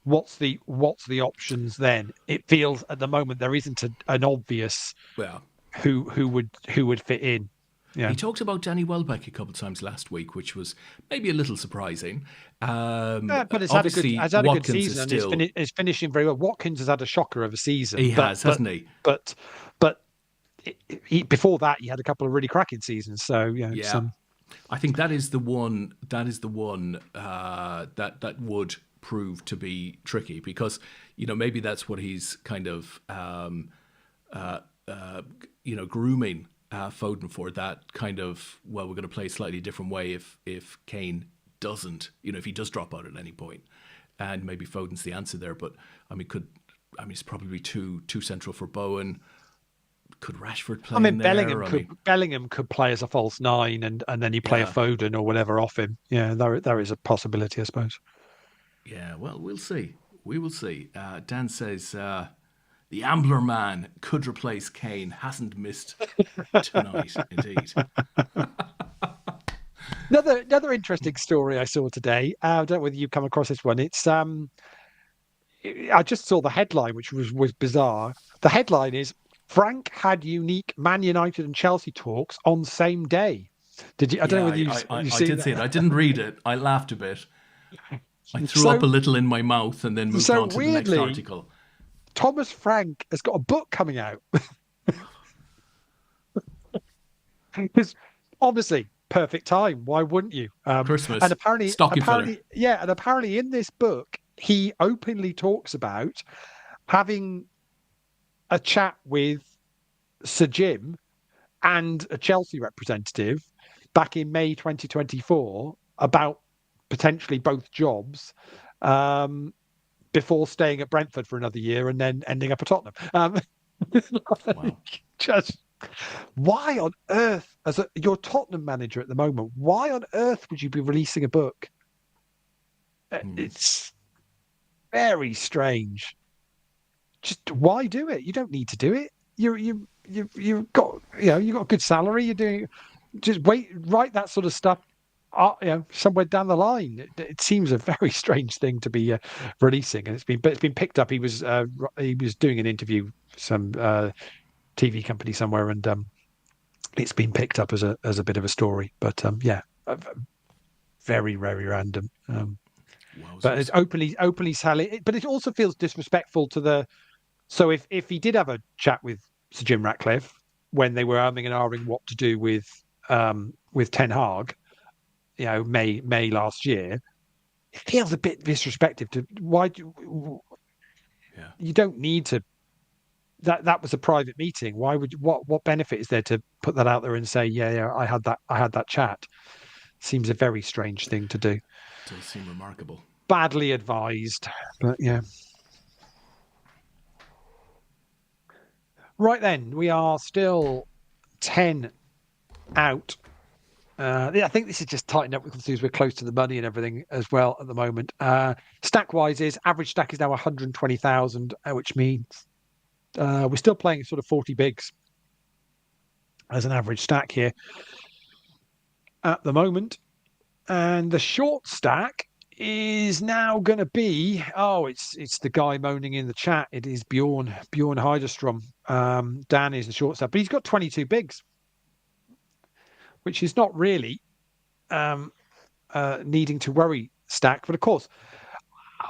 What's the options then? It feels at the moment there isn't an obvious Well, who would fit in. Yeah. He talked about Danny Welbeck a couple of times last week, which was maybe a little surprising. But it's Obviously, had a good Watkins season, is and still it's finishing very well. Watkins has had a shocker of a season. he has, hasn't he? But before that, he had a couple of really cracking seasons. So Yeah, I think that is the one. That is the one that would prove to be tricky because maybe that's what he's kind of grooming Foden for, that kind of, well, we're going to play a slightly different way if Kane doesn't, if he does drop out at any point, and maybe Foden's the answer there. But I mean, it's probably too central for Bowen. Could Rashford play? Bellingham could play as a false nine, and then you play a Foden or whatever off him. Yeah, there is a possibility, I suppose. Yeah, well, we'll see. We will see. Dan says the Ambler man could replace Kane. Hasn't missed tonight, indeed. Another interesting story I saw today. I don't know whether you've come across this one. It's I just saw the headline, which was bizarre. The headline is, Frank had unique Man United and Chelsea talks on same day. Did you? I don't know whether you did see it. I didn't read it. I laughed a bit. I threw up a little in my mouth and then moved on to the next article. Thomas Frank has got a book coming out. Because obviously, perfect time. Why wouldn't you? Christmas. And apparently, filler. Yeah, and apparently in this book, he openly talks about having a chat with Sir Jim and a Chelsea representative back in May 2024 about potentially both jobs, before staying at Brentford for another year and then ending up at Tottenham. Wow. Just why on earth, you're Tottenham manager at the moment, why on earth would you be releasing a book? It's very strange. Just why do it? You don't need to do it. You've got you've got a good salary. You're doing, just write that sort of stuff. Somewhere down the line. It seems a very strange thing to be releasing, and it's been picked up. He was doing an interview for some TV company somewhere, and it's been picked up as a bit of a story. But very very random. But it's openly selling. But it also feels disrespectful to the. So if he did have a chat with Sir Jim Ratcliffe when they were umming and ahhing what to do with Ten Hag, May last year, it feels a bit disrespectful to you don't need to. That was a private meeting. Why would what benefit is there to put that out there and say, I had that chat? Seems a very strange thing to do. Does seem remarkable. Badly advised, but yeah. Right then, we are still 10 out. I think this is just tightened up because we're close to the money and everything as well at the moment. Stack-wise, average stack is now 120,000, which means we're still playing sort of 40 bigs as an average stack here at the moment. And the short stack is now going to be, it's the guy moaning in the chat. It is Bjorn Heiderstrom. Dan is the short stack, but he's got 22 bigs, which is not really needing to worry stack. But of course,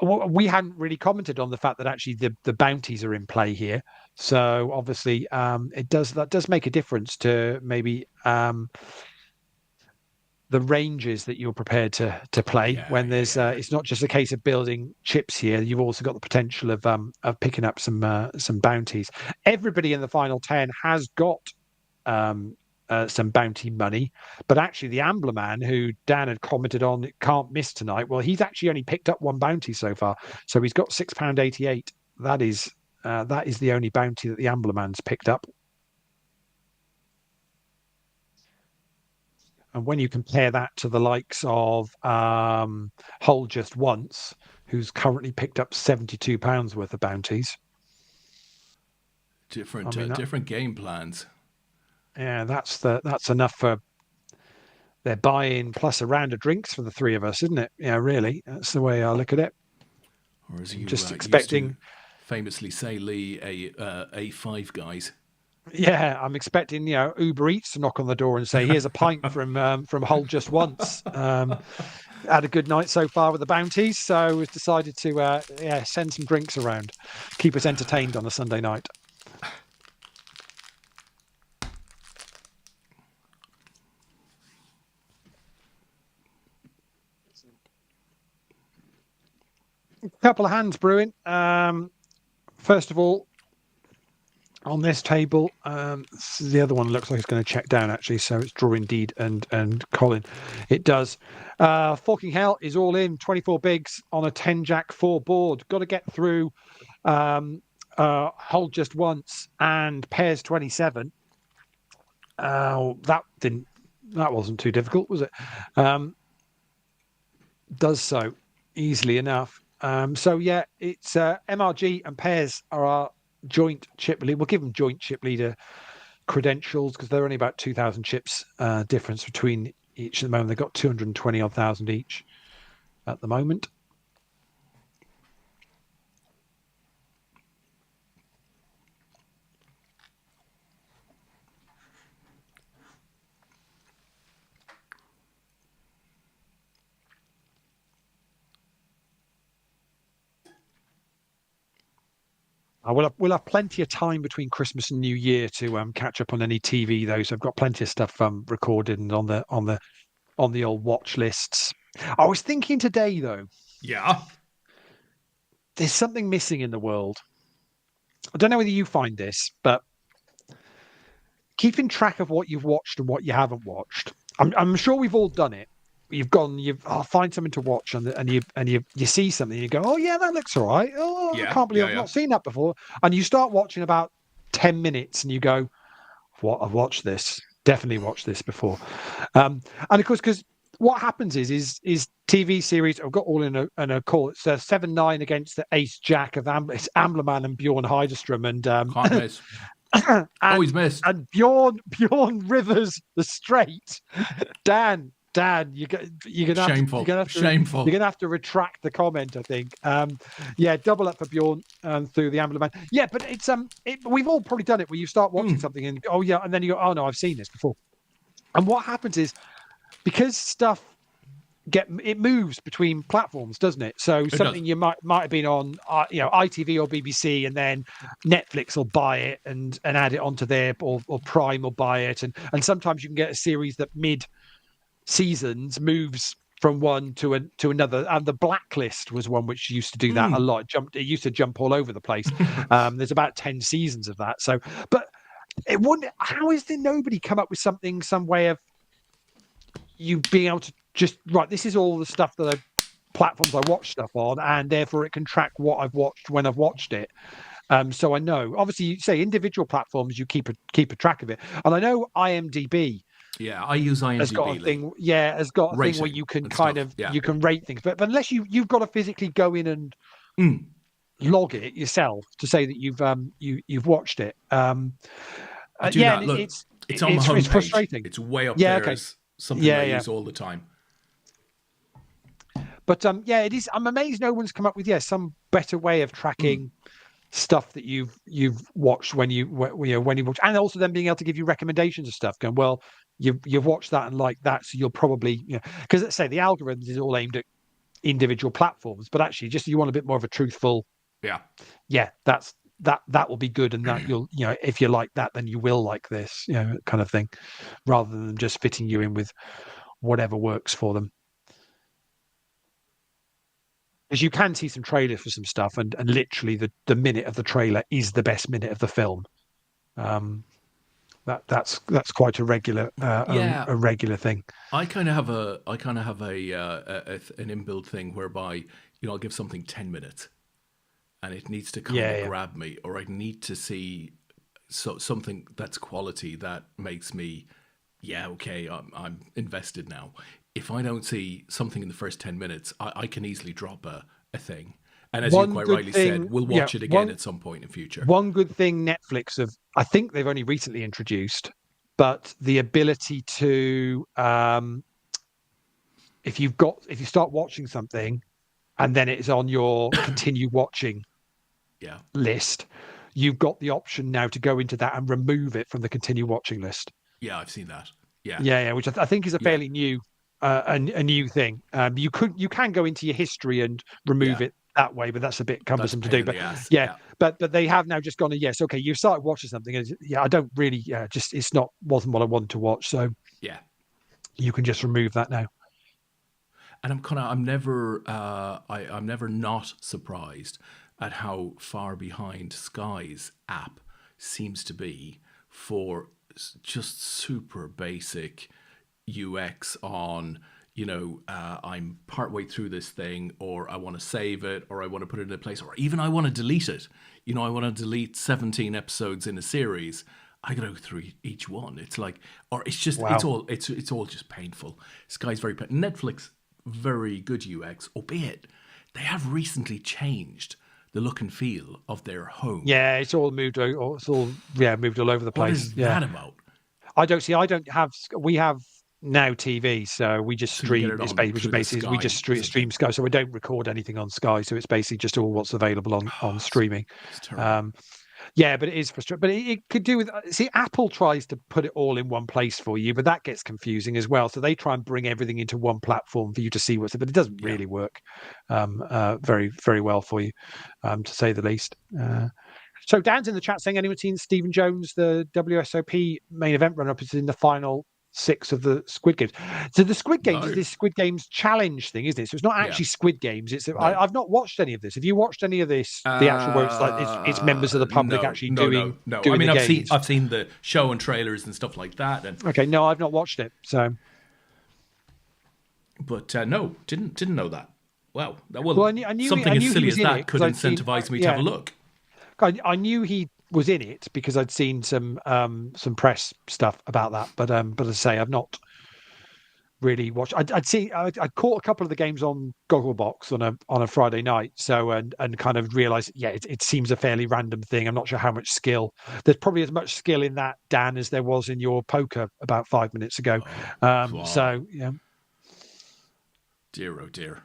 we hadn't really commented on the fact that actually the bounties are in play here. So obviously, that does make a difference to maybe the ranges that you're prepared to play Yeah, when yeah, there's yeah. it's not just a case of building chips here. You've also got the potential of picking up some bounties. Everybody in the final 10 has got um, some bounty money, but actually the Ambler man, who Dan had commented on, can't miss tonight. Well, he's actually only picked up one bounty so far, so he's got £6.88. That is the only bounty that the Ambler man's picked up. And when you compare that to the likes of Hull Just Once, who's currently picked up £72 worth of bounties. I Different, mean, different game plans. yeah, that's enough for their buy-in plus a round of drinks for the three of us, isn't it? Yeah, really, that's the way I look at it. Or as I'm you just used to expecting, famously say, Lee, A5 guys. yeah, I'm expecting Uber Eats to knock on the door and say, "Here's a pint from Hull Just Once." Had a good night so far with the bounties, so we've decided to send some drinks around, keep us entertained on a Sunday night. A couple of hands brewing. First of all, on this table, the other one looks like it's going to check down actually, so it's Draw Indeed and Colin. It does. Forking Hell is all in 24 bigs on a 10 Jack 4 board. Got to get through Hold Just Once and Pairs 27. That wasn't too difficult, was it? Does so easily enough. So yeah, it's MRG and Pairs are our joint chip lead. We'll give them joint chip leader credentials because they're only about 2,000 chips difference between each at the moment. They've got 220 odd thousand each at the moment. We'll have plenty of time between Christmas and New Year to catch up on any TV though. So I've got plenty of stuff recorded and on the old watch lists. I was thinking today though, Yeah. there's something missing in the world. I don't know whether you find this, but keeping track of what you've watched and what you haven't watched. I'm sure we've all done it. I'll find something to watch and you see something and you go, oh yeah, that looks all right. Oh, I Yeah, can't believe yeah, I've yeah. not seen that before. And you start watching about 10 minutes and you go, what, I've watched this. Definitely watched this before. And of course, because what happens is TV series. I've got all in a call. It's 7-9 against the Ace Jack of it's Amblerman and Bjorn Heiderstrom, and Can't miss. Always missed. and Bjorn Rivers the straight. Dan, you're gonna Shameful. have to Shameful. you're gonna have to retract the comment. I think. Yeah, double up for Bjorn through the Amblerman. Yeah, but it's we've all probably done it where you start watching something and oh yeah, and then you go, oh no, I've seen this before. And what happens is because stuff it moves between platforms, doesn't it? So something you might have been on, ITV or BBC, and then Netflix will buy it and add it onto there, or Prime will buy it, and sometimes you can get a series that mid seasons moves from one to another. And the Blacklist was one which used to do that a lot. It used to jump all over the place. There's about 10 seasons of that. So, but it wouldn't. How is there nobody come up with some way of you being able to just right? This is all the stuff that platforms I watch stuff on, and therefore it can track what I've watched when I've watched it. So I know. Obviously, you say individual platforms, you keep a track of it, and I know IMDb. Yeah, I use IMDb. Has got a thing. Yeah, has got a thing where you can kind of you can rate things, but unless you've got to physically go in and log it yourself to say that you've watched it. I do that. Look, it's on the homepage. It's frustrating. It's way up there. Okay. As something I use all the time. But it is. I'm amazed no one's come up with some better way of tracking stuff that you've watched when you watch, and also then being able to give you recommendations of stuff. Going, well, you've watched that and like that, so you'll probably because let's say the algorithms is all aimed at individual platforms. But actually, just you want a bit more of a truthful. Yeah. Yeah, that will be good, and that you'll if you like that, then you will like this, kind of thing, rather than just fitting you in with whatever works for them. Because you can see some trailers for some stuff, and literally the minute of the trailer is the best minute of the film. That's quite a regular Yeah. a regular thing. I kind of have an inbuilt thing whereby I'll give something 10 minutes, and it needs to kind Yeah, of yeah. grab me, or I need to see something that's quality that makes me, yeah, okay, I'm invested now. If I don't see something in the first 10 minutes, I can easily drop a thing. And as you One quite good rightly said, thing, we'll yeah, watch it again at some point in future. one good thing Netflix have, I think they've only recently introduced, but the ability to, if you start watching something and then it's on your continue watching Yeah, list, you've got the option now to go into that and remove it from the continue watching list. yeah, I've seen that. Yeah, Yeah, yeah, which I think is a yeah, fairly new, a new thing. You can go into your history and remove yeah. it that way, but that's a bit That's a cumbersome to pain do. in But the ass. yeah, Yeah, but they have now just gone. Yes, okay, you've started watching something, and yeah, I don't really, just it's not wasn't what I wanted to watch, so yeah. you can just remove that now. And I'm never not surprised at how far behind Sky's app seems to be for just super basic UX on, I'm partway through this thing, or I want to save it, or I want to put it in a place, or even I want to delete it. I want to delete 17 episodes in a series. I gotta go through each one. It's like, or it's just, Wow. it's all just painful. Sky's very Netflix, very good UX, albeit they have recently changed the look and feel of their home. Yeah, it's all moved. It's all moved all over the What place. is Yeah, that about? I don't have. We have now TV, so we just So you get stream. it It's on basically, which through the basically is we just Sky something. stream Sky, so we don't record anything on Sky. So it's basically just all what's available on streaming. It's terrible. Um, yeah, but it is frustrating. But it could do with see, Apple tries to put it all in one place for you, but that gets confusing as well. So they try and bring everything into one platform for you to see what's. But it doesn't Yeah. really work very very well for you, to say the least. So Dan's in the chat saying, anyone seen Stephen Jones, the WSOP main event runner-up, is in the final 6 of the Squid Games. So the Squid Games is No. this Squid Games challenge thing, isn't it? So it's not Yeah. actually Squid Games. No. I've not watched any of this. Have you watched any of this? The actual where it's like it's members of the public No, actually no, no, no. I doing mean, the games. I've seen the show and trailers and stuff like that, Okay, no, I've not watched it. So, but no, didn't know that. Wow, well, I knew something as he silly was as in that it because could I'd seen. incentivize me to Yeah, have a look. I knew he was in it because I'd seen some press stuff about that. But as I say, I've not really watched. I'd caught a couple of the games on Gogglebox on a Friday night. So and kind of realised, yeah, it seems a fairly random thing. I'm not sure how much skill. There's probably as much skill in that, Dan, as there was in your poker about 5 minutes ago. Wow. So yeah. Dear, oh dear.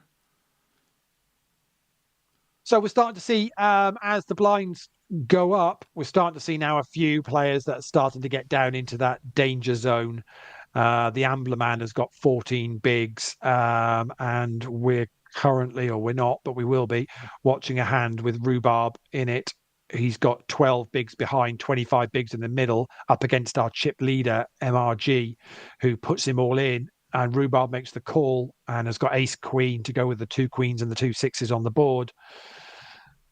So we're starting to see, as the blinds go up, we're starting to see now a few players that are starting to get down into that danger zone. The Ambler man has got 14 bigs, and we're currently, or we're not, but we will be watching a hand with Rhubarb in it. He's got 12 bigs behind, 25 bigs in the middle, up against our chip leader, MRG, who puts him all in. And Rhubarb makes the call and has got ace queen to go with the 2 queens and the 2 sixes on the board.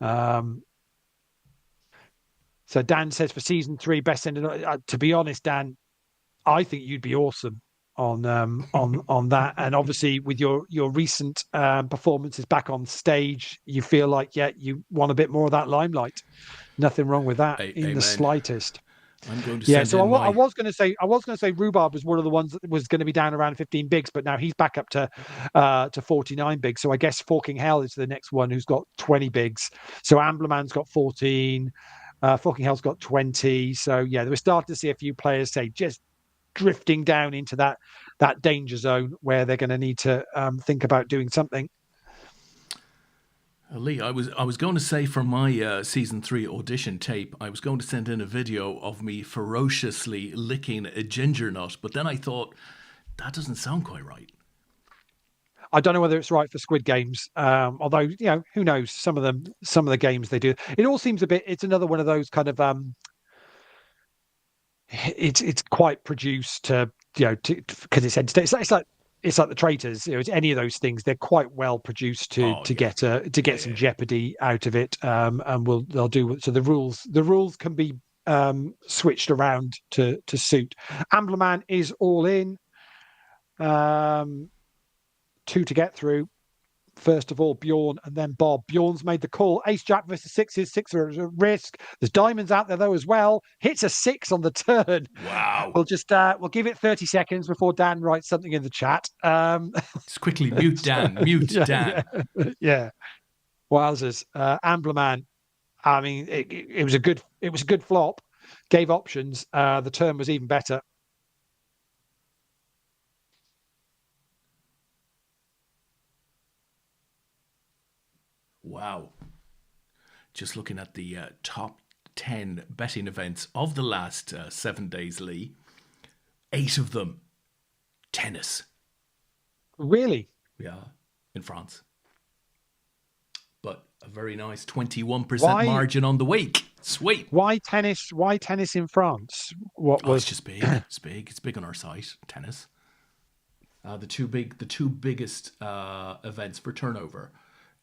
So Dan says for season 3, best ended. To be honest, Dan, I think you'd be awesome on on that. And obviously, with your recent performances back on stage, you feel like you want a bit more of that limelight. Nothing wrong with that in the Amen. slightest. I'm going to Yeah, send so in I my. was going to say Rhubarb was one of the ones that was going to be down around 15 bigs, but now he's back up to 49 bigs. So I guess Forking Hell is the next one who's got 20 bigs. So Amblerman's got 14, Forking Hell's got 20. So yeah, we're starting to see a few players say just drifting down into that danger zone where they're going to need to think about doing something. Leigh, I was going to say for my season 3 audition tape, I was going to send in a video of me ferociously licking a ginger nut, but then I thought that doesn't sound quite right. I don't know whether it's right for Squid Games. Although who knows? Some of the games they do. It all seems a bit. It's another one of those kind of. It's quite produced to because it's entertaining. It's like the Traitors. It's any of those things. They're quite well produced to get some jeopardy out of it. And they'll do so. The rules can be switched around to suit. Amblerman is all in. 2 to get through. First of all, Bjorn and then Bob. Bjorn's made the call. Ace Jack versus sixes. Six are at risk. There's diamonds out there though as well. Hits a 6 on the turn. Wow. We'll just we'll give it 30 seconds before Dan writes something in the chat. Just quickly mute Dan. Mute Dan. Yeah. Wowzers. Amblerman. I mean, it was a good flop. Gave options. The turn was even better. Wow. Just looking at the top 10 betting events of the last 7 days, Leigh. 8 of them, tennis. Really? Yeah, in France. But a very nice 21% margin on the week. Sweet. Why tennis? Why tennis in France? It's just big. It's big. It's big on our site. Tennis. The two biggest events for turnover.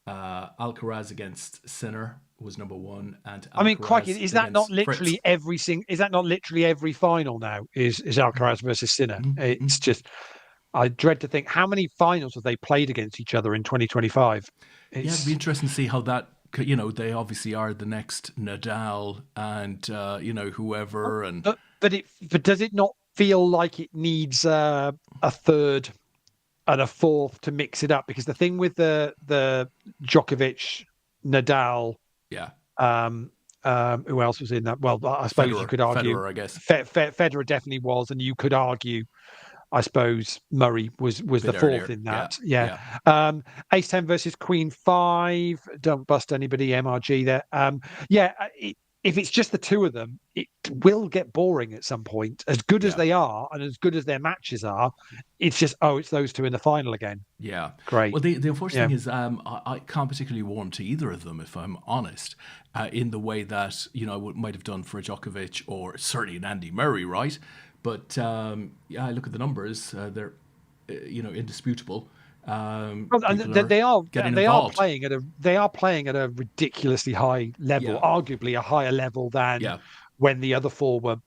Alcaraz against Sinner was number 1, and Alcaraz, I mean, crikey, is that not literally Is that not literally every final now? Is Alcaraz versus Sinner? Mm-hmm. It's just, I dread to think how many finals have they played against each other in 2025. It'd be interesting to see how that. They obviously are the next Nadal and whoever, and but does it not feel like it needs a third and a fourth to mix it up? Because the thing with the Djokovic, Nadal, who else was in that? Well, I suppose you could argue Federer, I guess. Federer definitely was, and you could argue, I suppose, Murray was the fourth earlier in that. Yeah. Ace 10 versus Queen 5. Don't bust anybody. MRG there. If it's just the two of them, it will get boring at some point. As good as they are, and as good as their matches are, it's just it's those two in the final again. Yeah, great. Well, the unfortunate thing is, I can't particularly warm to either of them, if I'm honest, in the way that I might have done for a Djokovic or certainly an Andy Murray, right? But I look at the numbers; they're indisputable. They are playing at a ridiculously high level, arguably a higher level than when the other four were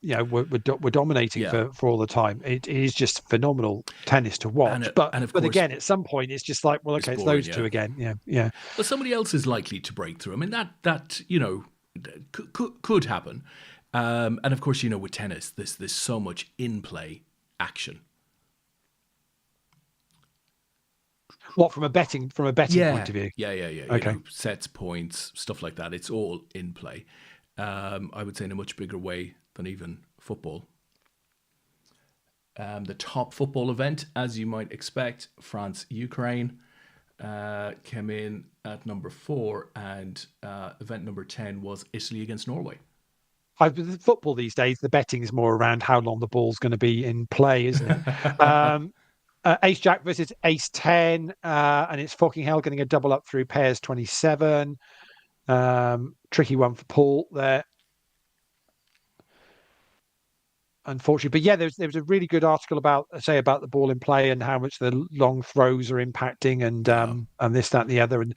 dominating for all the time. It is just phenomenal tennis to watch. But again, at some point, it's just like, well, okay, it's boring, those two again. Yeah. But somebody else is likely to break through. I mean, that could happen. And of course, with tennis, there's so much in play action. What, from a betting point of view? Yeah. Okay. Sets, points, stuff like that. It's all in play. I would say in a much bigger way than even football. The top football event, as you might expect, France-Ukraine, came in at number 4, and event number 10 was Italy against Norway. With football these days, the betting is more around how long the ball's going to be in play, isn't it? Ace Jack versus Ace 10, and it's fucking hell getting a double up through pairs 27. Tricky one for Paul there, unfortunately. But yeah, there was a really good article about the ball in play and how much the long throws are impacting, and this, that, and the other. And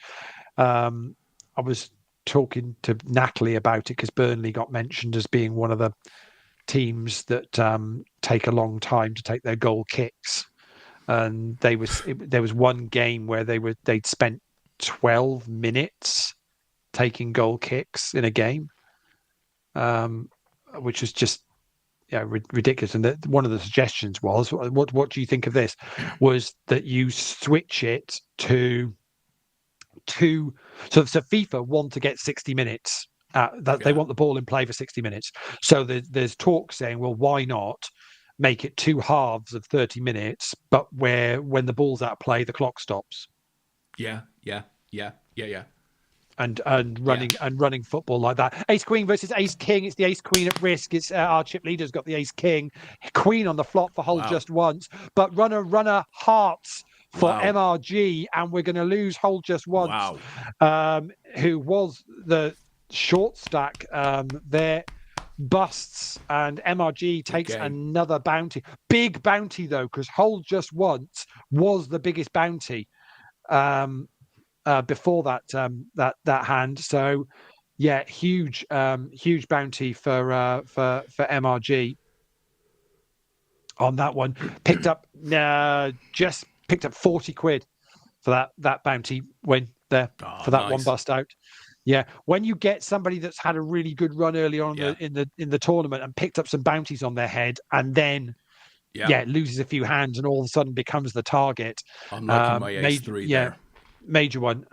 I was talking to Natalie about it because Burnley got mentioned as being one of the teams that take a long time to take their goal kicks. And there was one game where they'd spent 12 minutes taking goal kicks in a game, which was just ridiculous. And one of the suggestions was, what do you think of this? Was that you switch it to so FIFA want to get 60 minutes. They want the ball in play for 60 minutes. So there's talk saying, well, why not make it 2 halves of 30 minutes, but when the ball's out of play, the clock stops. Yeah. And running football like that. Ace Queen versus Ace King. It's the Ace Queen at risk. It's our chip leader's got the Ace King. Queen on the flop for hold just once, but runner hearts for Wow. MRG, and we're going to lose Hold Just Once, Wow. who was the short stack there. Busts, and MRG Big takes game. another bounty. Big bounty though, because Hold Just Once was the biggest bounty before that hand. So yeah, huge bounty for MRG on that one. Picked up 40 quid for that bounty win there, Oh, for that one nice. bust out. Yeah, when you get somebody that's had a really good run early on Yeah. in the tournament and picked up some bounties on their head, and then Yeah. loses a few hands and all of a sudden becomes the target. I'm liking my ace three there. Major one,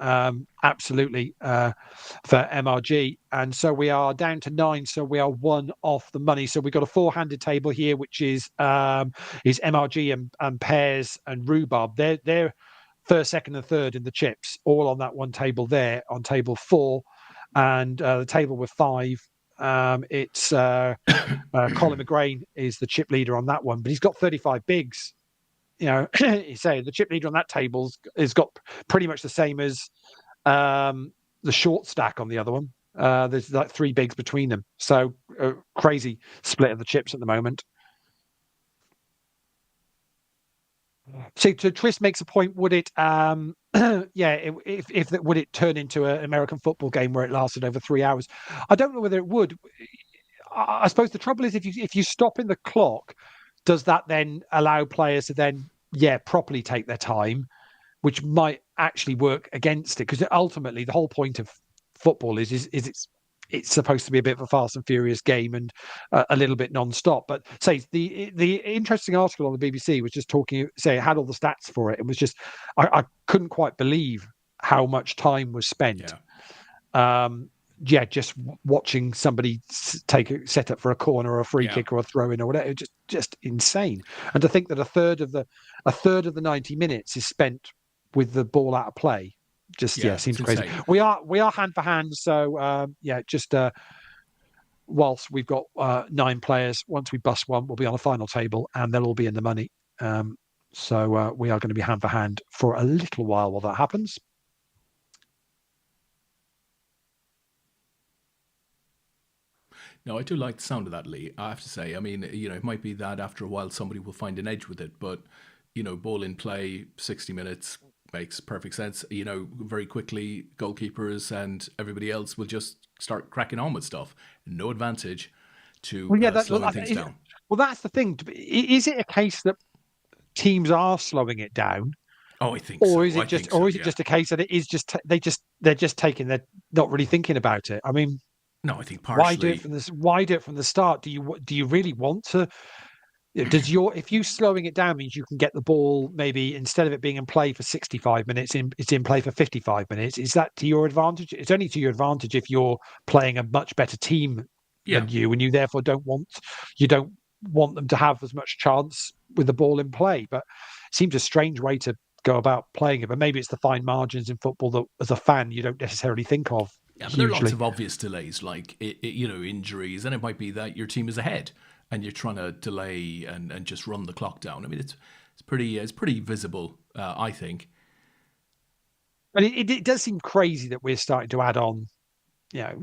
absolutely, for MRG. And so we are down to 9, so we are 1 off the money. So we've got a 4-handed table here, which is MRG and Pears and Rhubarb. They're first, second, and third in the chips, all on that one table there on table 4. And the table with 5, it's Colin McGrain is the chip leader on that one, but he's got 35 bigs. You say the chip leader on that table has got pretty much the same as the short stack on the other one. There's like 3 bigs between them, so crazy split of the chips at the moment. So Twist makes a point. Would it, if would it turn into an American football game where it lasted over 3 hours? I don't know whether it would. I suppose the trouble is if you stop in the clock, does that then allow players to then properly take their time, which might actually work against it? Because ultimately the whole point of football is it's supposed to be a bit of a fast and furious game and a little bit non-stop. But say the interesting article on the BBC was just talking, say it had all the stats for it. It was just I couldn't quite believe how much time was spent. Just watching somebody set up for a corner or a free kick or a throw in or whatever, just insane. And to think that a third of the 90 minutes is spent with the ball out of play, seems crazy. We are hand for hand, so whilst we've got 9 players, once we bust one, we'll be on a final table and they'll all be in the money. So we are going to be hand for hand for a little while that happens. No, I do like the sound of that, Leigh. I have to say. I mean, it might be that after a while somebody will find an edge with it, but ball in play, 60 minutes makes perfect sense. Very quickly, goalkeepers and everybody else will just start cracking on with stuff. No advantage to slowing things down. Well, that's the thing. Is it a case that teams are slowing it down? Oh, I think so. Or is it just a case that it is just they're just taking, they're not really thinking about it? I mean, no, I think partially. Why do it from the start? Do you really want to? If you slowing it down means you can get the ball, maybe instead of it being in play for 65 minutes, it's in play for 55 minutes. Is that to your advantage? It's only to your advantage if you're playing a much better team than you, and you therefore don't want them to have as much chance with the ball in play. But it seems a strange way to go about playing it. But maybe it's the fine margins in football that, as a fan, you don't necessarily think of. Yeah, but there are lots of obvious delays, like injuries, and it might be that your team is ahead and you're trying to delay and just run the clock down. I mean, it's pretty visible, I think. But it does seem crazy that we're starting to add on,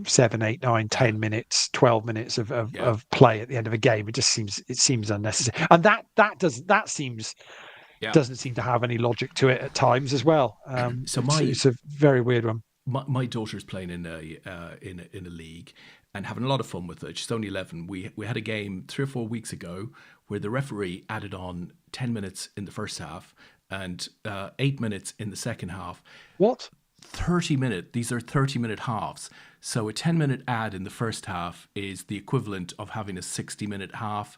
7, 8, 9, 10 minutes, 12 minutes of play at the end of a game. It seems unnecessary, and that doesn't seem to have any logic to it at times as well. It's a very weird one. My daughter's playing in a league and having a lot of fun with it. She's only 11. We had a game 3 or 4 weeks ago where the referee added on 10 minutes in the first half and 8 minutes in the second half. What? 30-minute. These are 30-minute halves. So a 10-minute add in the first half is the equivalent of having a 60-minute half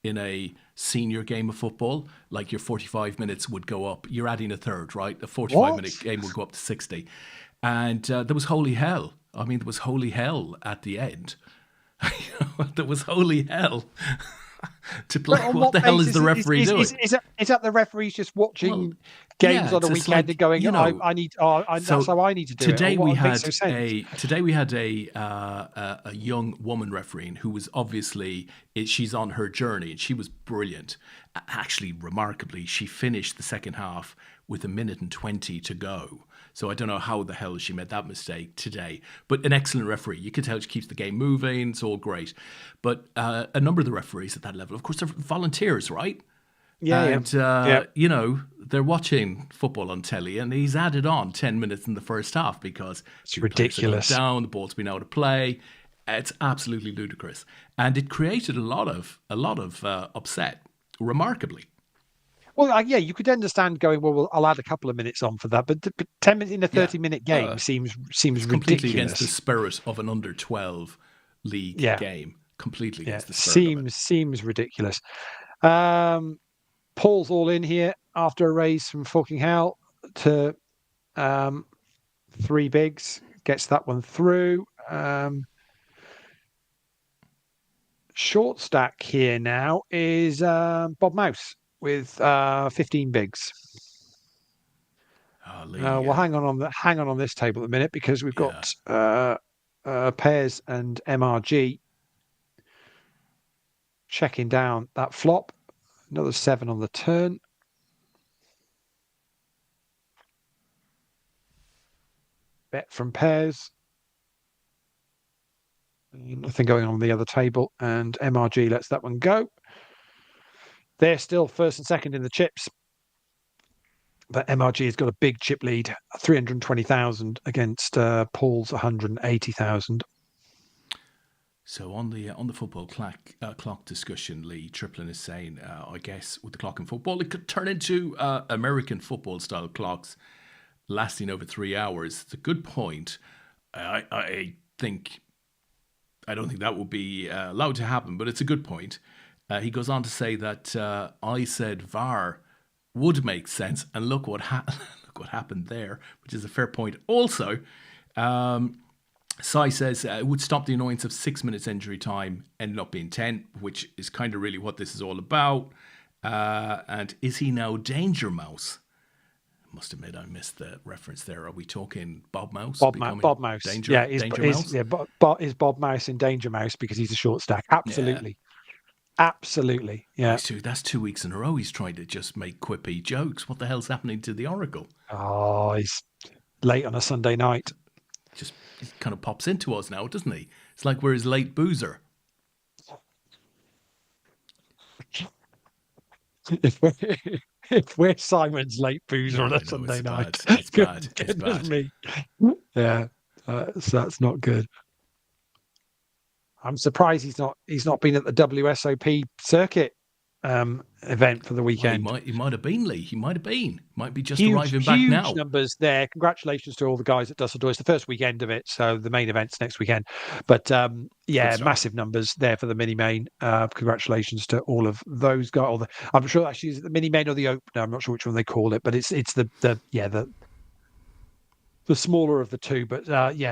in a senior game of football. Like your 45 minutes would go up. You're adding a third, right? A 45-minute game would go up to 60. And there was holy hell. I mean, there was holy hell at the end. There was holy hell to play. What the hell is the referee doing? Is that the referee's just watching games on a weekend and going, that's how I need to do today it? Today we had a young woman refereeing who was obviously, she's on her journey and she was brilliant. Actually, remarkably, she finished the second half with 1:20 to go. So I don't know how the hell she made that mistake today. But an excellent referee. You can tell she keeps the game moving. It's all great. But a number of the referees at that level, of course, they're volunteers, right? Yeah, And, yeah. they're watching football on telly, and he's added on 10 minutes in the first half because It's few players have gone ridiculous. down, the ball's been out of play. It's absolutely ludicrous. And it created a lot of upset, remarkably. Well, yeah, you could understand going, well, I'll add a couple of minutes on for that, but 10 minutes in a Yeah. 30-minute game seems It's completely against ridiculous. the spirit of an under 12 league Yeah, game. Completely yeah, against the spirit of it. seems ridiculous. Paul's all in here after a raise from fucking hell to three bigs, gets that one through. Short stack here now is Bob Mouse with 15 bigs. Leigh, We'll hang on this table a minute because we've got yeah. Pairs and MRG checking down that flop. Another 7 on the turn. Bet from Pairs. Nothing going on the other table, and MRG lets that one go. They're still first and second in the chips, but MRG has got a big chip lead, 320,000 against Paul's 180,000. So on the football clock discussion, Leigh Triplin is saying, I guess with the clock in football, it could turn into American football style clocks lasting over 3 hours. It's a good point. I don't think that would be allowed to happen, but it's a good point. He goes on to say that I said VAR would make sense, and look what look what happened there, which is a fair point. Also, Sai says it would stop the annoyance of 6 minutes injury time ending up being 10, which is kind of really what this is all about. And is he now Danger Mouse? I must admit, I missed the reference there. Are we talking Bob Mouse? Bob Mouse. Danger Mouse? Yeah, is Bob Mouse in Danger Mouse because he's a short stack? Absolutely. Yeah. Absolutely. Yeah. That's 2 weeks in a row he's trying to just make quippy jokes. What the hell's happening to the Oracle? Oh, he's late on a Sunday night. Just he kind of pops into us now, doesn't he? It's like we're his late boozer. If we're Simon's late boozer on a Sunday night, it's bad. It's bad. Me. Yeah, so that's not good. I'm surprised he's not been at the WSOP circuit event for the weekend. Well, he might have been, Leigh. He might have been. Might be just arriving back now. Huge numbers there. Congratulations to all the guys at Dusseldorf. It's the first weekend of it, so the main event's next weekend. But massive numbers there for the mini main. Congratulations to all of those guys. I'm sure actually is it the mini main or the opener. I'm not sure which one they call it, but it's the smaller of the two. But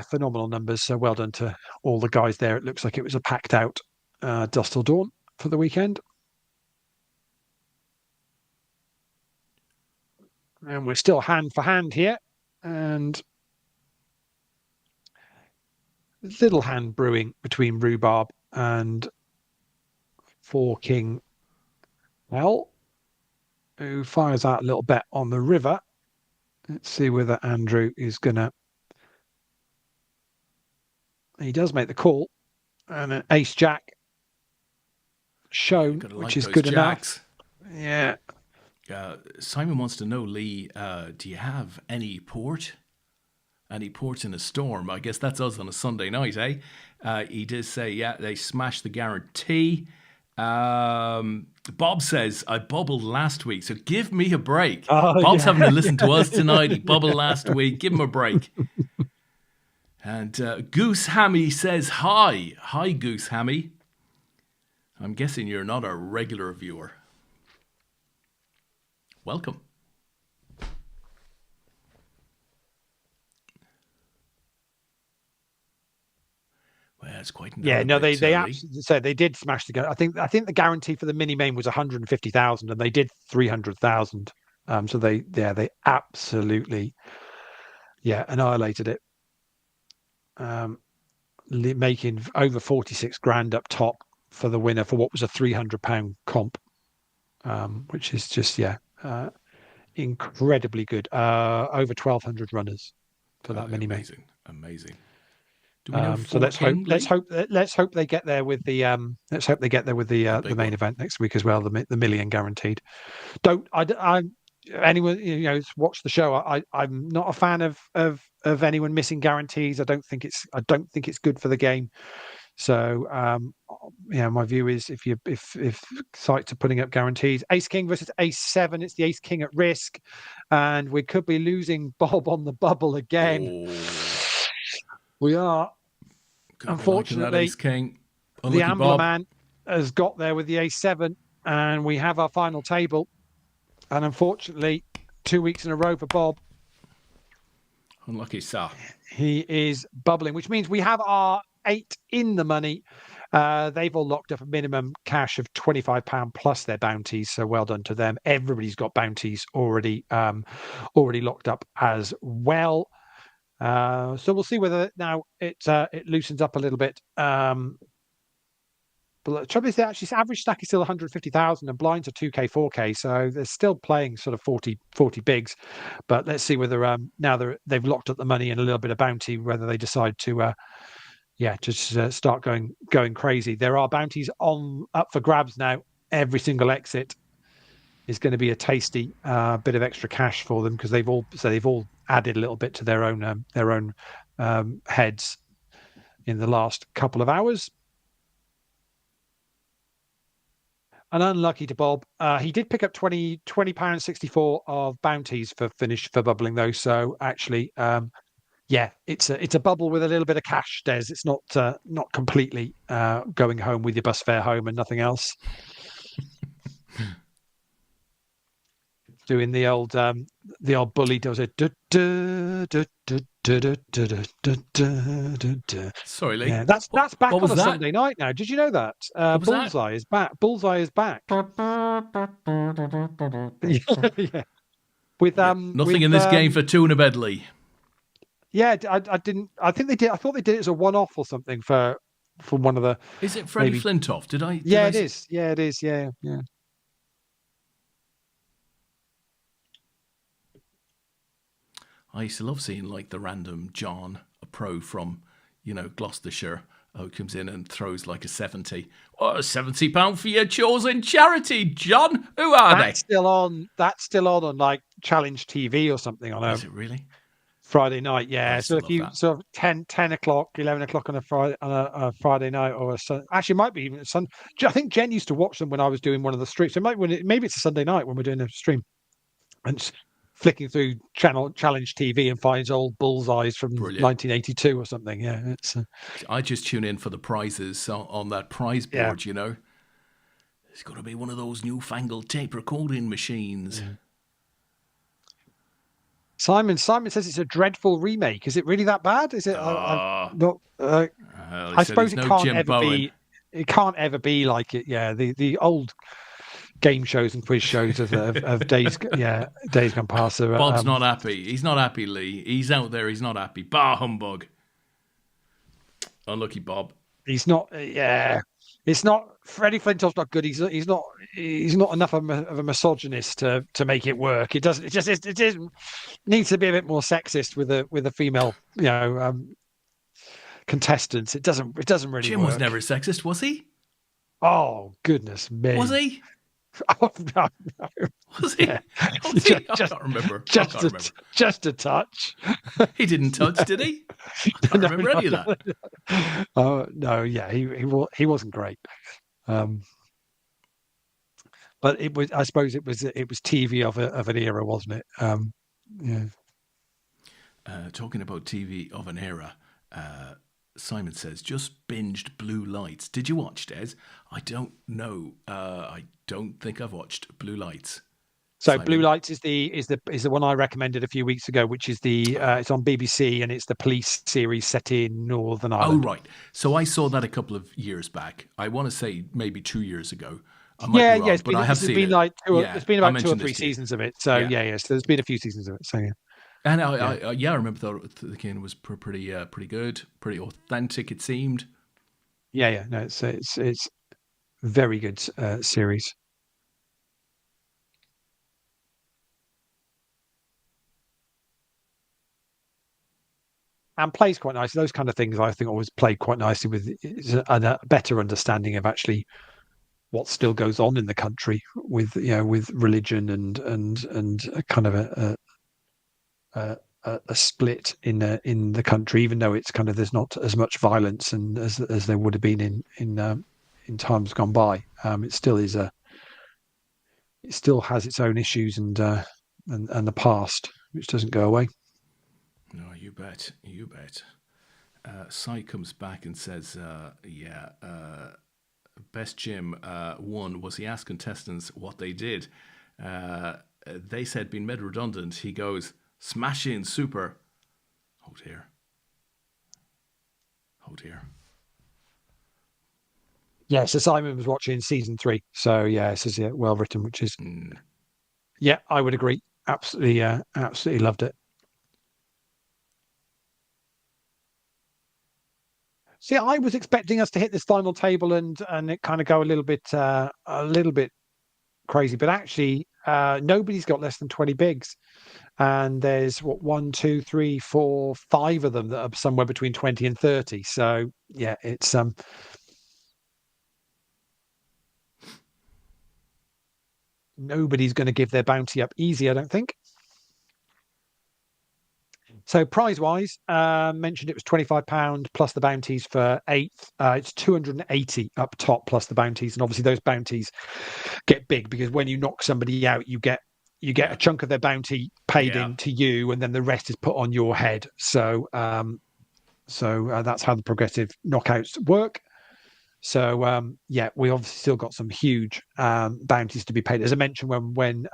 phenomenal numbers. So well done to all the guys there. It looks like it was a packed out Dusseldorf for the weekend. And we're still hand for hand here. And little hand brewing between Rhubarb and 4 King L, who fires out a little bet on the river. Let's see whether Andrew is going to... He does make the call. And an ace-jack shown, which is good jacks enough. Yeah. Simon wants to know, Leigh, do you have any port? Any ports in a storm? I guess that's us on a Sunday night, eh? He did say, yeah, they smashed the guarantee. Bob says, I bubbled last week, so give me a break. Bob's having to listen to us tonight. He bubbled last week. Give him a break. And Goose Hammy says, hi. Hi, Goose Hammy. I'm guessing you're not a regular viewer. Welcome. Well, it's quite they absolutely said they did smash the guarantee. I think the guarantee for the mini main was 150,000, and they did 300,000. So they absolutely annihilated it, making over 46 grand up top for the winner for what was a £300 comp, which is just incredibly good. Over 1,200 runners for that mini main. Amazing. Do we know So for King, Lee? let's hope they get there with the the main one. event next week as well. The million guaranteed. Anyone who's watched the show. I'm not a fan of anyone missing guarantees. I don't think it's good for the game. So my view is if sites are putting up guarantees, Ace King versus Ace 7, it's the Ace King at risk, and we could be losing Bob on the bubble again. Oh. We are. Unfortunately, Ace King. The Ambler man has got there with the Ace 7, and we have our final table. And unfortunately, 2 weeks in a row for Bob. Unlucky, sir. He is bubbling, which means we have our 8 in the money. They've all locked up a minimum cash of £25 plus their bounties. So well done to them. Everybody's got bounties already locked up as well. So we'll see whether now it loosens up a little bit. But the trouble is that actually average stack is still 150,000 and blinds are 2k, 4k. So they're still playing sort of 40 bigs. But let's see whether now they've locked up the money and a little bit of bounty, whether they decide to just start going crazy. There are bounties up for grabs now. Every single exit is going to be a tasty bit of extra cash for them because they've all added a little bit to their own heads in the last couple of hours. And unlucky to Bob, he did pick up £20.64 of bounties for bubbling though. So actually, it's a bubble with a little bit of cash, Des. It's not completely going home with your bus fare home and nothing else. Doing the old bully does it. Sorry, Lee. Yeah, that's back on a Sunday night now. Did you know that? Bullseye is back. Bullseye is back. Yeah. With nothing in this game for two in a bed, Lee. Yeah, I didn't. I think they did. I thought they did it as a one-off or something for one of the. Is it Freddie Flintoff? Did I? Yeah, it is. Yeah, it is. Yeah. I used to love seeing like the random John, a pro from, Gloucestershire, who comes in and throws like a 70. Oh, £70 for your chosen charity, John. Who are they? That's still on like Challenge TV or something. Is it really? Friday night, yeah. So if you sort of 10 o'clock, 11 o'clock on a Friday night, or actually it might be even a Sunday. I think Jen used to watch them when I was doing one of the streams. So maybe it's a Sunday night when we're doing a stream, and flicking through Challenge TV and finds old Bullseyes from 1982 or something. Yeah, it's. I just tune in for the prizes on that prize board. Yeah. It's got to be one of those newfangled tape recording machines. Yeah. Simon says it's a dreadful remake. Is it really that bad? Is it? I suppose it can't ever be. It can't ever be like it. Yeah, the old game shows and quiz shows of days. Yeah, days gone past. Bob's not happy. He's not happy, Lee. He's out there. He's not happy. Bah humbug. Unlucky Bob. He's not. Yeah, it's not. Freddie Flintoff's not good. He's not enough of a misogynist to make it work. It doesn't. It needs to be a bit more sexist with a female, contestants. It doesn't really. Jim work. Was never sexist, was he? Oh goodness me! Was he? Oh no! Was he? Yeah. I can't remember. Just a touch. He didn't touch, did he? I don't remember any of that. Oh no! Yeah, he wasn't great. But it was. I suppose it was TV of an era, wasn't it? Yeah. Talking about TV of an era, Simon says just binged Blue Lights. Did you watch, Des? I don't know. I don't think I've watched Blue Lights. So Simon. Blue Lights is the one I recommended a few weeks ago, which is it's on BBC and it's the police series set in Northern Ireland. Oh right. So I saw that a couple of years back. I want to say maybe 2 years ago. Yeah, it's been about 2 or 3 seasons of it. So so there's been a few seasons of it. So yeah. And I remember thinking it was pretty good, pretty authentic. It seemed. Yeah. No, it's very good series. and plays quite nicely. Those kind of things I think always play quite nicely with a better understanding of actually what still goes on in the country with with religion and a kind of a, a split in the country, even though it's kind of there's not as much violence and as there would have been in times gone by. It still is it still has its own issues and the past, which doesn't go away. No, you bet. You bet. Sai comes back and says, Best Jim one was he asked contestants what they did. They said being made redundant. He goes, smash in, super. Oh dear. Oh dear. Yeah, so Simon was watching season 3. So yeah, this is well written, which is yeah, I would agree. Absolutely, absolutely loved it. See, I was expecting us to hit this final table and it kind of go a little bit crazy, but actually, nobody's got less than 20 bigs, and there's what 1, 2, 3, 4, 5 of them that are somewhere between 20 and 30. So yeah, it's nobody's going to give their bounty up easy, I don't think. So prize-wise, mentioned it was £25 plus the bounties for 8th. It's 280 up top plus the bounties, and obviously those bounties get big because when you knock somebody out, you get a chunk of their bounty paid in to you, and then the rest is put on your head. So that's how the progressive knockouts work. So we obviously still got some huge bounties to be paid. As I mentioned, when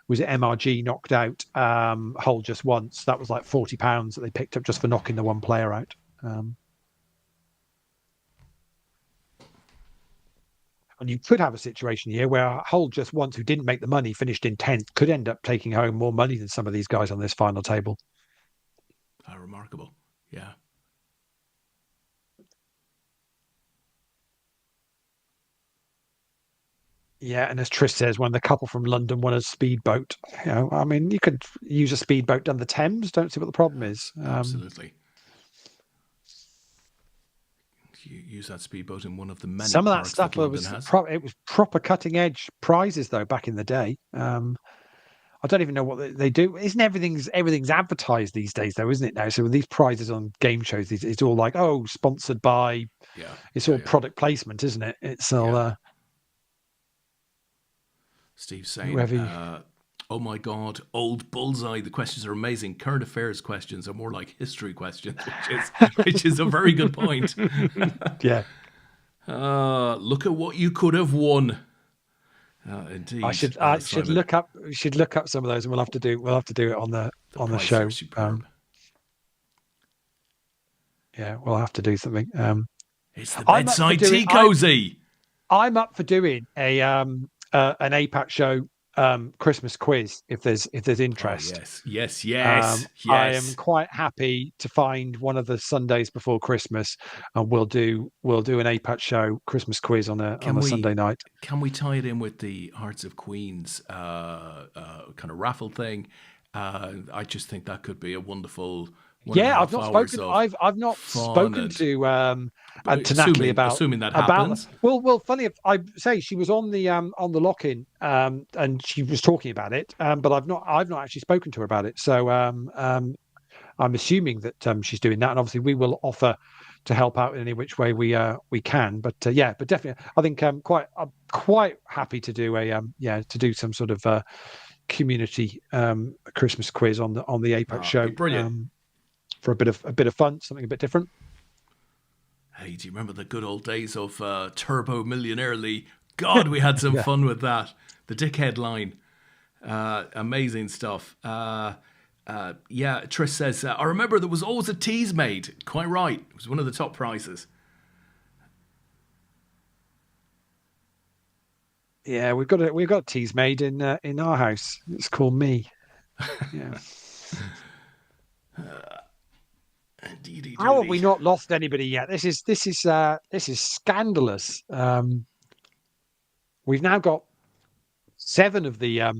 was it MRG knocked out Hull just once, that was like £40 that they picked up just for knocking the one player out. And you could have a situation here where Hull just once, who didn't make the money, finished in 10th, could end up taking home more money than some of these guys on this final table. Remarkable. Yeah. Yeah, and as Trish says, when the couple from London won a speedboat, I mean, you could use a speedboat down the Thames. Don't see what the problem is. Absolutely. You use that speedboat in one of the many some of that parks stuff that London has. It was proper cutting edge prizes though back in the day. I don't even know what they do. Isn't everything's advertised these days though, isn't it now? So with these prizes on game shows, it's all like, oh, sponsored by. Yeah. It's all product placement, isn't it? It's all. Steve saying, oh my God, old bullseye. The questions are amazing. Current affairs questions are more like history questions, which is a very good point. Yeah. Look at what you could have won. Indeed. I should look up some of those, and we'll have to do it on the show. Yeah, we'll have to do something. It's the bedside tea cozy. I'm up for doing an APAT show Christmas quiz if there's interest. Oh, yes. I am quite happy to find one of the Sundays before Christmas, and we'll do an APAT show Christmas quiz on a Sunday night. Can we tie it in with the Hearts of Queens kind of raffle thing? I just think that could be a wonderful. I've not spoken. I've not spoken to Natalie about assuming that happens. Well, funny if I say she was on the lock-in and she was talking about it, but I've not actually spoken to her about it. So I'm assuming that she's doing that, and obviously we will offer to help out in any which way we can. But but definitely, I think I'm quite happy to do to do some sort of community Christmas quiz on the APAT show. Brilliant. For a bit of fun, something a bit different. Hey, do you remember the good old days of Turbo Millionaire Leigh? God, we had some fun with that. The dickhead line. Amazing stuff. Trish says, I remember there was always a tease made. Quite right. It was one of the top prizes. Yeah, we've got a tease made in our house. It's called Me. Yeah. Indeed. How have we not lost anybody yet? This is scandalous. We've now got 7 of the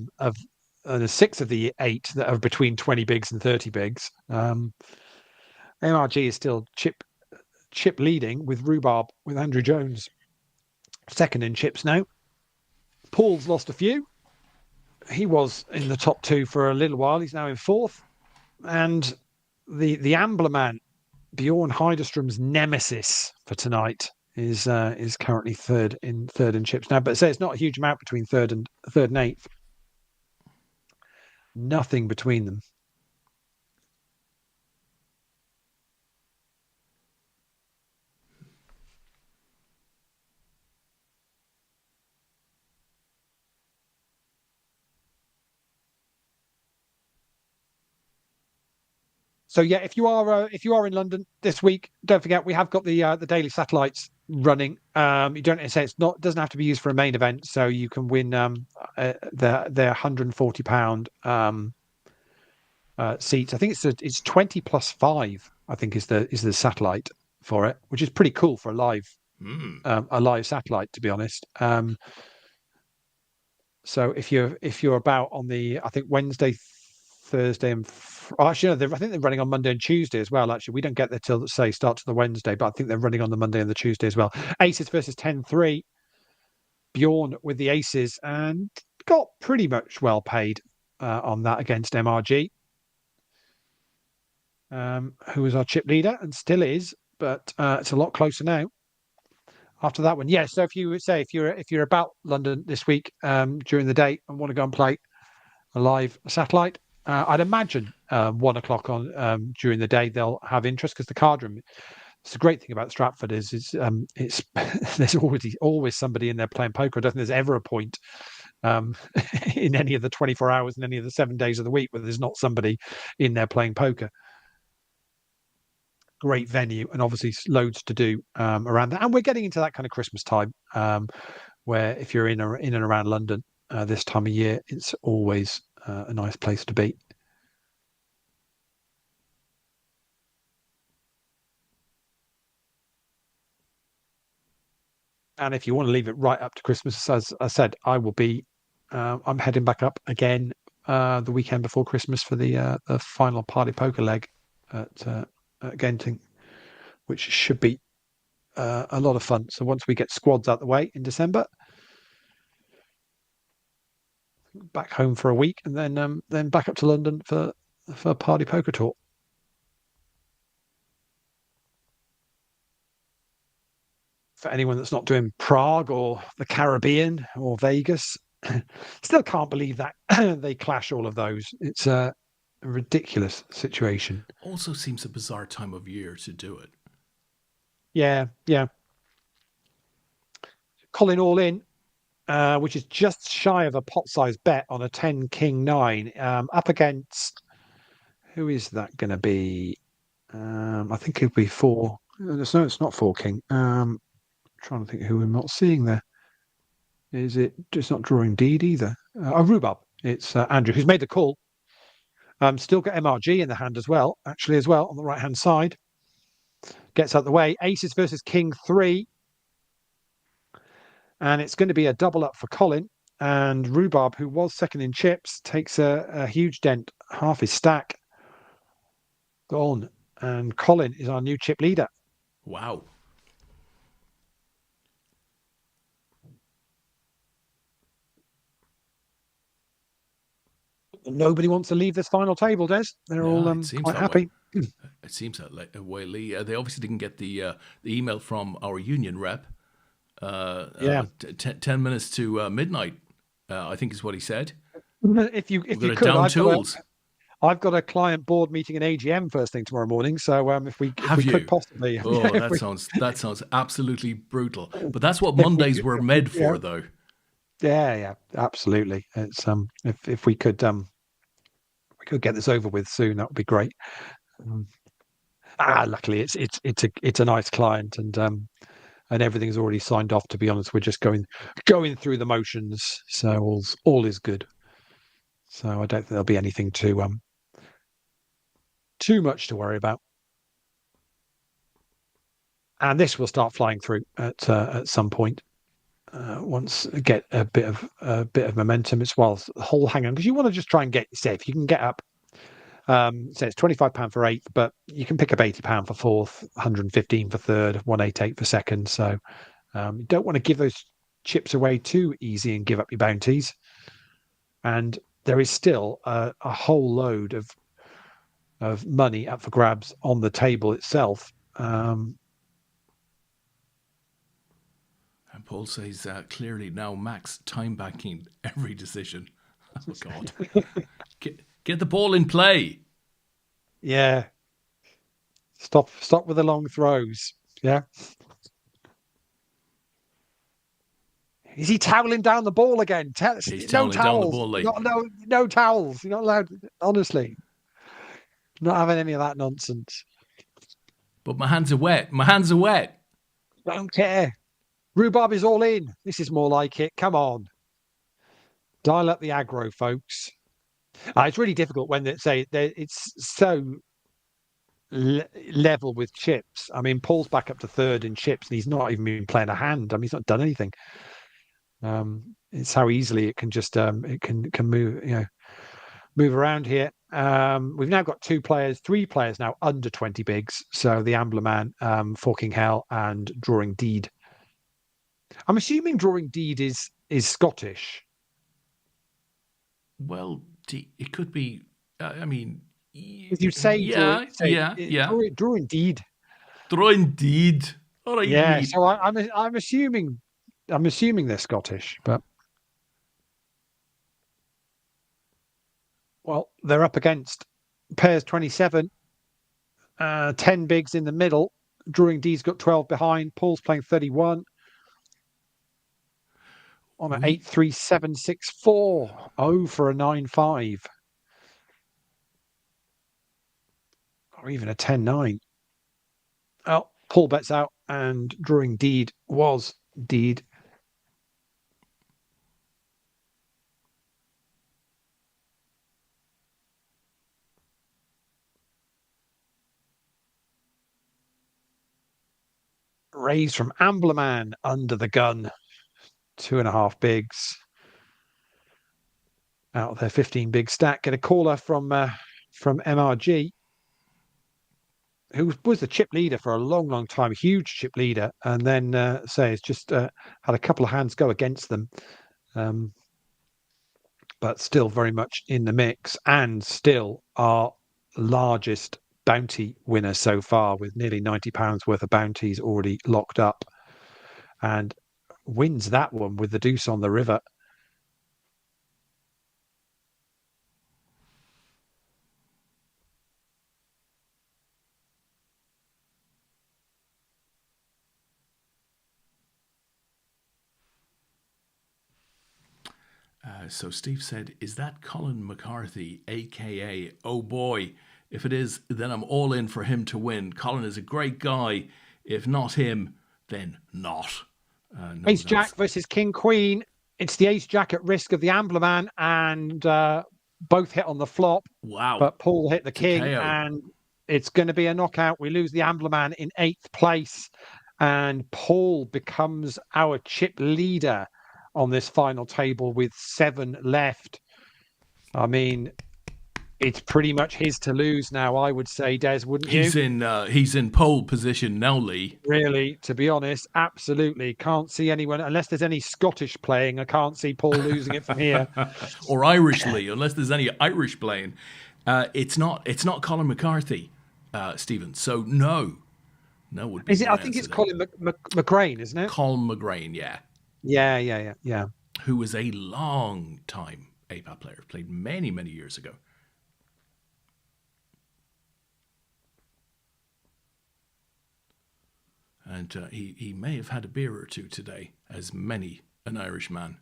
6 of the 8 that are between 20 bigs and 30 bigs. MRG is still chip leading with Rhubarb, with Andrew Jones second in chips now. Paul's lost a few. He was in the top 2 for a little while. He's now in 4th. And the Ambler man, Bjorn Heiderstrom's nemesis for tonight, is currently third in chips now. But say it's not a huge amount between third and 8th. Nothing between them. So yeah, if you are in London this week, don't forget we have got the daily satellites running. You don't say doesn't have to be used for a main event, so you can win their £140 seats. I think it's 20 plus 5. I think is the satellite for it, which is pretty cool for a live satellite, to be honest. So if you're about on the, I think Wednesday, Thursday, and actually, no, I think they're running on Monday and Tuesday as well. Actually, we don't get there till say start to the Wednesday, but I think they're running on the Monday and the Tuesday as well. Aces versus 10-3. Bjorn with the aces and got pretty much well paid on that against MRG, who was our chip leader and still is, but it's a lot closer now. After that one, yeah. So if you're about London this week during the day and want to go and play a live satellite, I'd imagine 1 o'clock on during the day they'll have interest, because the card room. It's a great thing about Stratford is it's there's always somebody in there playing poker. I don't think there's ever a point in any of the 24 hours in any of the 7 days of the week where there's not somebody in there playing poker. Great venue, and obviously loads to do around that. And we're getting into that kind of Christmas time where if you're in and around London this time of year, it's always a nice place to be. And if you want to leave it right up to Christmas, as I said, I will be. I'm heading back up again the weekend before Christmas for the final party poker leg at Genting, which should be a lot of fun. So once we get squads out the way in December, back home for a week, and then back up to London for a party poker tour. For anyone that's not doing Prague or the Caribbean or Vegas, still can't believe that they clash all of those. It's a ridiculous situation. Also seems a bizarre time of year to do it. Yeah. Colin all in, which is just shy of a pot-sized bet on a 10 King 9, up against, who is that going to be? I think it'll be 4. No, it's not 4 King. Trying to think who I'm not seeing there. Is it? It's not drawing deed either. Rhubarb. It's Andrew, who's made the call. Still got MRG in the hand as well on the right hand side. Gets out the way. Aces versus King 3. And it's going to be a double up for Colin. And Rhubarb, who was second in chips, takes a huge dent, half his stack gone. And Colin is our new chip leader. Wow. Nobody wants to leave this final table, Des. They're all quite happy. It seems that way, Lee. They obviously didn't get the email from our union rep. 10 minutes to midnight, I think is what he said. If you could, down tools. I've got a client board meeting in AGM first thing tomorrow morning. So if we could possibly, that sounds absolutely brutal. But that's what Mondays were made for, though. Yeah, absolutely. It's if we could get this over with soon, that would be great. Luckily it's a nice client, and everything's already signed off. To be honest, we're just going through the motions, so all is good. So I don't think there'll be anything too much to worry about. And this will start flying through at some point. Once get a bit of momentum, it's whilst the whole hang on, because you want to just try and say if you can get up So it's £25 for eighth, but you can pick up £80 for fourth, 115 for third, 188 for second. So you don't want to give those chips away too easy and give up your bounties. And there is still a whole load of money up for grabs on the table itself. And Paul says clearly now Max time banking every decision. Oh God, get the ball in play. Yeah. Stop with the long throws. Yeah. Is he toweling down the ball again? He's No toweling down the towels. ball, Lee. No towels. You're not allowed. Honestly, not having any of that nonsense. But my hands are wet. My hands are wet. Don't care. Rhubarb is all in. This is more like it. Come on. Dial up the aggro, folks. It's really difficult when they say it's so level with chips. I mean, Paul's back up to third in chips, and he's not even been playing a hand. I mean, he's not done anything. It's how easily it can just it can move, move around here. We've now got three players now under 20 bigs. So the Ambler Man, Forking Hell, and Drawing Deed. I'm assuming Drawing Deed is Scottish. Well, it could be. I mean, If you say yeah. Drawing Deed. Drawing Deed. All right. Yeah. Deed. So I'm assuming they're Scottish, but well, they're up against pairs 27, 10 bigs in the middle. Drawing D's got 12 behind. Paul's playing 31 on an 8-3-7-6-4. Oh, for a 9-5. Or even a 10-9. Oh, Paul bets out, and Drawing Deed was Deed. Raise from Amblerman under the gun. 2.5 bigs. Out of their 15 big stack. Get a caller from MRG, who was the chip leader for a long, long time, huge chip leader, and then it's just had a couple of hands go against them, but still very much in the mix, and still our largest bounty winner so far, with nearly £90 worth of bounties already locked up, and wins that one with the deuce on the river. So Steve said, is that Colin McCarthy, a.k.a. Oh Boy? If it is, then I'm all in for him to win. Colin is a great guy. If not him, then not. No, Ace Jack versus King Queen. It's the Ace Jack at risk of the Ambler Man, and both hit on the flop. Wow. But Paul hit the king, and it's going to be a knockout. We lose the Ambler Man in 8th place, and Paul becomes our chip leader on this final table with 7 left. I mean, it's pretty much his to lose now, I would say, Des, wouldn't you? He's in pole position now, Lee. Really, to be honest, absolutely. Can't see anyone, unless there's any Scottish playing, I can't see Paul losing it from here. Or Irish, Lee, unless there's any Irish playing. It's not Colin McCarthy, Stephen. So no would be. Is it? I think it's Colin McGrain, isn't it? Colin McGrain, yeah. Yeah. Who was a long time APAT player, played many, many years ago. And he may have had a beer or two today, as many an Irish man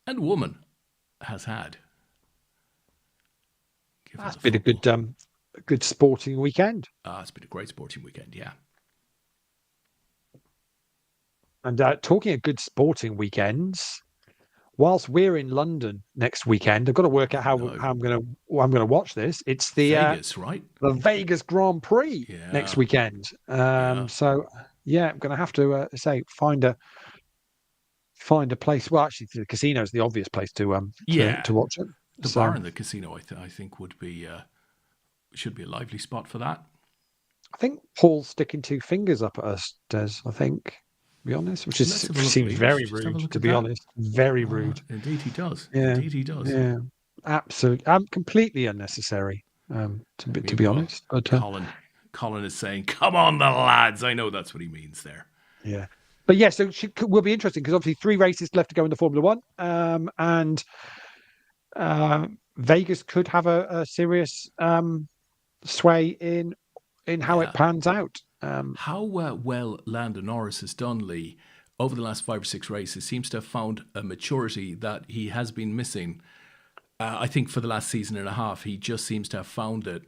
and woman has had. That's been a good sporting weekend. It's been a great sporting weekend, yeah. And talking of good sporting weekends, whilst we're in London next weekend, I've got to work out how I'm going to watch this. It's the Vegas, right? The Vegas Grand Prix next weekend. So yeah, I'm going to have to find a place. Well, actually, the casino is the obvious place to watch it. The bar in the casino, I think, would be Should be a lively spot for that. I think Paul's sticking two fingers up at us, Des. I think, to be honest, which Let's have a look, seems Leigh. very Just have rude. a look To at be that. honest, very rude. Indeed, he does. Yeah, Indeed, he does. yeah, absolutely. Completely unnecessary. To be Well, honest, but Colin is saying, "Come on, the lads." I know that's what he means there. yeah. But yeah, so will be interesting because obviously 3 races left to go in the Formula One, and Vegas could have a serious sway in how it Yeah. pans out. How well Lando Norris has done, Leigh, over the last 5 or 6 races seems to have found a maturity that he has been missing. I think for the last season and a half, he just seems to have found it.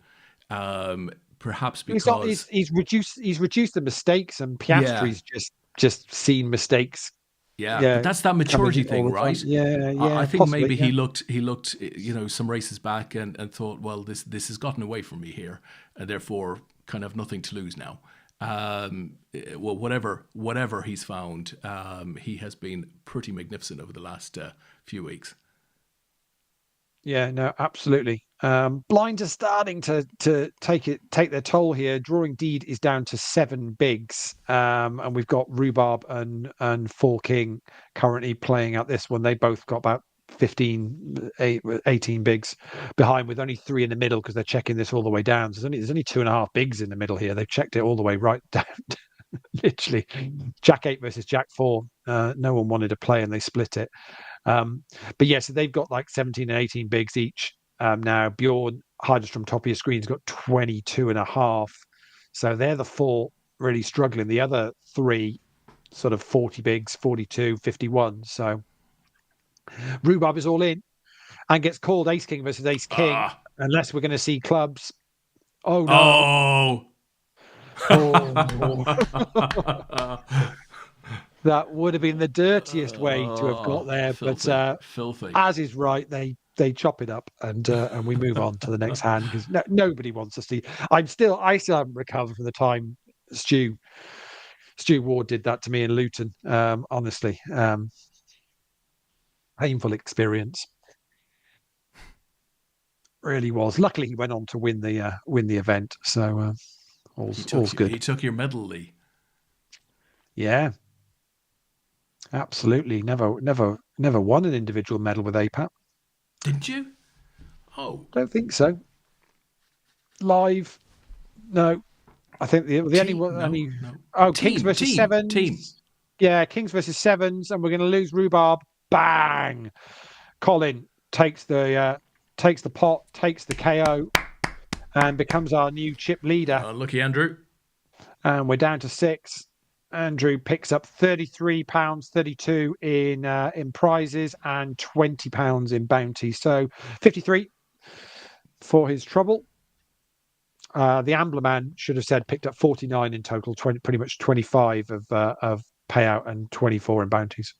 Perhaps because, He's reduced the mistakes, and yeah, Piastri's just seen mistakes. yeah, but Yeah, that's that coming maturity in all thing, the time. right? Yeah, I yeah, think possibly. maybe Yeah. he looked, some races back and thought, well, this has gotten away from me here, and therefore kind of nothing to lose now. Well, whatever he's found, he has been pretty magnificent over the last few weeks. Yeah, no, absolutely. Blinds are starting to take their toll here. Drawing Deed is down to 7 bigs, and we've got Rhubarb and Four King currently playing out this one. They both got about 18 bigs behind, with only 3 in the middle because they're checking this all the way down. So there's only 2.5 bigs in the middle here. They've checked it all the way right down. Literally, Jack 8 versus Jack 4. No one wanted to play, and they split it. But yeah, so they've got like 17 and 18 bigs each. Now Bjorn, hiders from top of your screen, has got 22.5. So they're the 4 really struggling. The other 3 sort of 40 bigs, 42, 51. So Rhubarb is all in and gets called Ace King versus Ace King, Ah, unless we're going to see clubs. Oh no. oh. Oh. That would have been the dirtiest way to have got there, Filthy, but filthy. as is right, they chop it up and we move on to the next hand because nobody wants to see. I still haven't recovered from the time Stu Ward did that to me in Luton. Honestly, painful experience. Really was. Luckily, he went on to win the event, so all's good. He took your medal, Leigh. Yeah, absolutely. Never won an individual medal with APAT. Didn't you? Oh, Don't think so. Live, no. I think the only one. No. Kings versus Team. Sevens. Yeah, Kings versus Sevens, and we're going to lose Rhubarb. Bang! Colin takes the pot, takes the KO, and becomes our new chip leader. Lucky Andrew. And we're down to 6. Andrew picks up £33, 32 in prizes, and £20 in bounty. So 53 for his trouble. The Ambler man should have said picked up 49 in total, pretty much 25 of payout and 24 in bounties.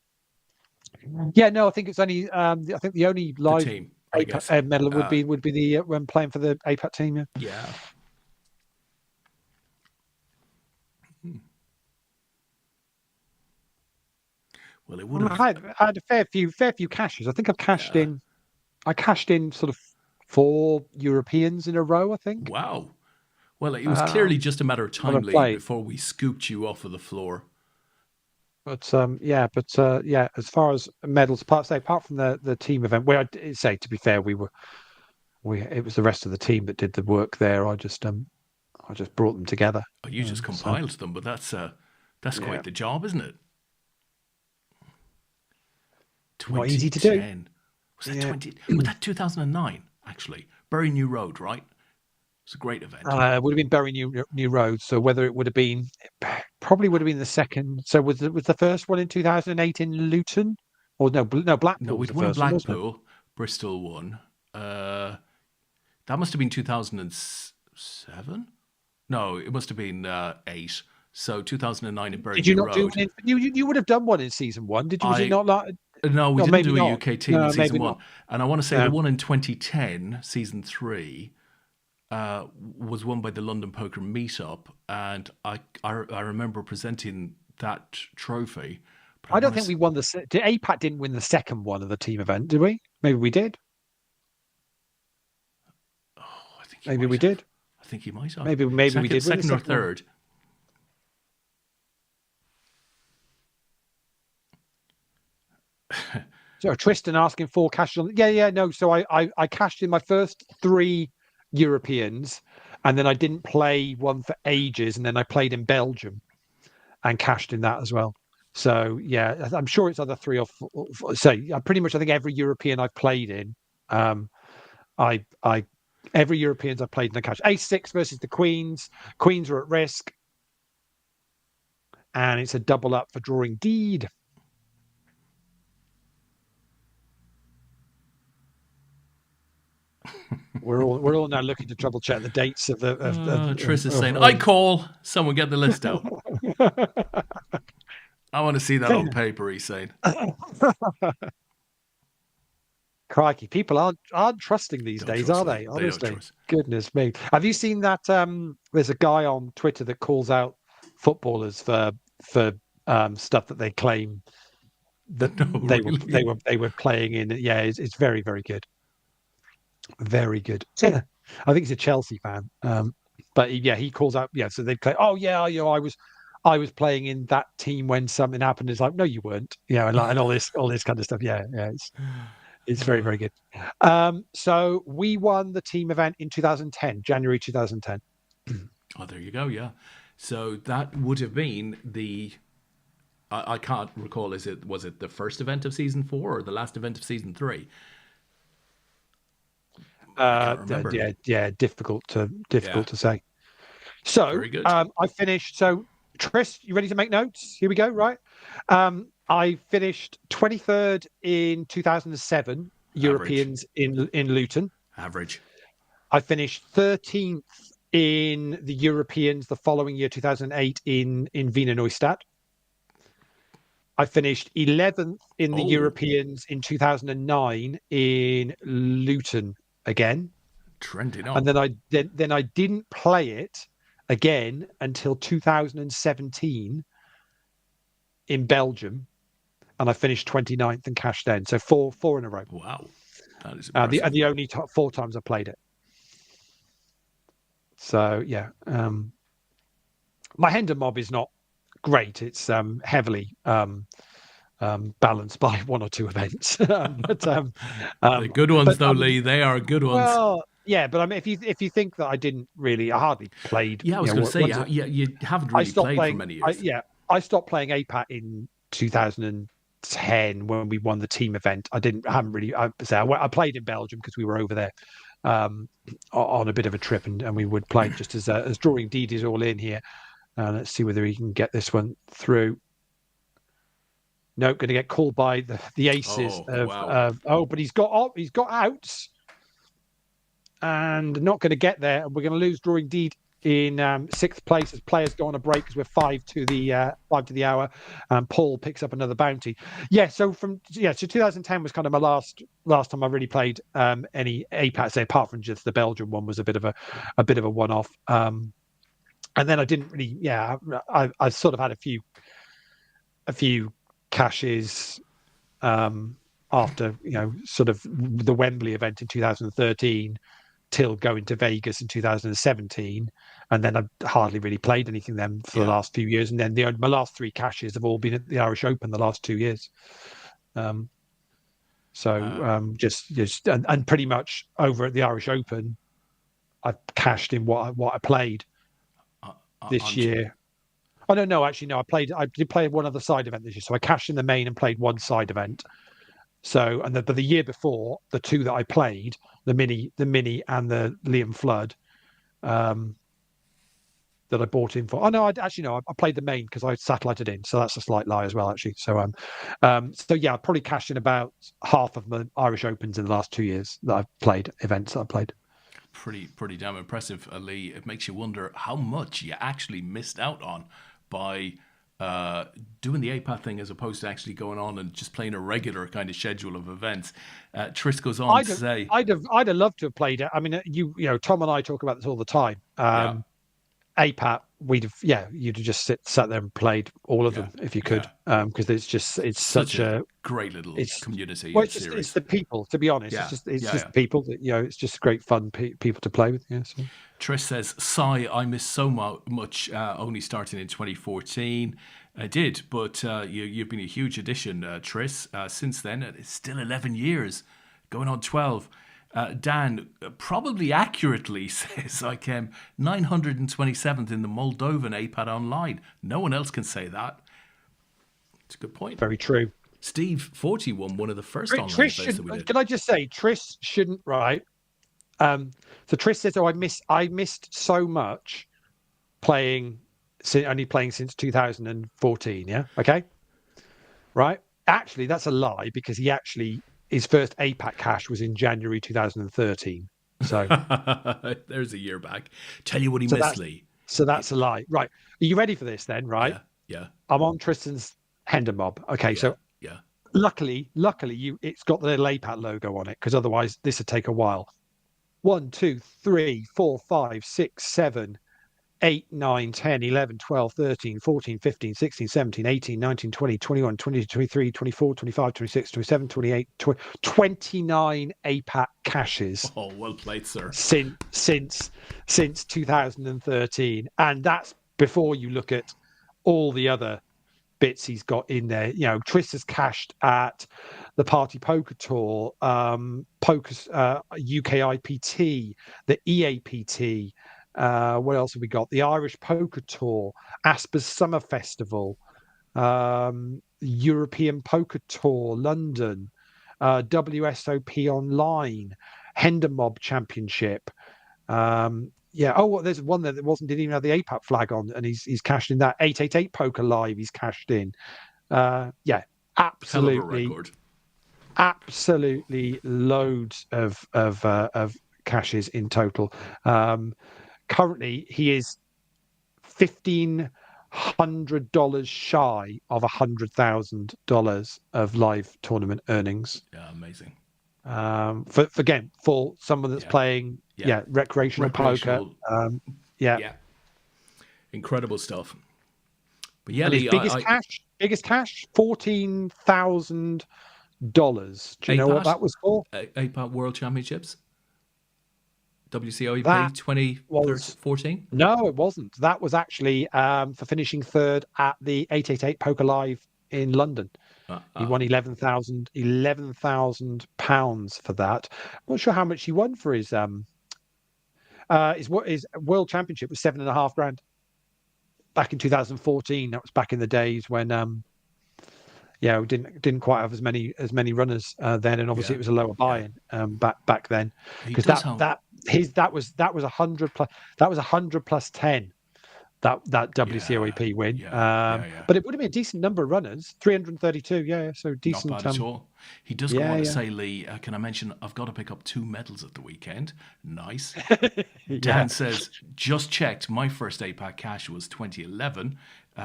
Yeah, no, I think it's only. I think the only live team, APAT medal would be the when playing for the APAT team. Yeah. Yeah. Well, it would have. I had a fair few cashes. I think I've cashed in. I cashed in sort of 4 Europeans in a row, I think. Wow. Well, it was clearly just a matter of time, Leigh, before we scooped you off of the floor. But yeah, as far as medals, apart from the team event, where I'd say, to be fair, it was the rest of the team that did the work there. I just brought them together. Oh, you just compiled them, but that's quite the job, isn't it? Not easy to do. Was that 20? Was that 2009? Actually, Bury New Road, right? It's a great event. It would have been Bury New Road. So whether it would have been, probably would have been the second. So was the first one in 2008 in Luton, or no Blackpool? No, we'd won Blackpool. Bristol won. That must have been 2007. No, it must have been 8. So 2009 in Bury New Road. Did you not do one? You would have done one in season 1, did you? Was it not like? No, we didn't do a UK team in season 1. Not. And I want to say the one in 2010, season 3, was won by the London Poker Meetup, and I remember presenting that trophy. But I don't think we won APAT didn't win the second one of the team event, did we? Maybe we did. Oh, I think maybe we did. I think he might have. Maybe we did win the Second or second one. third. So Tristan asking for cash on. Yeah, no. So I cashed in my first 3 Europeans, and then I didn't play one for ages, and then I played in Belgium and cashed in that as well. So yeah, I'm sure it's either 3 or 4. So pretty much, I think every European I've played in, I every Europeans I've played in the cash. A6 versus the Queens. Queens are at risk, and it's a double up for drawing deed. We're all now looking to trouble check the dates of the. Tris is saying, "I call. Someone get the list out. I want to see that on paper." He's saying. Crikey, people aren't trusting these days, are they? Honestly, goodness me. Have you seen that? There's a guy on Twitter that calls out footballers for stuff that they claim that they were playing in. Yeah, it's very, very good. Very good. I think he's a Chelsea fan. But yeah, he calls out. Yeah, so they play. Oh yeah, I was playing in that team when something happened. It's like, no, you weren't. And all this kind of stuff. Yeah. It's very, very good. So we won the team event in 2010, January 2010. Oh, there you go. Yeah. So that would have been I can't recall. Was it the first event of season 4 or the last event of season 3? Yeah, difficult to say. So very good. I finished. So Tris, you ready to make notes? Here we go. Right. I finished 23rd in 2007 Europeans in Luton. Average. I finished 13th in the Europeans the following year, 2008 in Wiener Neustadt. I finished 11th in the Europeans in 2009 in Luton again. Trending up. And then I didn't play it again until 2017 in Belgium, and I finished 29th and cashed then. So four in a row. Wow, that is impressive. The only 4 times I played it. So yeah, my Hendon mob is not great. It's heavily balanced by 1 or 2 events. But the good ones, though, Leigh, they are good ones. Well, yeah, but I mean, if you think that I hardly played. Yeah, I was going to say, you haven't really played for many years. I stopped playing APAT in 2010 when we won the team event. I played in Belgium because we were over there on a bit of a trip, and we would play just as drawing deed is all in here. Let's see whether he can get this one through. No, going to get called by the aces but he's got outs and not going to get there, and we're going to lose drawing deed in 6th place as players go on a break because we're 5 to the hour, and Paul picks up another bounty. So 2010 was kind of my last time I really played any APAT, apart from just the Belgian one was a bit of a one-off. And then I didn't really. I sort of had a few cashes after sort of the Wembley event in 2013 till going to Vegas in 2017, and then I've hardly really played anything then for the last few years, and then my last 3 cashes have all been at the Irish Open the last 2 years. Just pretty much over at the Irish Open, I've cashed in what I played this year. Oh no, actually no. I did play one other side event this year, so I cashed in the main and played one side event. So, but the year before, the 2 that I played, the mini and the Liam Flood, that I bought in for. Oh no, I played the main because I satellited in, so that's a slight lie as well, actually. So I probably cashed in about half of the Irish Opens in the last 2 years that I've played, events that I've played. Pretty damn impressive, Leigh. It makes you wonder how much you actually missed out on by doing the APAT thing as opposed to actually going on and just playing a regular kind of schedule of events. Tris goes on to say, I'd have loved to have played it. I mean, Tom and I talk about this all the time. APAT you'd have just sat there and played all of them if you could, because it's such a great little community well, series. It's the people, to be honest. Yeah. It's just people that it's just great fun people to play with. Yeah. So. Trish says, "Sigh, I miss so much. Only starting in 2014, I did, but you've been a huge addition, Trish. Since then, it's still 11 years, going on 12." Dan probably accurately says I came 927th in the Moldovan APAT online. No one else can say that. It's a good point. Very true. Steve 41, one of the first online events that we did. Can I just say, Trish shouldn't, right? So Trish says, "Oh, I missed so much only playing since 2014." Yeah, okay, right. Actually, that's a lie because his first APAT cash was in January 2013. So there's a year back. Tell you what he missed, Lee. So that's a lie, right? Are you ready for this then? Right? Yeah. I'm on Tristan's Hender Mob. Okay, so luckily, it's got the little APAT logo on it because otherwise this would take a while. 1, 2, 3, 4, 5, 6, 7, 8, 9, 10, 11, 12, 13, 14, 15, 16, 17, 18, 19, 20, 21, 22, 23, 24, 25, 26, 27, 28, 29 APAT caches. Oh, well played, sir. Since 2013. And that's before you look at all the other bits he's got in there. Twist has cashed at the Party Poker Tour, UK IPT, the EAPT. What else have we got? The Irish Poker Tour, Asper's Summer Festival, European Poker Tour, London, WSOP Online, Hender Mob Championship. There's one that didn't even have the APAT flag on, and he's cashed in that 888 Poker Live. He's cashed in. Absolutely loads of cashes in total. Currently, he is $1,500 shy of $100,000 of live tournament earnings. Yeah, amazing. For someone that's playing recreational poker. Incredible stuff. But his biggest cash, $14,000. Do you know what that was for? APAT World Championships. WCOEP 2014? No, it wasn't. That was actually for finishing third at the 888 Poker Live in London. He won £11,000 for that. I'm not sure how much he won for his World Championship was $7,500 back in 2014. That was back in the days when we didn't quite have as many runners then, and obviously it was a lower buy-in back then, because that was 100 plus. That was 100 plus 10. That WCOEP win. But it would have been a decent number of runners. 332. So decent. Not bad at all. He does go on to say, Lee, can I mention I've got to pick up 2 medals at the weekend. Nice. Dan says, just checked. My first APAC cash was 2011,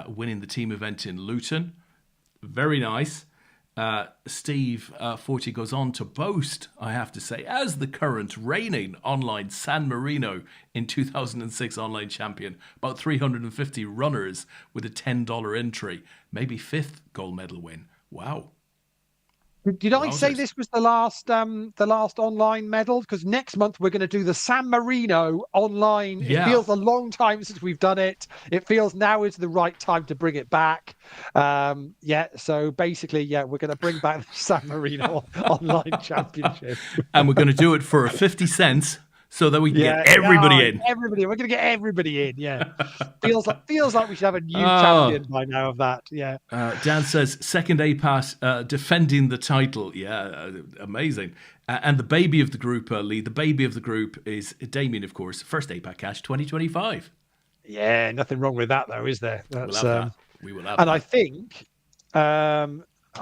winning the team event in Luton. Very nice. Steve 40 goes on to boast, I have to say, as the current reigning online San Marino in 2006 online champion. About 350 runners with a $10 entry. Maybe 5th gold medal win. Wow. Did I say this was the last online medal? Because next month we're going to do the San Marino online. It feels a long time since we've done it. It feels now is the right time to bring it back. So basically, we're going to bring back the San Marino online championship. And we're going to do it for 50 cents. So that we can get everybody in. We're going to get everybody in. Yeah, feels like we should have a new champion by now of that. Yeah. Dan says second APAT defending the title. Yeah, amazing. And the baby of the group, Lee. The baby of the group is Damien, of course. First APAT cash 2025. Yeah, nothing wrong with that though, is there? That's, we will have. And that. I think I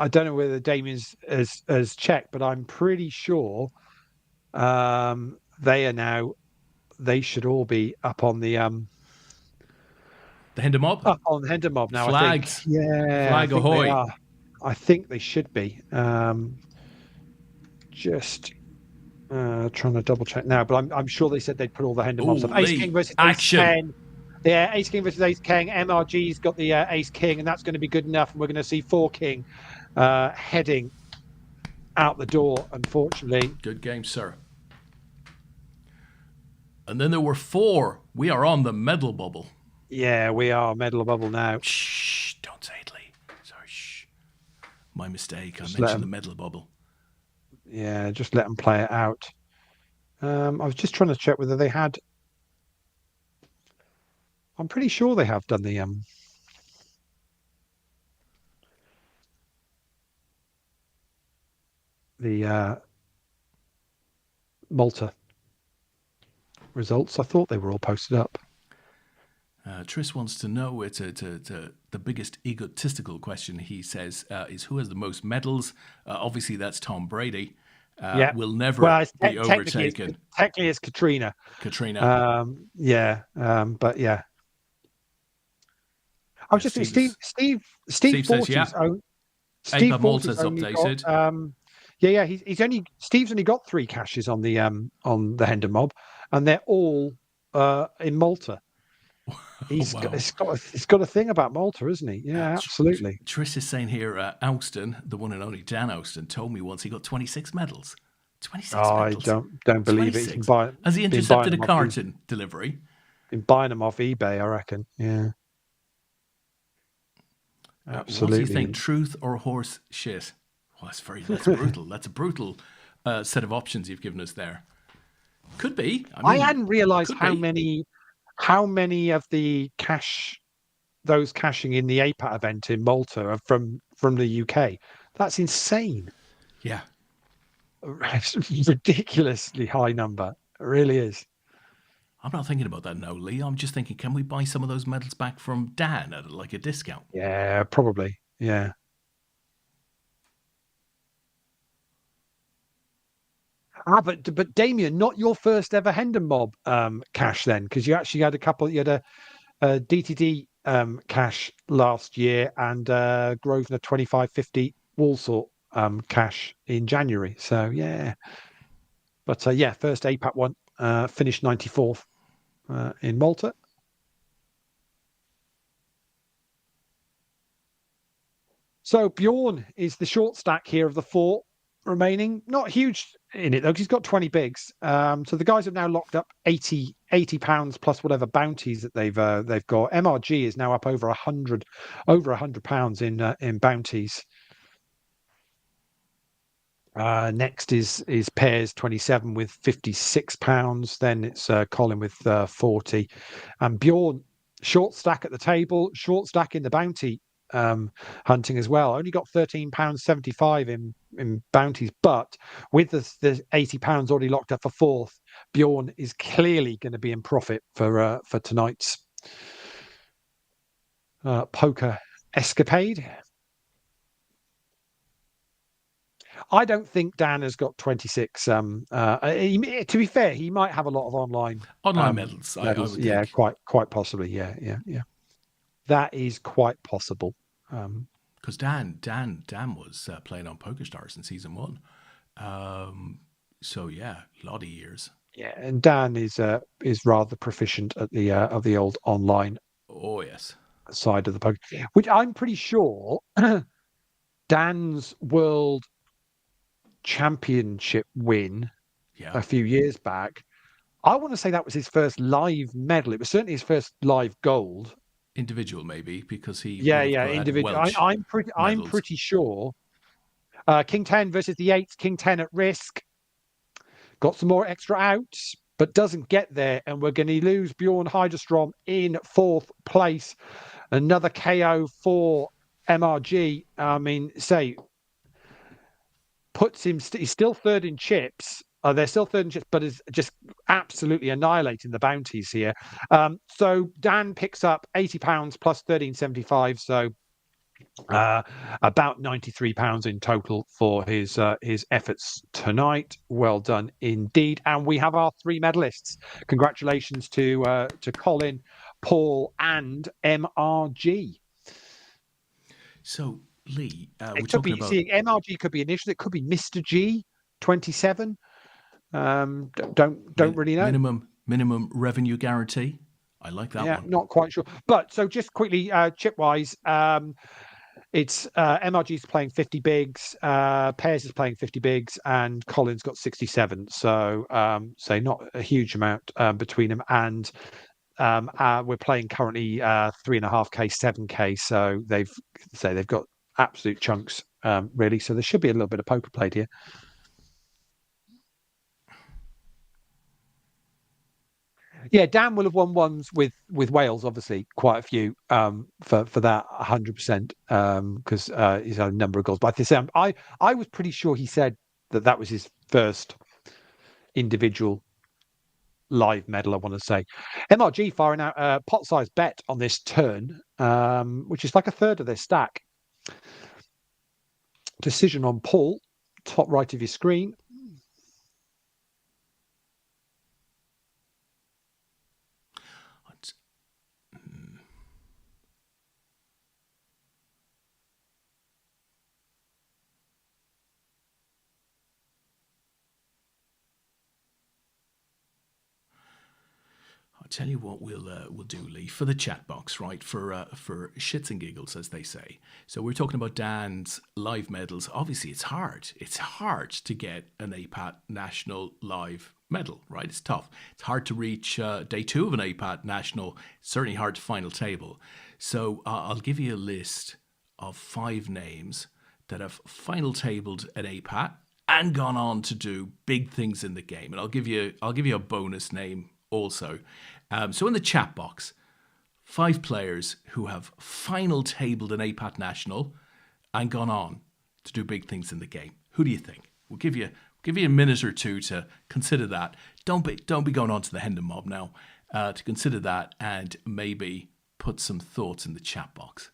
don't know whether Damien's has checked, but I'm pretty sure. They should all be up on the Hender Mob? Up on the Hender Mob now. Flags. I think. Yeah. Flag ahoy. I think they should be. Just trying to double check now, but I'm sure they said they'd put all the Hender Mobs up. Ace King versus Ace 10. Yeah, Ace King versus Ace King. MRG's got the Ace King, and that's going to be good enough. And we're going to see 4 King heading out the door, unfortunately. Good game, sir. And then there were 4. We are on the medal bubble. Yeah, we are medal bubble now. Shh, don't say it, Lee. Sorry, shh. My mistake. Just I mentioned the medal bubble. Yeah, just let them play it out. I was just trying to check whether they had. I'm pretty sure they have done the Malta results. I thought they were all posted up. Tris wants to know, it's the biggest egotistical question, he says, is who has the most medals? Obviously, that's Tom Brady. Yeah. Will never be overtaken. Technically, it's Katrina. But yeah. I was just thinking, Steve Fortie's own. Steve Malta's updated. Steve's only got 3 caches on the Hendon Mob, and they're all in Malta. He's got a thing about Malta, isn't he? Yeah, absolutely. Tris is saying here, Austin, the one and only Dan Austin, told me once he got 26 medals. 26 medals. I don't believe 26. It. Has he intercepted a carton delivery? Been buying them off eBay, I reckon. Yeah. Absolutely. What do you think, truth or horse shit? Well, that's brutal. That's a brutal set of options you've given us there. Could be. I hadn't realised how many of the those cashing in the APAT event in Malta are from the UK. That's insane. Yeah. It's a ridiculously high number. It really is. I'm not thinking about that now, Lee. I'm just thinking, can we buy some of those medals back from Dan at like a discount? Yeah, probably. Yeah. But Damien, not your first ever Hendon Mob cash then, because you actually had a couple. You had a DTD cash last year and Grosvenor 2550 Walsall cash in January. So yeah, but first APAT one, finished 94th in Malta. So Bjorn is the short stack here of the 4 remaining. Not huge in it though, because he's got 20 bigs. So the guys have now locked up 80 pounds plus whatever bounties that they've got. MRG is now up over 100 pounds in bounties. Next is Pairs 27 with 56 pounds. Then it's Colin with 40, and Bjorn short stack at the table, short stack in the bounty hunting as well. Only got £13.75 in bounties, but with the £80 already locked up for 4th, Bjorn is clearly going to be in profit for tonight's poker escapade. I don't think Dan has got 26. To be fair, he might have a lot of online medals. I would think. quite possibly. Yeah. That is quite possible. Because Dan was playing on PokerStars in season 1. So yeah, a lot of years. Yeah, and Dan is rather proficient at the of the old online. Oh yes. Side of the poker, which I'm pretty sure Dan's World Championship win a few years back. I want to say that was his first live medal. It was certainly his first live gold. Individual, maybe, because he individual. I'm pretty sure. King 10 versus the 8. King 10 at risk. Got some more extra outs, but doesn't get there, and we're going to lose Bjorn Heiderstrom in 4th place. Another KO for MRG. I mean, puts him. He's still 3rd in chips. They're still 3rd in chips, but is just absolutely annihilating the bounties here. So Dan picks up £80 plus 13.75. So about £93 in total for his efforts tonight. Well done indeed. And we have our 3 medalists. Congratulations to Colin, Paul, and MRG. So Lee, MRG could be initial. It could be Mr. G 27. Don't really know. Minimum revenue guarantee. I like that Yeah, one. not quite sure. But so just quickly, chip wise, it's MRG's playing 50 bigs, Pears is playing 50 bigs, and Colin's got 67. So not a huge amount between them. And we're playing currently 3.5K, 7K. So they've got absolute chunks really. So there should be a little bit of poker played here. Yeah, Dan will have won ones with Wales, obviously, quite a few for that 100% because he's had a number of goals. But I was pretty sure he said that was his first individual live medal. I want to say MRG firing out a pot size bet on this turn, which is like a third of their stack. Decision on Paul, top right of your screen. I'll tell you what we'll do, Leigh, for the chat box, right? For shits and giggles, as they say. So we're talking about Dan's live medals. Obviously, it's hard. It's hard to get an APAT national live medal, right? It's tough. It's hard to reach day 2 of an APAT national. It's certainly hard to final table. So I'll give you a list of 5 names that have final tabled an APAT and gone on to do big things in the game. And I'll give you a bonus name also. So in the chat box, 5 players who have final tabled an APAT national and gone on to do big things in the game. Who do you think? We'll give you a minute or two to consider that. Don't be going on to the Hendon mob now to consider that and maybe put some thoughts in the chat box.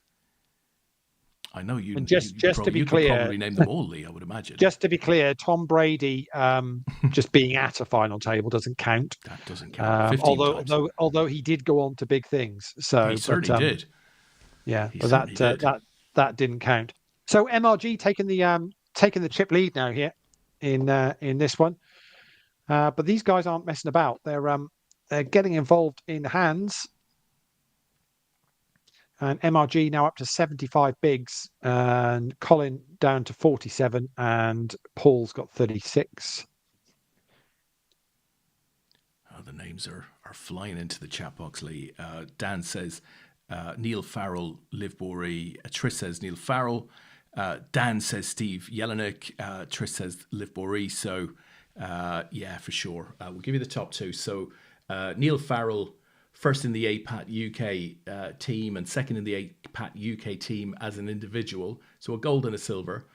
I know you. And just to be clear, could probably name them all, Leigh. I would imagine. Just to be clear, Tom Brady just being at a final table doesn't count. That doesn't count. Although he did go on to big things, so he certainly did. Yeah, but that didn't count. So MRG taking the chip lead now here in this one, but these guys aren't messing about. They're getting involved in hands. And MRG now up to 75 bigs, and Colin down to 47, and Paul's got 36. The names are flying into the chat box, Leigh. Dan says Neil Farrell, Liv Borey. Trish says Neil Farrell. Dan says Steve Jelinek. Trish says Liv Borey. So, yeah, for sure. We'll give you the top 2. So, Neil Farrell, first in the APAT UK team and second in the APAT UK team as an individual. So a gold and a silver.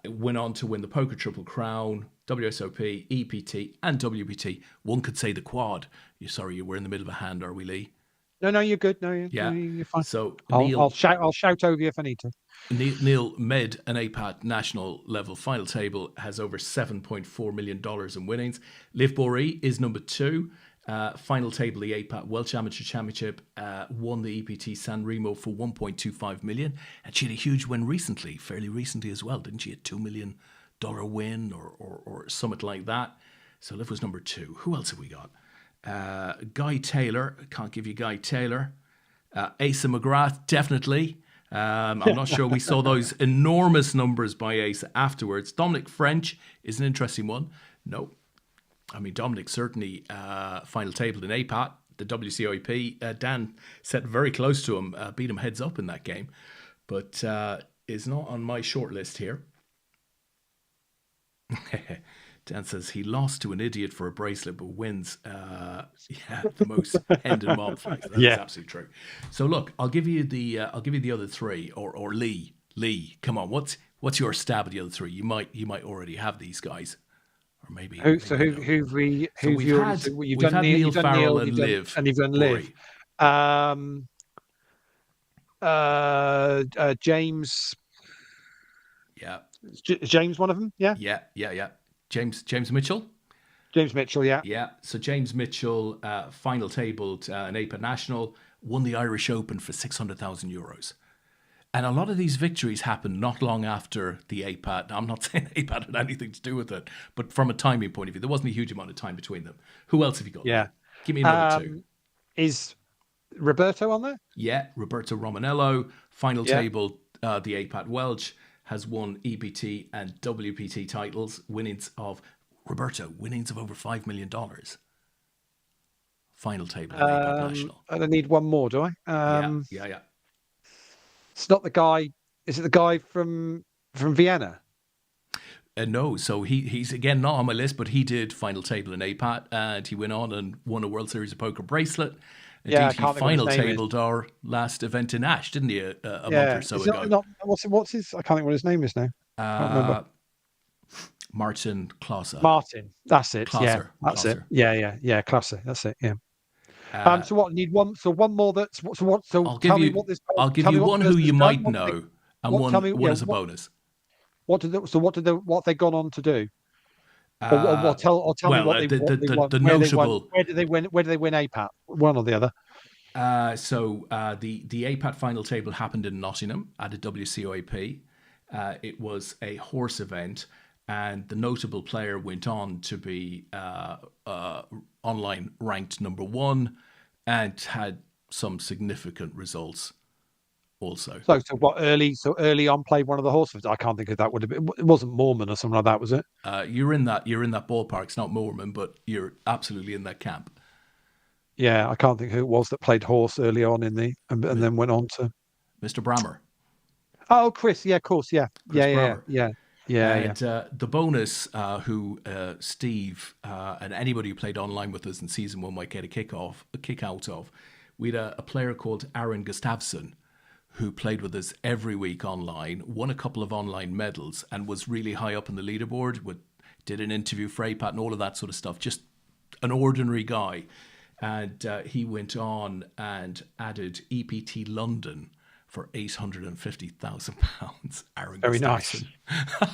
Went on to win the Poker Triple Crown, WSOP, EPT, and WPT. One could say the quad. You were in the middle of a hand, are we, Leigh? No, you're good. You're fine. So I'll shout over you if I need to. Neil made an APAT national level final table, has over $7.4 million in winnings. Liv Borey is number 2. Final table, the APAT Welsh Amateur Championship, won the EPT San Remo for $1.25 million, and she had a huge win fairly recently as well, didn't she? A $2 million win or something like that. So Liv was number 2. Who else have we got? Guy Taylor, can't give you Guy Taylor. Asa McGrath, definitely. I'm not sure we saw those enormous numbers by Asa afterwards. Dominic French is an interesting one. No. I mean, Dominic certainly final tabled in APAT, the WCOEP. Dan set very close to him, beat him heads up in that game, but is not on my short list here. Dan says he lost to an idiot for a bracelet, but wins. The most Hendon mob flags. That's absolutely true. So look, I'll give you the other 3, or Leigh. Leigh, come on, what's your stab at the other 3? You might already have these guys. Or maybe we've had Neil Farrell and Liv, and you've done Liv. James. Yeah. James, one of them. Yeah. Yeah. James Mitchell. James Mitchell. Yeah. Yeah. So James Mitchell, final tabled an APAT national, won the Irish Open for €600,000. And a lot of these victories happened not long after the APAT. I'm not saying APAT had anything to do with it, but from a timing point of view, there wasn't a huge amount of time between them. Who else have you got? Yeah. Give me another 2. Is Roberto on there? Yeah, Roberto Romanello. Final Yeah. table, the APAT Welsh has won EPT and WPT titles, winnings of over $5 million. Final table in APAT National. And I need one more, do I? Yeah, yeah, yeah. It's not the guy. Is it the guy from Vienna? No, so he's again not on my list, but he did final table in APAT, and he went on and won a World Series of Poker bracelet. Yeah, Indeed, I he can't think what his final name is. tabled our last event in Ash, didn't he? A month or Yeah, so it's not ago. not what's his? I can't think what his name is now. Can't remember. Uh, Martin Klaaser. Martin. That's it. Yeah, Klaaser. that's it. Klaaser. Yeah. Classic. That's it. Yeah. Uh, So what? Need one. So one more. So what? So I'll give tell me you. what this. I'll give Tell me you what the one who person's you done. might know, and What? Tell me. one Yeah. is a bonus. What did? So what did? What they gone on to do? Uh, Or tell me well, what they won. the Where they won. notable. Where did they win? Where did they win APAT? One or the other. The APAT final table happened in Nottingham at a WCOAP. It was a horse event, and the notable player went on to be online ranked number one, and had some significant results also. So what early? So early on, played one of the horses. I can't think of that. Would have been. It wasn't Mormon or something like that, was it? You're in that ballpark. It's not Mormon, but you're absolutely in that camp. Yeah, I can't think who it was that played horse early on in the and then went on to. Mr. Brammer. Oh, Chris. Yeah, of course. Yeah, Chris Brammer. yeah. And the bonus, who Steve and anybody who played online with us in season one might get a kick out of, we had a player called Aaron Gustafsson who played with us every week online, won a couple of online medals, and was really high up in the leaderboard. Did an interview for APAT and all of that sort of stuff. Just an ordinary guy. And he went on and added EPT London for £850,000. Aaron Very Gustafsson. nice.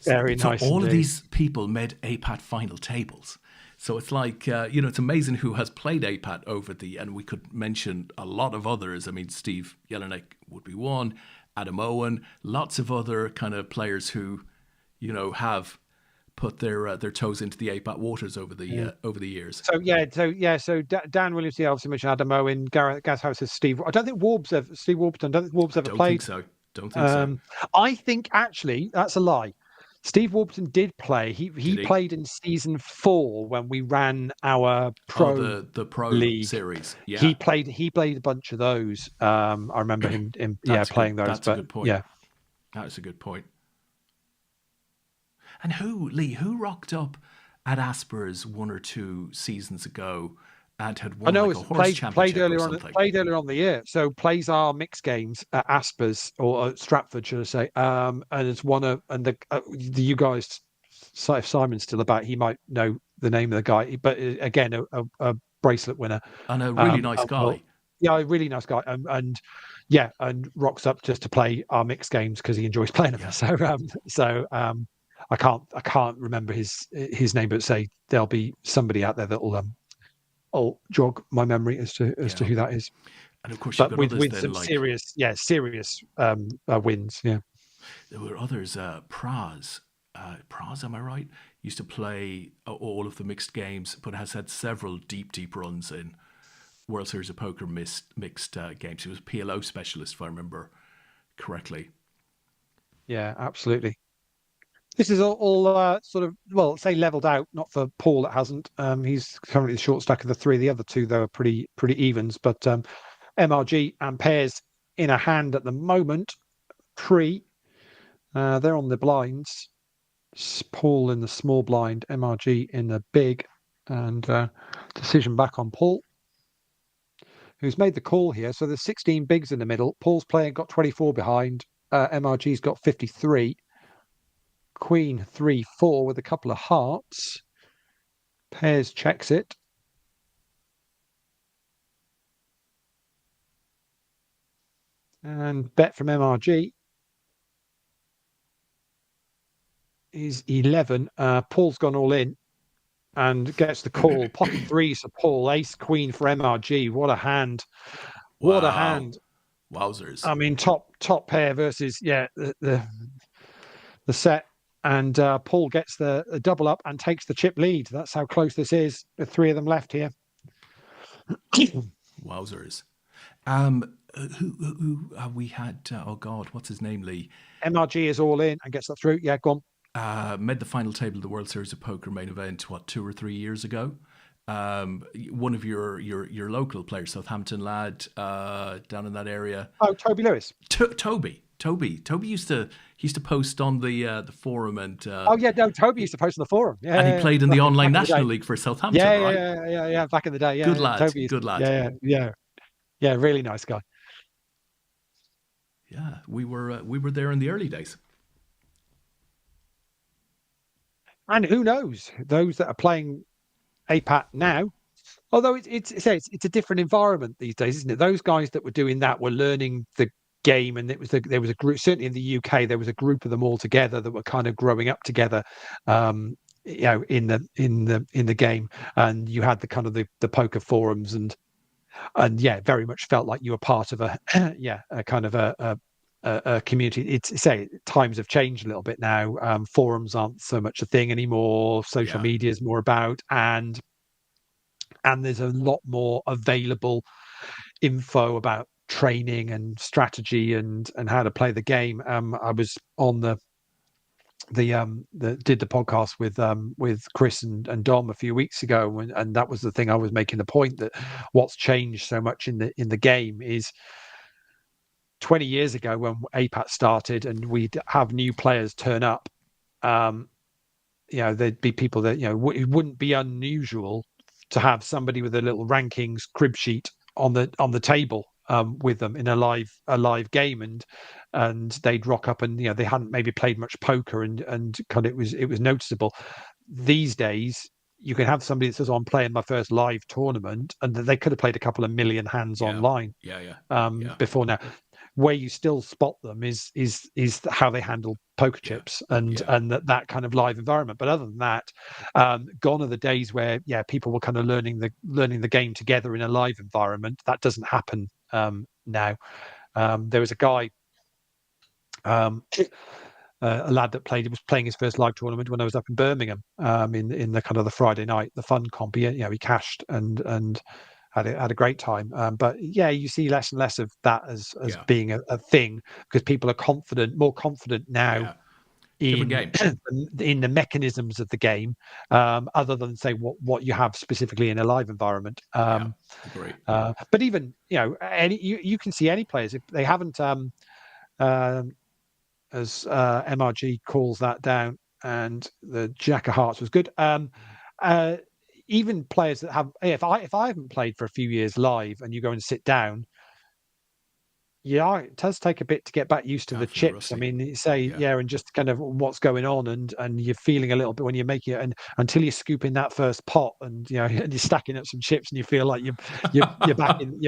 Very nice. All indeed. of these people made APAT final tables. So it's like, it's amazing who has played APAT over and we could mention a lot of others. I mean, Steve Jelinek would be one, Adam Owen, lots of other kind of players who, have put their toes into the APAT waters over the years. So Dan Williams, obviously mentioned Adam Owen, Gareth House says Steve. I don't think Steve Warburton. Don't think Warb's ever played. Don't think so. I think actually that's a lie. Steve Warburton did play. He played in season 4 when we ran our pro the pro league series. Yeah, he played a bunch of those. I remember him playing those. That's a good point. Yeah, that's a good point. And who rocked up at Aspers 1 or 2 seasons ago and had won a horse championship or something? Played earlier on the year. So plays our mixed games at Aspers or at Stratford, should I say? And it's you guys. So if Simon's still about, he might know the name of the guy. But again, a bracelet winner and a really nice guy. A really nice guy, and rocks up just to play our mixed games because he enjoys playing them. So I can't remember his name, but say there'll be somebody out there that will jog my memory as to who that is. And of course, you've got others with then, some like serious wins. Yeah, there were others. Praz, am I right? Used to play all of the mixed games, but has had several deep runs in World Series of Poker mixed games. He was a PLO specialist, if I remember correctly. Yeah, absolutely. This is all sort of, say leveled out, not for Paul that hasn't. He's currently the short stack of the 3. The other 2, though, are pretty evens. But MRG and Pairs in a hand at the moment. They're on the blinds. Paul in the small blind, MRG in the big. And decision back on Paul, who's made the call here. So there's 16 bigs in the middle. Paul's playing got 24 behind. MRG's got 53. Queen 3-4 with a couple of hearts. Pairs checks it. And bet from MRG is 11. Paul's gone all in and gets the call. Pocket 3s for Paul. Ace Queen for MRG. What a hand! What a hand! Wowzers! I mean, top pair versus the set. And Paul gets the double up and takes the chip lead. That's how close this is. The 3 of them left here. Wowzers. Who we had? Oh God, what's his name? Lee MRG is all in and gets that through. Yeah, go on. made the final table of the World Series of Poker main event. What, 2 or 3 years ago? One of your local players, Southampton lad, down in that area. Oh, Toby Lewis. Toby used to post on the forum Oh yeah, no, Toby used to post on the forum. Yeah, and he yeah, yeah. played in the online Back in the National day. League for Southampton, Yeah, yeah, right? yeah, yeah, yeah. Back in the day. Yeah, Good yeah. lad, Toby. good lad. Yeah, yeah, yeah. Really nice guy. Yeah, we were there in the early days. And who knows? Those that are playing APAT now, although it's a different environment these days, isn't it? Those guys that were doing that were learning the game, and there was a group. Certainly in the UK, there was a group of them all together that were kind of growing up together. In the game, and you had the kind of the poker forums, and yeah, very much felt like you were part of a a kind of a community. It's say times have changed a little bit now. Forums aren't so much a thing anymore. Social Yeah, media is more about, and there's a lot more available info about training and strategy and how to play the game. I was on the did the podcast with Chris and Dom a few weeks ago, and that was the thing I was making the point that what's changed so much in the game is 20 years ago when APAT started and we'd have new players turn up. There'd be people that it wouldn't be unusual to have somebody with a little rankings crib sheet on the table with them in a live game, and they'd rock up, and they hadn't maybe played much poker, and kind of it was noticeable. These days you can have somebody that says, I'm playing my first live tournament, and they could have played a couple of million hands yeah, online yeah. before now. Where you still spot them is how they handle poker Yeah, chips and yeah, that kind of live environment. But other than that, gone are the days where people were kind of learning the game together in a live environment. That doesn't happen now. There was a guy, a lad that was playing his first live tournament when I was up in Birmingham, in the kind of the Friday night, the fun comp. He cashed and had a great time. But yeah, you see less and less of that as yeah, being a thing, because people are more confident now yeah. Different in game. in the mechanisms of the game, other than say what you have specifically in a live environment. Yeah, agree. But even you can see any players if they haven't as MRG calls that down, and the Jack of Hearts was good. Uh, Even players that have, if I haven't played for a few years live, and you go and sit down, yeah, it does take a bit to get back used to Yeah, I the feel chips. I rusty. mean, say Yeah. and just kind of what's going on, and you're feeling a little bit when you make it, and until you scoop in that first pot, and and you're stacking up some chips, and you feel like you're back in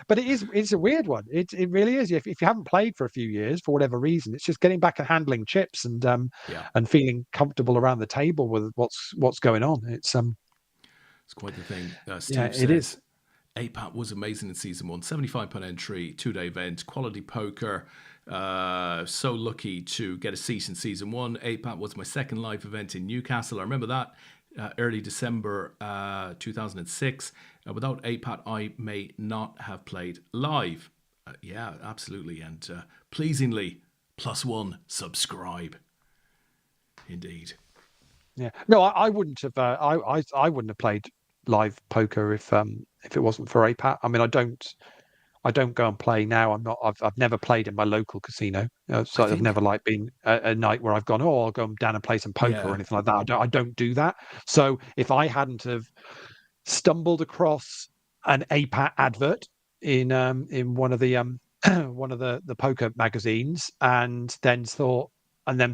But it's a weird one. It really is. If you haven't played for a few years for whatever reason, it's just getting back and handling chips Yeah, and feeling comfortable around the table with what's going on. it's quite the thing. Yeah, Steve it is. says APAT was amazing in season one. £75 entry, 2-day event, quality poker. So lucky to get a seat in season one. APAT was my second live event in Newcastle. I remember that early December 2006. Without APAT, I may not have played live. Yeah, absolutely. And pleasingly, +1 subscribe. Indeed. Yeah. No, I wouldn't have. I wouldn't have played live poker if it wasn't for APAT. I mean, I don't go and play now. I've never played in my local casino. I So I've think, never like been a night where I've gone, oh, I'll go down and play some poker or yeah, anything like that. I don't do that. So if I hadn't have stumbled across an APAT advert in one of the one of the poker magazines, and then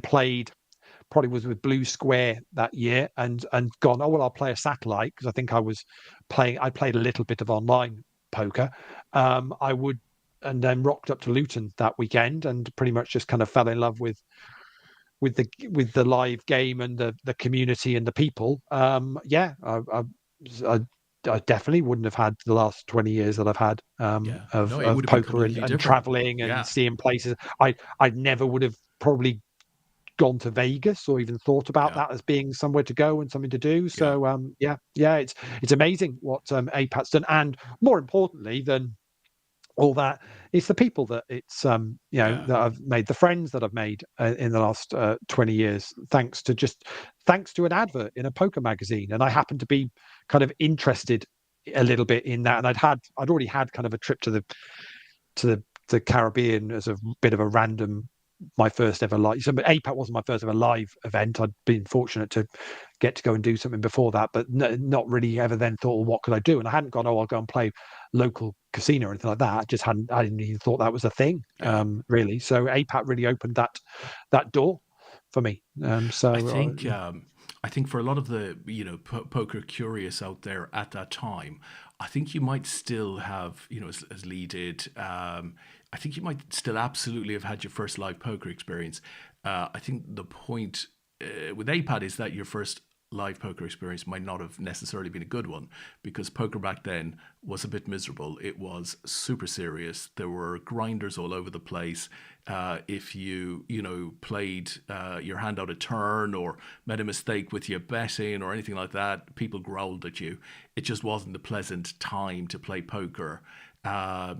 played, probably was with Blue Square that year, and gone, oh well, I'll play a satellite, because I think I played a little bit of online poker. I would, and then rocked up to Luton that weekend and pretty much just kind of fell in love with the live game and the community and the people. I, I definitely wouldn't have had the last 20 years that I've had yeah. No, it of would have been poker and completely different. traveling and Yeah, seeing places. I never would have probably gone to Vegas or even thought about Yeah. that as being somewhere to go and something to do. Yeah. So it's amazing what APAT's done, and more importantly than all that, it's the people that it's Yeah. that I've made, the friends that I've made in the last 20 years, thanks to an advert in a poker magazine. And I happened to be kind of interested a little bit in that, and I'd already had kind of a trip to the Caribbean as a bit of a random, my first ever live. So APAT wasn't my first ever live event. I'd been fortunate to get to go and do something before that, but not really ever then thought, well, what could I do? And I hadn't gone, oh, I'll go and play local casino or anything like that. I didn't even thought that was a thing, Yeah. really. So APAT really opened that door for me. I So think I think for a lot of the poker curious out there at that time, I think you might still have as Lee did. I think you might still absolutely have had your first live poker experience. I think the point with APAD is that your first live poker experience might not have necessarily been a good one because poker back then was a bit miserable. It was super serious. There were grinders all over the place. If you played your hand out a turn or made a mistake with your betting or anything like that, people growled at you. It just wasn't a pleasant time to play poker.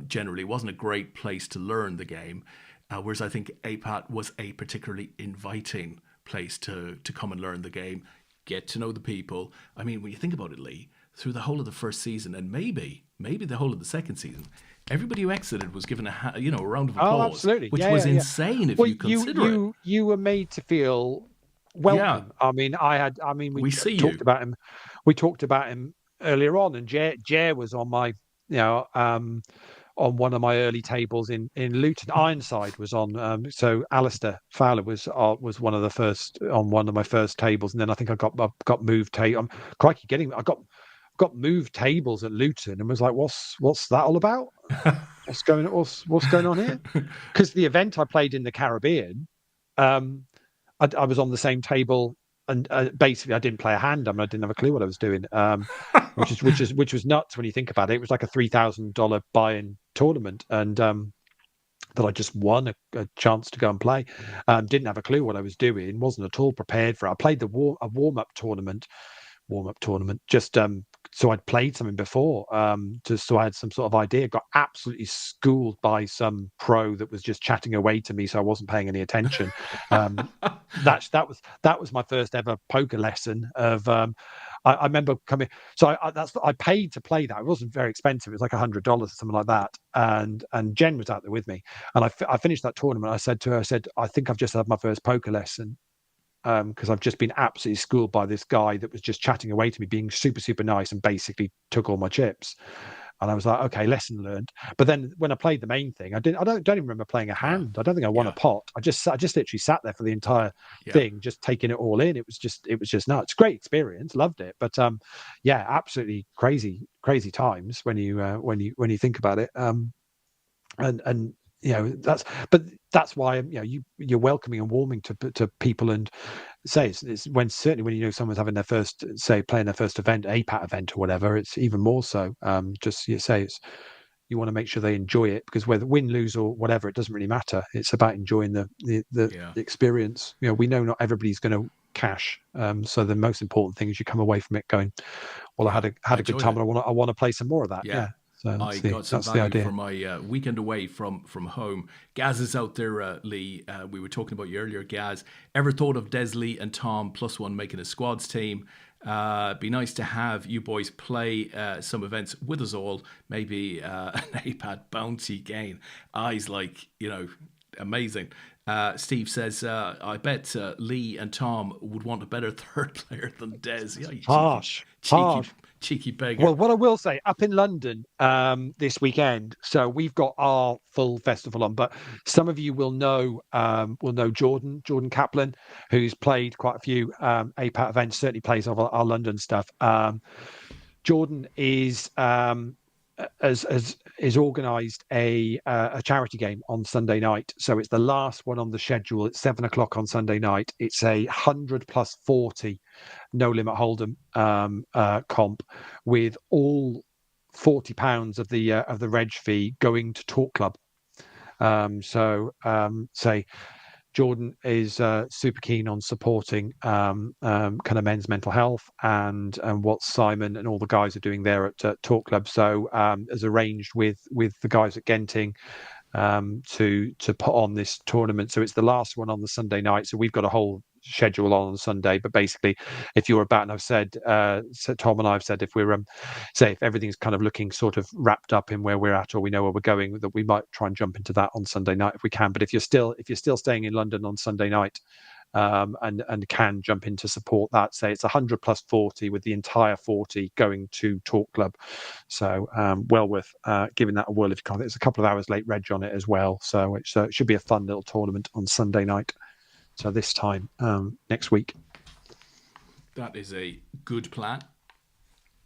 Generally, it wasn't a great place to learn the game. Whereas I think APAT was a particularly inviting place to come and learn the game, get to know the people. I mean, when you think about it, Lee, through the whole of the first season and maybe the whole of the second season, everybody who exited was given a round of oh, applause, absolutely, which yeah, was yeah, yeah. insane if Well, you consider it. you were made to feel Yeah, welcome. I mean, we we see talked you. about him. We talked about him earlier on, and Jer was on my, on one of my early tables in Luton. Ironside was on. So Alistair Fowler was one of the first on one of my first tables, and then I think I got moved. I'm crikey getting. I got moved tables at Luton, and was like, what's that all about? What's going on here? Because the event I played in the Caribbean, um, I was on the same table, and basically I didn't play a hand. I mean, I didn't have a clue what I was doing, which was nuts when you think about it. It was like a $3,000 buy-in tournament, and that I just won a chance to go and play. Didn't have a clue what I was doing. Wasn't at all prepared for it. I played a warm-up tournament just so I'd played something before, just so I had some sort of idea. Got absolutely schooled by some pro that was just chatting away to me, so I wasn't paying any attention. That was my first ever poker lesson of I remember coming, so I paid to play that. It wasn't very expensive. It was like $100 or something like that. And Jen was out there with me, and I finished that tournament. I said to her, I think I've just had my first poker lesson, because I've just been absolutely schooled by this guy that was just chatting away to me, being super, super nice, and basically took all my chips. And I was like, okay, lesson learned. But then when I played the main thing, I don't even remember playing a Yeah, hand. I don't think I won a yeah, pot. I just literally sat there for the entire yeah. thing, just taking it all in. It was just nuts. Great experience, loved it. But yeah, absolutely crazy, crazy times when you think about it. And that's why you're welcoming and warming to people, and say it's when, certainly when someone's having their first, say, playing their first event, APAT event or whatever, it's even more so. Just you say it's you want to make sure they enjoy it, because whether win, lose, or whatever, it doesn't really matter. It's about enjoying the Yeah, experience. We know not everybody's going to cash, so the most important thing is you come away from it going, well, I yeah. I had a good enjoyed time, it. and I want to play some more of that. Yeah. Yeah, so I got some that's the value idea. for my weekend away from home. Gaz is out there, Lee. We were talking about you earlier, Gaz. Ever thought of Des, Lee, and Tom plus one making a squads team? Be nice to have you boys play some events with us all. Maybe an APAT bounty gain. Eyes like, amazing. Steve says, I bet Lee and Tom would want a better third player than Des. Yeah, you Harsh, cheeky, harsh. cheeky beggar. Well, what I will say, up in London this weekend, so we've got our full festival on, but some of you will know Jordan Kaplan, who's played quite a few APAT events, certainly plays our London stuff. Jordan is organised a charity game on Sunday night, so it's the last one on the schedule. It's 7 o'clock on Sunday night. It's a 100+40 no limit hold'em comp, with all £40 of the reg fee going to Talk Club. So say Jordan is super keen on supporting kind of men's mental health and what Simon and all the guys are doing there at Talk Club. So as arranged with the guys at Genting to put on this tournament. So it's the last one on the Sunday night. So we've got a whole schedule on Sunday. But basically, if you're about, and I've said, so Tom and I have said, if we're say if everything's kind of looking sort of wrapped up in where we're at or we know where we're going, that we might try and jump into that on Sunday night if we can. But if you're still staying in London on Sunday night, and can jump in to support that. Say it's 100 plus 40 with the entire 40 going to Talk Club. So well worth giving that a whirl if you can't. There's a couple of hours late reg on it as well. So it should be a fun little tournament on Sunday night. So this time next week. That is a good plan.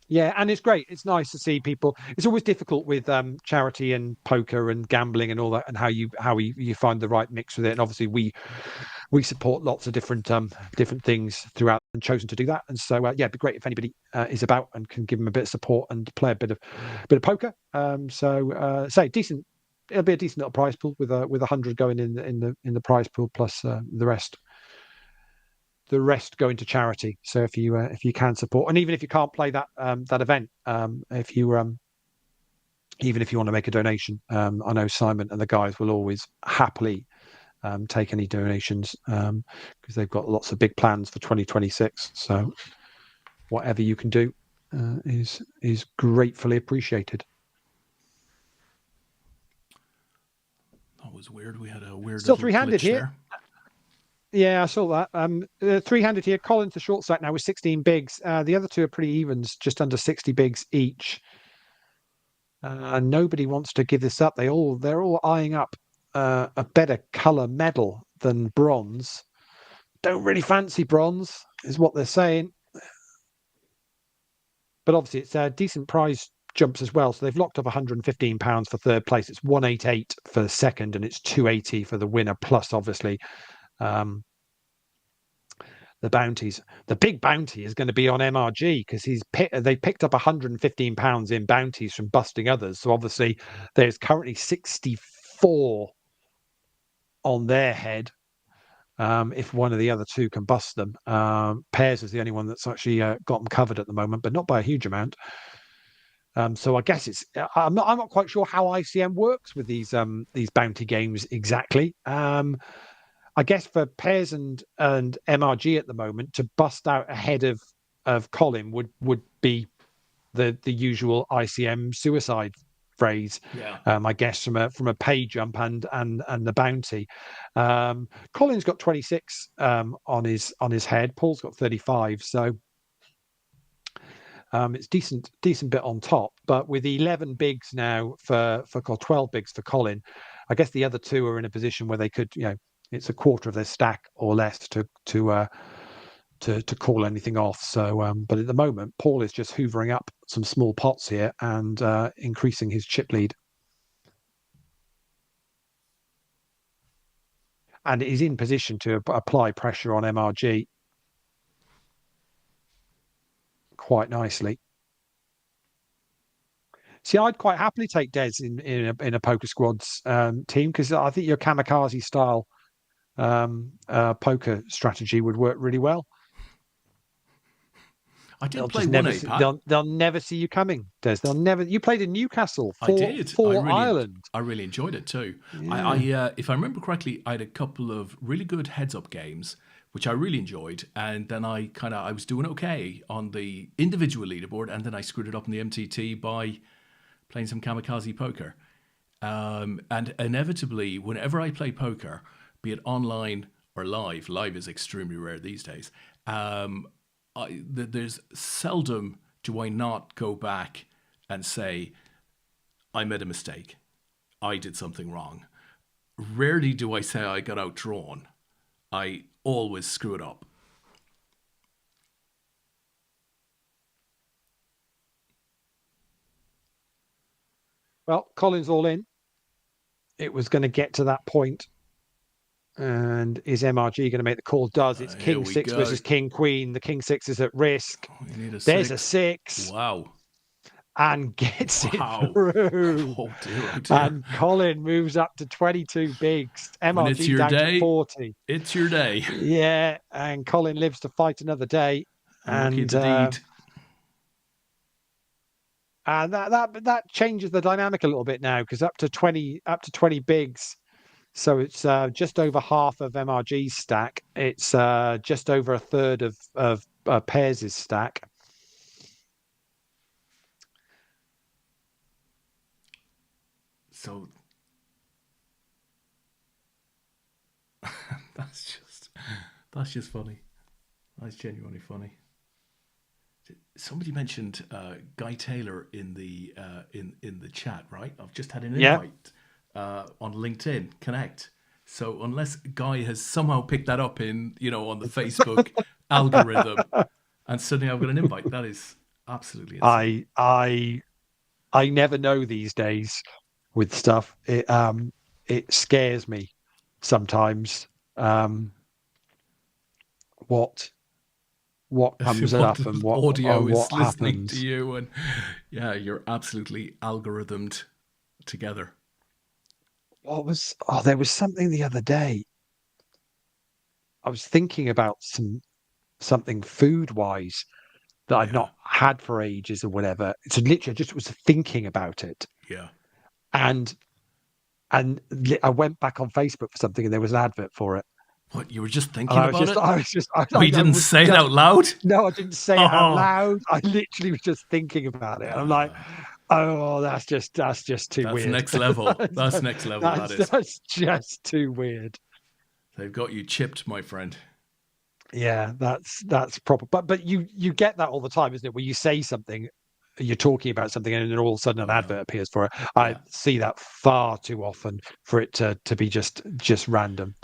Yeah, and it's great. It's nice to see people. It's always difficult with charity and poker and gambling and all that, and how you find the right mix with it. And obviously, we support lots of different things throughout, and chosen to do that. And so, it'd be great if anybody is about and can give them a bit of support and play a bit of poker. Say decent. It'll be a decent little prize pool with 100 going in the prize pool plus the rest. The rest go into charity. So if you can support, and even if you can't play that event, even if you want to make a donation, I know Simon and the guys will always happily take any donations because they've got lots of big plans for 2026. So whatever you can do is gratefully appreciated. That was weird. We had a weird still three-handed here. There. Yeah, I saw that. Three-handed here. Colin's the short side now with 16 bigs. The other two are pretty evens, just under 60 bigs each. Nobody wants to give this up. They're all eyeing up a better colour medal than bronze. Don't really fancy bronze, is what they're saying. But obviously, it's a decent prize jumps as well. So they've locked up £115 for third place. It's 188 for second, and it's 280 for the winner. Plus, obviously, the bounties. The big bounty is going to be on MRG because they picked up £115 in bounties from busting others. So obviously, there's currently 64 on their head. If one of the other two can bust them, Pears is the only one that's actually got them covered at the moment, but not by a huge amount. So I guess I'm not quite sure how ICM works with these bounty games exactly. I guess for Pears and MRG at the moment, to bust out ahead of Colin would be the usual ICM suicide phrase. Yeah. I guess from a pay jump and the bounty. Colin's got 26 on his head. Paul's got 35. So it's decent bit on top. But with 11 bigs now for 12 bigs for Colin, I guess the other two are in a position where they could, it's a quarter of their stack or less to call anything off. So, but at the moment, Paul is just hoovering up some small pots here and increasing his chip lead. And is in position to apply pressure on MRG quite nicely. See, I'd quite happily take Des in a poker squads team because I think your kamikaze style poker strategy would work really well. I did play one APAT. They'll never see you coming, Des. They'll never. You played in Newcastle for Ireland. I really enjoyed it too. Yeah. If I remember correctly, I had a couple of really good heads-up games, which I really enjoyed, and then I was doing okay on the individual leaderboard, and then I screwed it up in the MTT by playing some kamikaze poker. And inevitably, whenever I play poker, be it online or live is extremely rare these days. There's seldom do I not go back and say, I made a mistake. I did something wrong. Rarely do I say I got outdrawn. I always screw it up. Well, Colin's all in. It was going to get to that point. And is MRG going to make the call? Does. It's King 6 versus King Queen. The King 6 is at risk. There's a 6. Wow. and gets it Wow. through. Oh dear, oh dear. And Colin moves up to 22 bigs. When it's MRG your down to day, 40. it's your day. Yeah, and Colin lives to fight another day. Unlucky And indeed. that changes the dynamic a little bit now, because up to 20 bigs. So it's just over half of MRG's stack. It's just over a third of Pairs' stack. So that's just funny. That's genuinely funny. Somebody mentioned Guy Taylor in the in the chat, right? I've just had an Yeah. invite on LinkedIn Connect. So unless Guy has somehow picked that up in on the Facebook algorithm, and suddenly I've got an invite, that is absolutely insane. I never know these days with stuff. It scares me sometimes. What comes What up and what audio what is listening to happens. you, and yeah, you're absolutely algorithmed together. There was something the other day. I was thinking about something food wise that I'd Yeah, not had for ages or whatever. So literally, I just was thinking about it, yeah. and I went back on Facebook for something, and there was an advert for it, What, you were just and thinking about it? We I didn't was say it just out loud. no, I didn't say it out Oh, loud. I literally was just thinking about it, and I'm like, oh, that's just too that's weird. next level. that's, That's next level. That is. that's just too weird. They've got you chipped, my friend. Yeah, that's proper. But you get that all the time, isn't it? Where you say something, you're talking about something, and then all of a sudden an Oh yeah, advert appears for it. I yeah. see that far too often for it to be just random.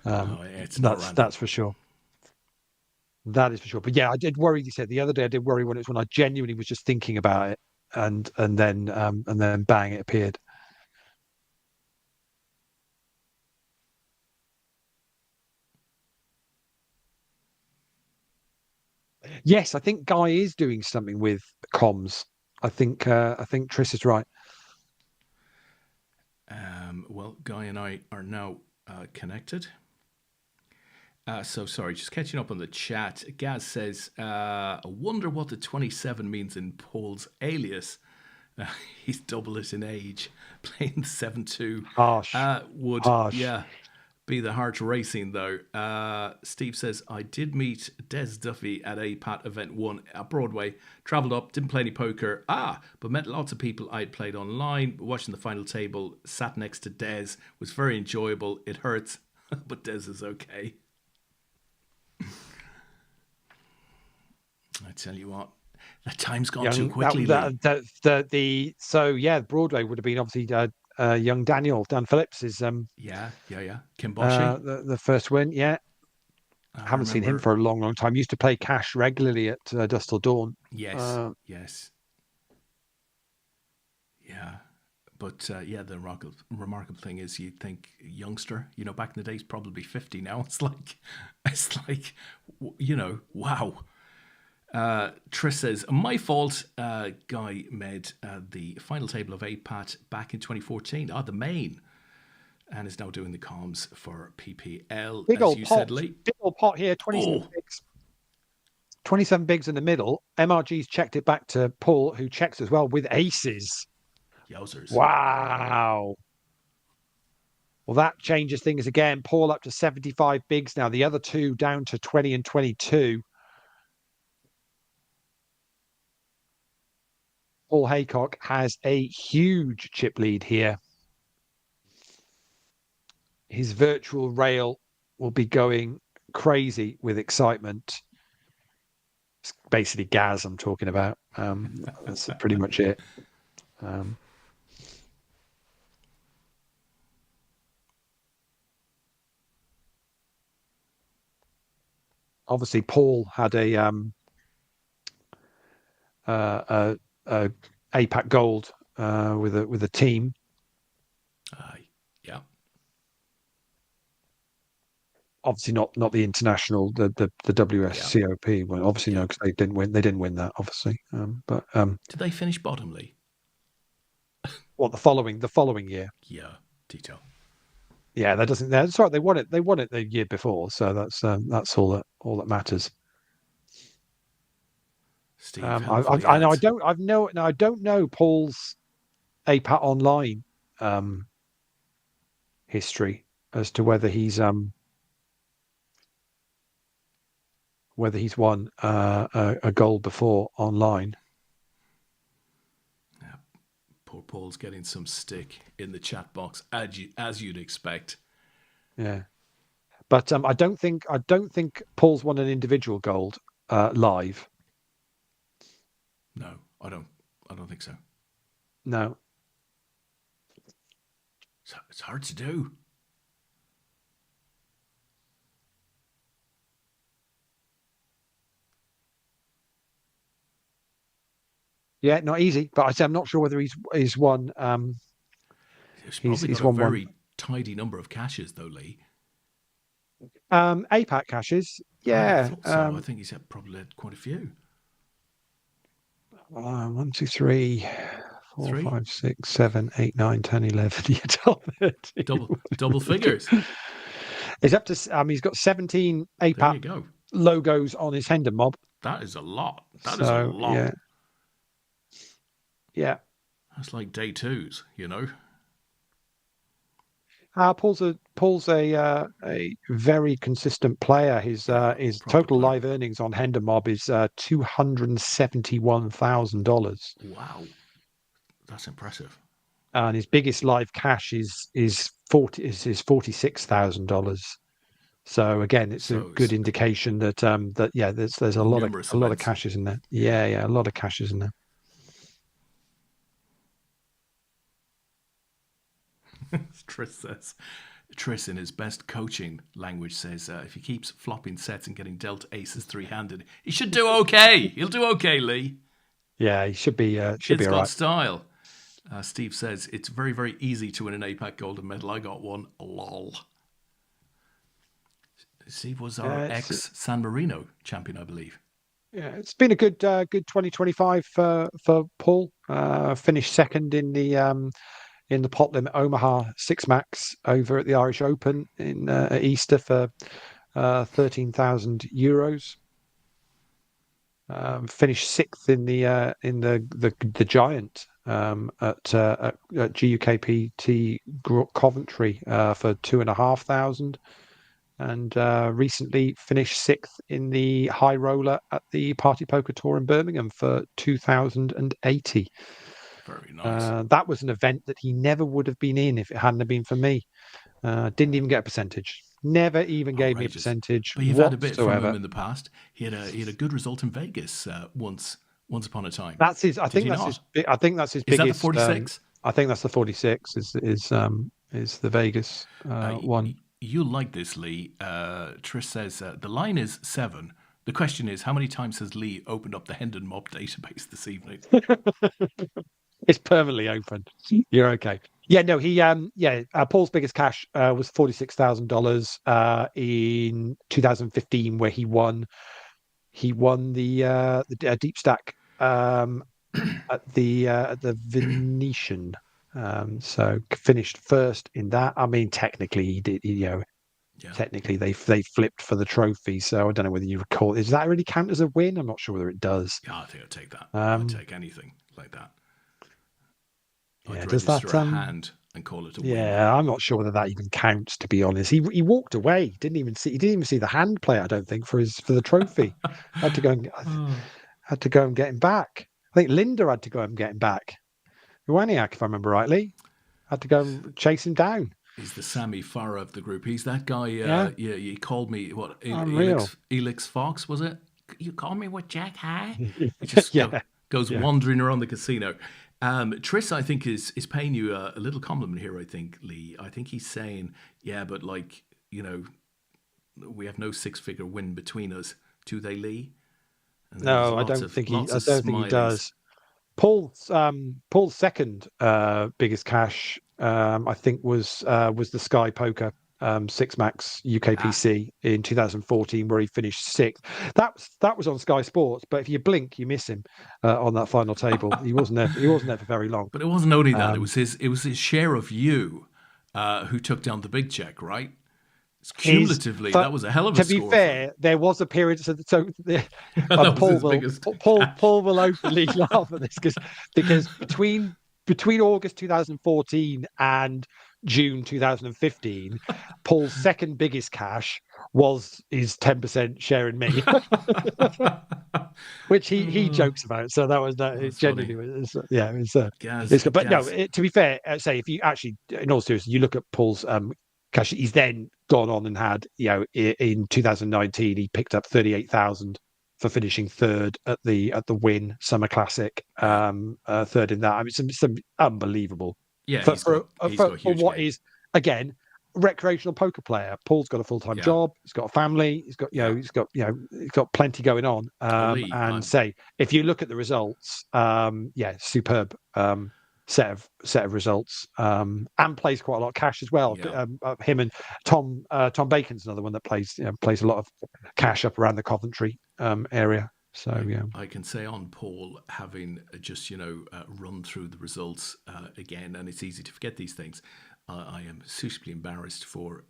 No, it's not random. That's for sure. That is for sure. But yeah, I did worry. You said the other day, I did worry when it was when I genuinely was just thinking about it, and then bang, it appeared. Yes, I think Guy is doing something with comms. I think Triss is right. Well, Guy and I are now connected. So sorry, just catching up on the chat. Gaz says, "I wonder what the 27 means in Paul's alias. Uh, he's double it in age. Playing 7-2 Harsh, would, harsh. yeah, be the heart racing though." Steve says, "I did meet Des Duffy at APAT event 1 at Broadway. Travelled up, didn't play any poker. But met lots of people I'd played online. Watching the final table, sat next to Des. Was very enjoyable. It hurts, but Des is okay." I tell you what, that time's gone too Young quickly, Lee. so yeah, Broadway would have been obviously young Dan Phillips is Yeah, yeah, yeah. Kimboshi. the first win. Yeah, I haven't seen him remember. for a long time. Used to play cash regularly at Dusk Till Dawn. Yes, Uh, yes, yeah. But yeah, the remarkable thing is, you think youngster, back in the day, he's probably 50 now. It's like, wow. Triss says, "My fault. Guy made the final table of APAT back in 2014. The main, and is now doing the comms for PPL, big as old you pot, said, Lee." big old pot here. Oh, 27 bigs in the middle. MRG's checked it back to Paul, who checks as well with aces. yowzers. Wow. Well, that changes things again. Paul up to 75 bigs now. The other two down to 20 and 22. Paul Haycock has a huge chip lead here. His virtual rail will be going crazy with excitement. It's basically Gaz I'm talking about. That's pretty much it. Um, Obviously, Paul had a APAC Gold with a team. Yeah. obviously not the international, the Yeah. WSCOP. Well, obviously Yeah. no, because they didn't win. They didn't win that, obviously. But Did they finish bottomly? what the following year? Yeah. Detail. Yeah, that doesn't. That's right. They won it. They won it the year before, so that's all that matters. Steve, I've helpfully I know I adds. don't I've no now I don't know Paul's APAT online um history as to whether he's won a gold before online. Yeah, poor Paul's getting some stick in the chat box, as you'd expect. Yeah, but I don't think Paul's won an individual gold live. No, I don't. I don't think so. No. It's hard to do. Yeah, not easy. But I say I'm not sure whether he's won. He's He's probably he's got a won one. very tidy number of caches, though, Lee. APAT caches. I'd have Yeah. thought so. I think he's probably had quite a few. 1, 2, 3, 4, Three, 5, 6, 7, 8, 9, 10, 11. Yeah, 12, 13. double figures. It's up to. He's got 17 There APAT you go. logos on his Hendon mob. That is a lot. That is a So lot. yeah, yeah. That's like day twos, you know. Paul's a very consistent player. His Yeah, his proper total player. live earnings on Hendon mob is $271,000, Wow, that's impressive. and his biggest live cash is $46,000. So again, it's a So good it's indication that yeah, there's a lot of numerous a lot of events. caches in there. Yeah, a lot of caches in there. Tris says. Tris, in his best coaching language, says if he keeps flopping sets and getting dealt aces three-handed, he should do okay. He'll do okay, Lee. Yeah, he should be Kid's all got right. style. Steve says it's very, very easy to win an APAC Golden Medal. I got one. Lol. Steve was our Yeah, ex San Marino champion, I believe. it's been a good 2025 for Paul. Finished second in the pot limit Omaha Six Max over at the Irish Open at Easter for €13,000. Finished sixth in the Giant at GUKPT Coventry for 2,500, and recently finished sixth in the High Roller at the Party Poker Tour in Birmingham for 2,080. Very nice. That was an event that he never would have been in if it hadn't have been for me. Didn't even get a percentage. Never even gave me a Outrageous. percentage But you've had a bit from him whatsoever. in the past. He had a good result in Vegas once upon a time. That's his. I Did think he that's his. not? I think that's his Is that the biggest. 46? I think that's the 46. Is the Vegas one. You'll like this, Lee. Trish says the line is 7. The question is, how many times has Lee opened up the Hendon Mob database this evening? It's permanently open. You're okay. Yeah, no, Paul's biggest cash was $46,000 in 2015, where he won the deep stack at the Venetian. So finished first in that. I mean, technically he did. Yeah. Technically they flipped for the trophy. So I don't know whether you recall. Does that really count as a win? I'm not sure whether it does. Yeah, I think I'd take that. I'd Um, take anything like that. yeah, I'd does that? register a hand and call it a win. Yeah, I'm not sure whether that even counts. To be honest, he walked away. He didn't even see the hand play. I don't think for the trophy. Had to go and had to go and get him back. I think Linda had to go and get him back. Iwaniak, if I remember rightly, had to go and chase him down. He's the Sammy Farah of the group. He's that guy. Yeah, Yeah, he called me what? unreal. Elix Fox was it? You call me what, Jack? Hi. He just Yeah, goes yeah. wandering around the casino. Tris, I think, is paying you a little compliment here. I think, Lee. I think he's saying, yeah, but like we have no six-figure win between us. Do they, Lee? And then there's No, I don't think he. lots I of don't think he smileys. does. Paul's second biggest cash, I think, was the Sky Poker Six Max UKPC in 2014, where he finished sixth. That was on Sky Sports, but if you blink, you miss him on that final table. He wasn't there. He wasn't there for very long. But it wasn't only that; Um, it was his share of you who took down the big check, right? his Cumulatively, that was a hell of a To be score for him. fair, there was a period. That was Paul his will biggest Paul will openly laugh at this because between August 2014 and June 2015, Paul's second biggest cash was his 10% share in me, which he Oh, jokes about. So that was that. It that's funny. genuinely was, yeah, Gaz, it's good. But no, Gaz, to be fair, say if you actually, in all seriousness, you look at Paul's cash, he's then gone on and had, in 2019, he picked up 38,000 for finishing third at the Win Summer Classic, yeah, third in that. I mean, some unbelievable yeah, he's for got a huge what game. is, again, recreational poker player. Paul's got a full-time Yeah, job. He's got a family. yeah. He's got plenty going on. Well, Lee, And say if you look at the results, superb. Set of results, and plays quite a lot of cash as well. yeah. Him and Tom Bacon's another one that plays a lot of cash up around the Coventry area. So yeah. I can say on Paul, having just run through the results again, and it's easy to forget these things. I am suitably embarrassed for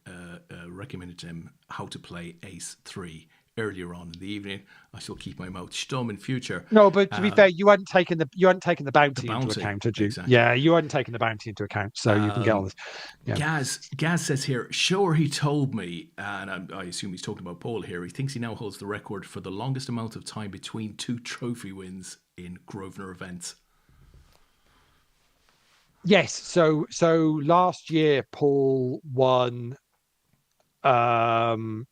recommending him how to play Ace 3 earlier on in the evening. I shall keep my mouth stum in future. No, but to be fair, you hadn't taken the The bounty into bounty, account, had you? exactly. Yeah, you hadn't taken the bounty into account, so you can get on this. Yeah. Gaz says here, sure, he told me, and I assume he's talking about Paul here, he thinks he now holds the record for the longest amount of time between two trophy wins in Grosvenor events. Yes. So last year, Paul won. Um,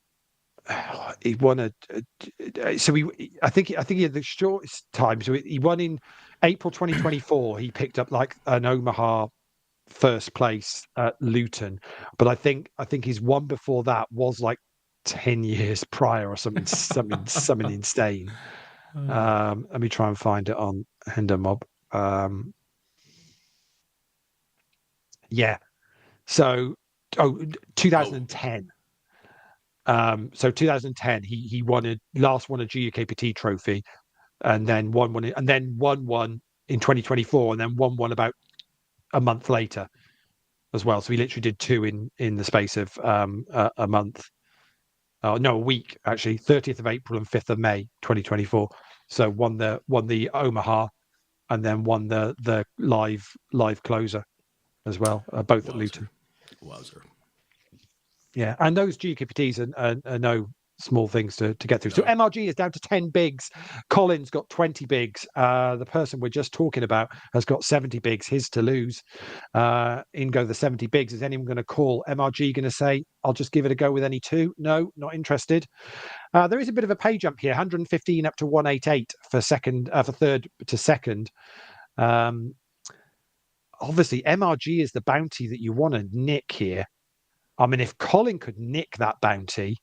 he won I think he had the shortest time. So he won in April 2024. He picked up like an Omaha first place at Luton, but I think his one before that was like 10 years prior or something insane. Let me try and find it on Hender Mob. Yeah. So, 2010. So 2010, he won a GUKPT trophy, and then won one, and then won one in 2024, and then won one about a month later as well. So he literally did two in the space of a month. No, a week actually. 30th of April and 5th of May 2024. So won the Omaha, and then won the live closer as well, both at Wowzer. Luton. Wowzer. Yeah, and those GKPTs are no small things to get through. No. So MRG is down to 10 bigs. Colin's got 20 bigs. The person we're just talking about has got 70 bigs. His to lose. In go the 70 bigs. Is anyone going to call? MRG going to say, I'll just give it a go with any two? No, not interested. There is a bit of a pay jump here, 115 up to 188 for third to second. Obviously, MRG is the bounty that you want to nick here. I mean, if Colin could nick that bounty,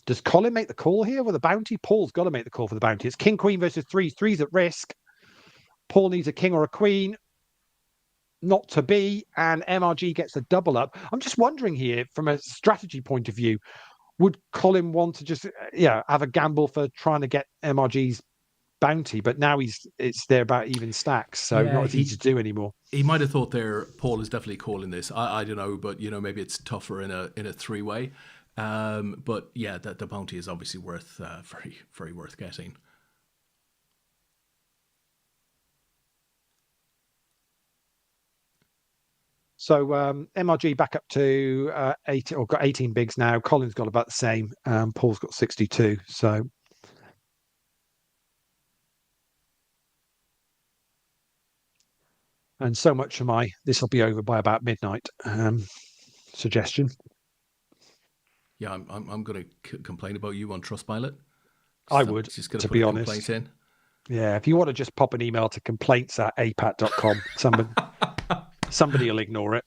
does Colin make the call here with a bounty? Paul's got to make the call for the bounty. It's king, queen versus threes. Threes at risk. Paul needs a king or a queen. Not to be. And MRG gets a double up. I'm just wondering here, from a strategy point of view, would Colin want to just have a gamble for trying to get MRG's bounty? But now they're about even stacks, so not as easy to do anymore. He might have thought there Paul is definitely calling this. I don't know, but maybe it's tougher in a three-way. But yeah, the bounty is obviously worth very, very worth getting. So MRG back up to 18, or got 18 bigs now. Colin's got about the same. Paul's got 62. So and so much for this will be over by about midnight suggestion. Yeah, I'm going to complain about you on Trustpilot. I would, just going to put be a honest. complaint in. Yeah, if you want to just pop an email to complaints@apat.com, somebody will ignore it.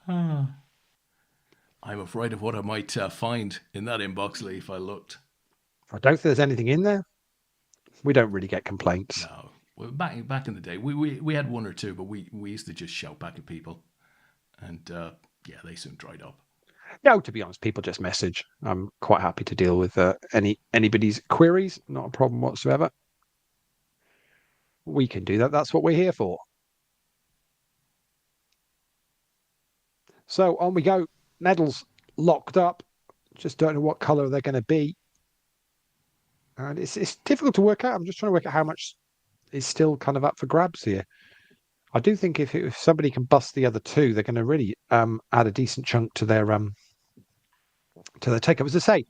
I'm afraid of what I might find in that inbox, Lee, if I looked. I don't think there's anything in there. We don't really get complaints. No. Well, back in the day, we had one or two, but we used to just shout back at people. And Yeah, they soon dried up. No, to be honest, people just message. I'm quite happy to deal with anybody's queries. Not a problem whatsoever. We can do that. That's what we're here for. So on we go. Medals locked up. Just don't know what colour they're going to be. And it's difficult to work out. I'm just trying to work out how much is still kind of up for grabs here. I do think if somebody can bust the other two, they're going to really add a decent chunk to their take-up. As I say,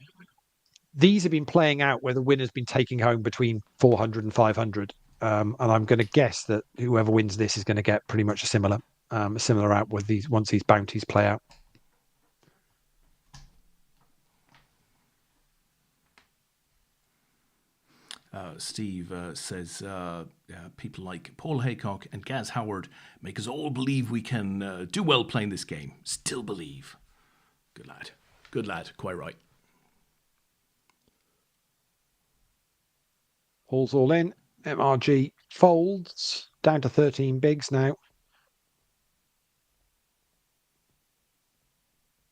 these have been playing out where the winner's been taking home between 400 and 500. And I'm going to guess that whoever wins this is going to get pretty much a similar out with these once these bounties play out. Steve says people like Paul Haycock and Gaz Howard make us all believe we can do well playing this game. Still believe. Good lad. Good lad. Quite right. All's all in. MRG folds down to 13 bigs now.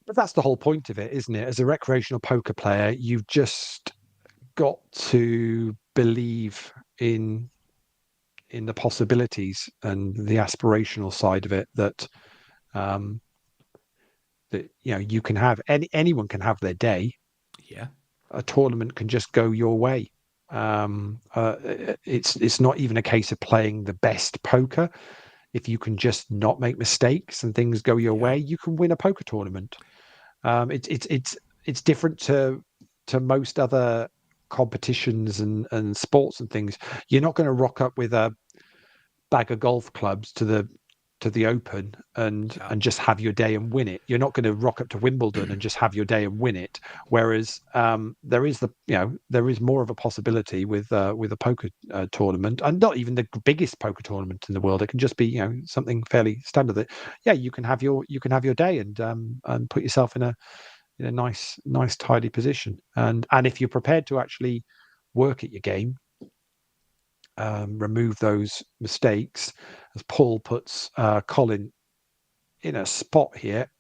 But that's the whole point of it, isn't it? As a recreational poker player, you've just got to believe in the possibilities and the aspirational side of it that that you can have anyone can have their day. Yeah. A tournament can just go your way. It's not even a case of playing the best poker. If you can just not make mistakes and things go your way, you can win a poker tournament. It's different to most other competitions and sports and things. You're not going to rock up with a bag of golf clubs to the Open and just have your day and win it. You're not going to rock up to Wimbledon and just have your day and win it. Whereas there is more of a possibility with a poker tournament, and not even the biggest poker tournament in the world. It can just be something fairly standard. That you can have your day and put yourself in a nice tidy position. And if you're prepared to actually work at your game, remove those mistakes, as Paul puts Colin in a spot here.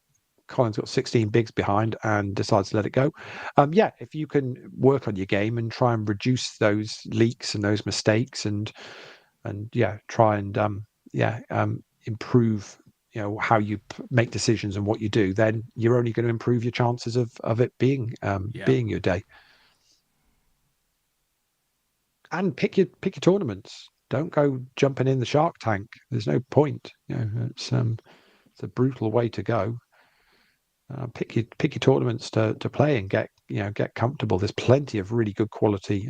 Colin's got 16 bigs behind and decides to let it go. If you can work on your game and try and reduce those leaks and those mistakes and try and improve how you make decisions and what you do, then you're only going to improve your chances of it being your day. And pick your tournaments. Don't go jumping in the Shark Tank. There's no point. It's a brutal way to go. Pick your tournaments to play and get comfortable. There's plenty of really good quality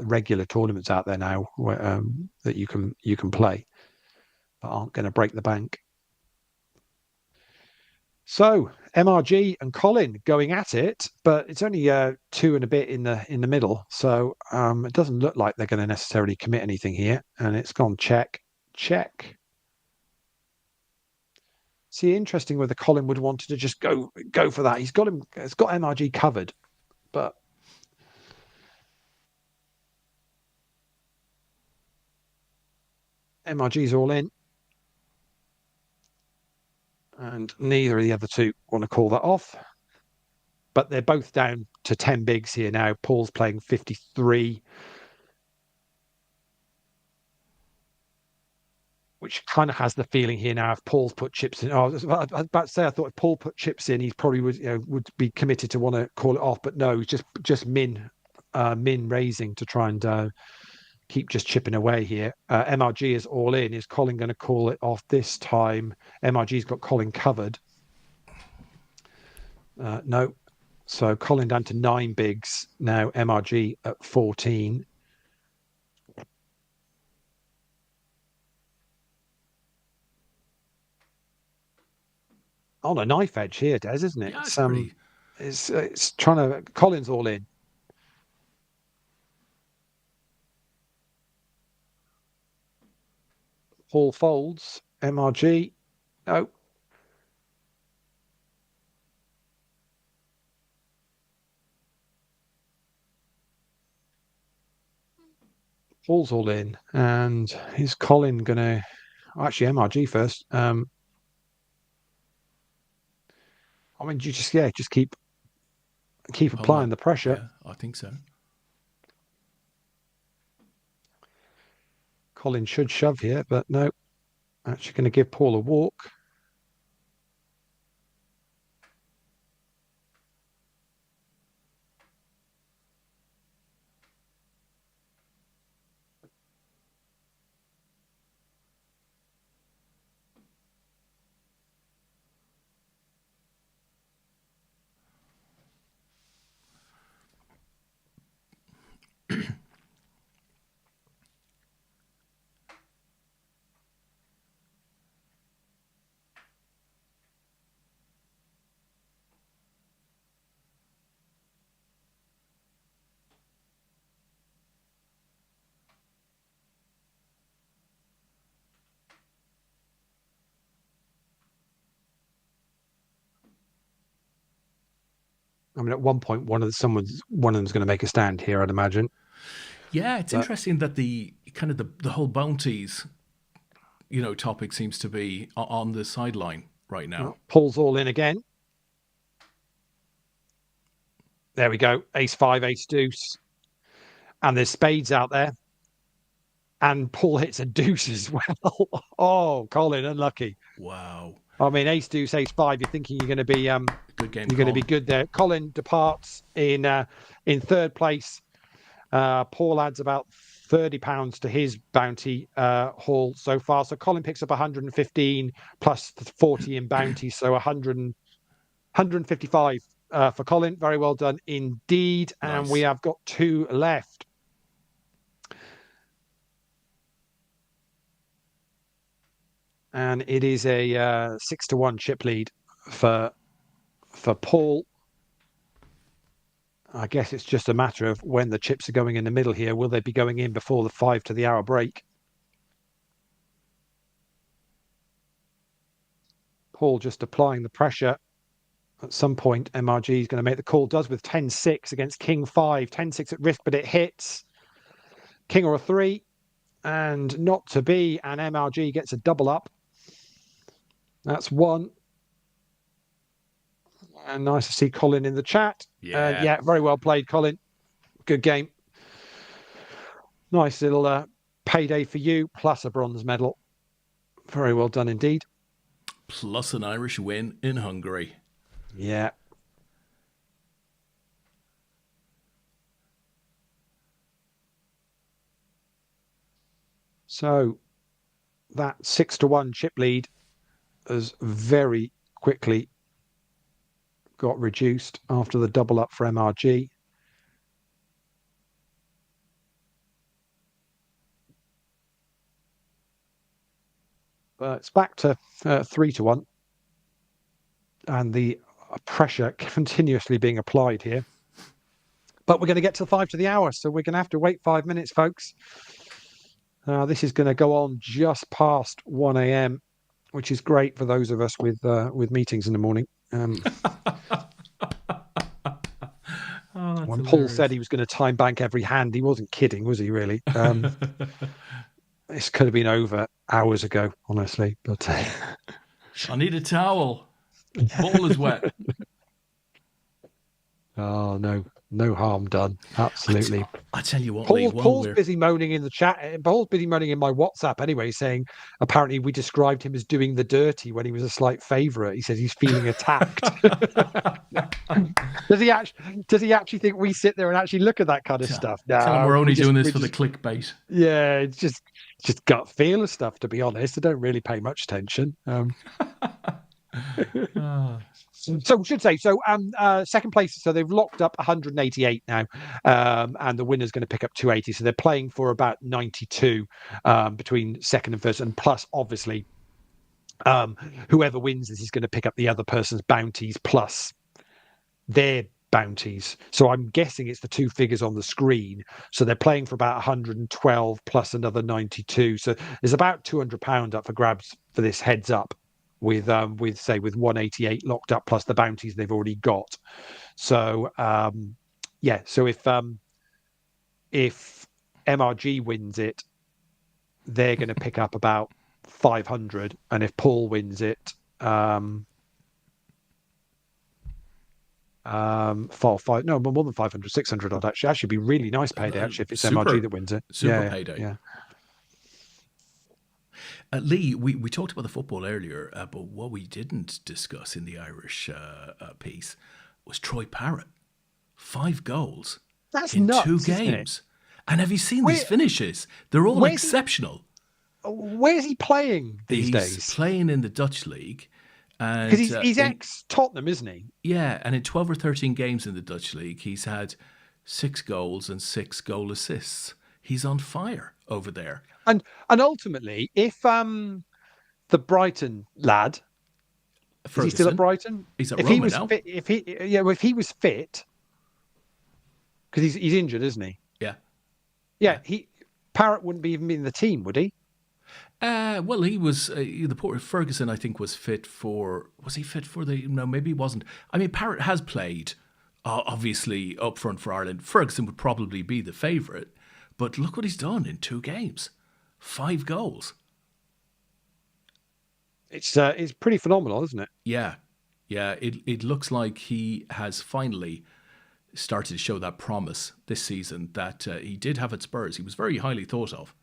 regular tournaments out there now where, that you can play, but aren't going to break the bank. So MRG and Colin going at it, but it's only 2 and a bit in the middle. So it doesn't look like they're going to necessarily commit anything here. And it's gone check. See, interesting whether Colin would want to just go for that. It's got MRG covered, but MRG's all in. And neither of the other two want to call that off. But they're both down to 10 bigs here now. Paul's playing 53, which kind of has the feeling here now if Paul's put chips in. I was about to say, I thought if Paul put chips in, he probably would be committed to want to call it off. But no, just min raising to try and keep just chipping away here. MRG is all in. Is Colin going to call it off this time? MRG's got Colin covered. No. So Colin down to 9 bigs now. MRG at 14. On a knife edge here, Des, isn't it? Yeah, it's trying to. Colin's all in. Paul folds. MRG. No. Paul's all in. And is Colin going to. Actually, MRG first. I mean, you just keep applying the pressure. Yeah, I think so. Colin should shove here, but no, actually going to give Paul a walk. I mean, at one point, one of them's going to make a stand here, I'd imagine. Yeah, it's interesting that the kind of the whole bounties, topic seems to be on the sideline right now. Paul's all in again. There we go. Ace 5, ace deuce. And there's spades out there. And Paul hits a deuce as well. Oh, Colin, unlucky. Wow. I mean, ace deuce, ace 5. You're thinking you're going to be good game. You're going to be good there. Colin departs in third place. Paul adds about £30 to his bounty haul so far. So Colin picks up 115 plus 40 in bounty, so 155 for Colin. Very well done indeed. Nice. And we have got 2 left. And it is a 6-1 chip lead for Paul. I guess it's just a matter of when the chips are going in the middle here. Will they be going in before the 5 to the hour break? Paul just applying the pressure. At some point, MRG is going to make the call. Does with 10-6 against King 5. 10-6 at risk, but it hits. King or a 3. And not to be. And MRG gets a double up. That's 1. And nice to see Colin in the chat. Yeah, very well played, Colin. Good game. Nice little payday for you, plus a bronze medal. Very well done indeed. Plus an Irish win in Hungary. Yeah. So that 6-1 chip lead has very quickly got reduced after the double up for MRG. But it's back to 3-1. And the pressure continuously being applied here. But we're going to get to 5 to the hour, so we're going to have to wait 5 minutes, folks. This is going to go on just past 1 a.m., which is great for those of us with meetings in the morning. When hilarious. Paul said he was going to time bank every hand, he wasn't kidding, was he, really? This could have been over hours ago, honestly. But I need a towel. Ball is wet. Oh, no harm done. Absolutely. I tell you what, Paul's busy moaning in the chat. Paul's busy moaning in my WhatsApp anyway, saying apparently we described him as doing the dirty when he was a slight favourite. He says he's feeling attacked. Does he actually think we sit there and actually look at that kind of stuff? No, tell him we're only doing this for the clickbait. Yeah, it's just gut feel of stuff, to be honest. I don't really pay much attention. So should say second place. So they've locked up 188 now, and the winner's going to pick up 280. So they're playing for about 92 between second and first, and plus obviously whoever wins this is going to pick up the other person's bounties plus their bounties. So I'm guessing it's the 2 figures on the screen. So they're playing for about 112 plus another 92. So there's about £200 up for grabs for this heads up. With 188 locked up plus the bounties they've already got. So so if MRG wins it, they're going to pick up about 500, and if Paul wins it, No, more than 500, 600 odd. Actually, be really nice payday actually if it's MRG Super, that wins it. super Yeah, payday. yeah. Leigh, we talked about the football earlier, but what we didn't discuss in the Irish piece was Troy Parrott. 5 goals That's in two nuts, isn't it? games. And have you seen these Where finishes? They're all where's he? exceptional. Where's he playing these He's days? playing in the Dutch league, Because and he's in ex Tottenham, isn't he? yeah, and in 12 or 13 games in the Dutch league, he's had 6 goals and 6 goal assists. He's on fire over there. And ultimately, if the Brighton lad is he still at Ferguson, Brighton? he's at If he Roma was now. fit, if he was fit, because he's injured, isn't he? Yeah, Yeah, yeah. he Parrott wouldn't be even in the team, would he? Well, he was the poor Ferguson. I think was fit for. Was he fit for the? No, maybe he wasn't. I mean, Parrott has played, obviously up front for Ireland. Ferguson would probably be the favourite, but look what he's done in 2 games, 5 goals. It's pretty phenomenal, isn't it? Yeah, yeah. It looks like he has finally started to show that promise this season that he did have at Spurs. He was very highly thought of.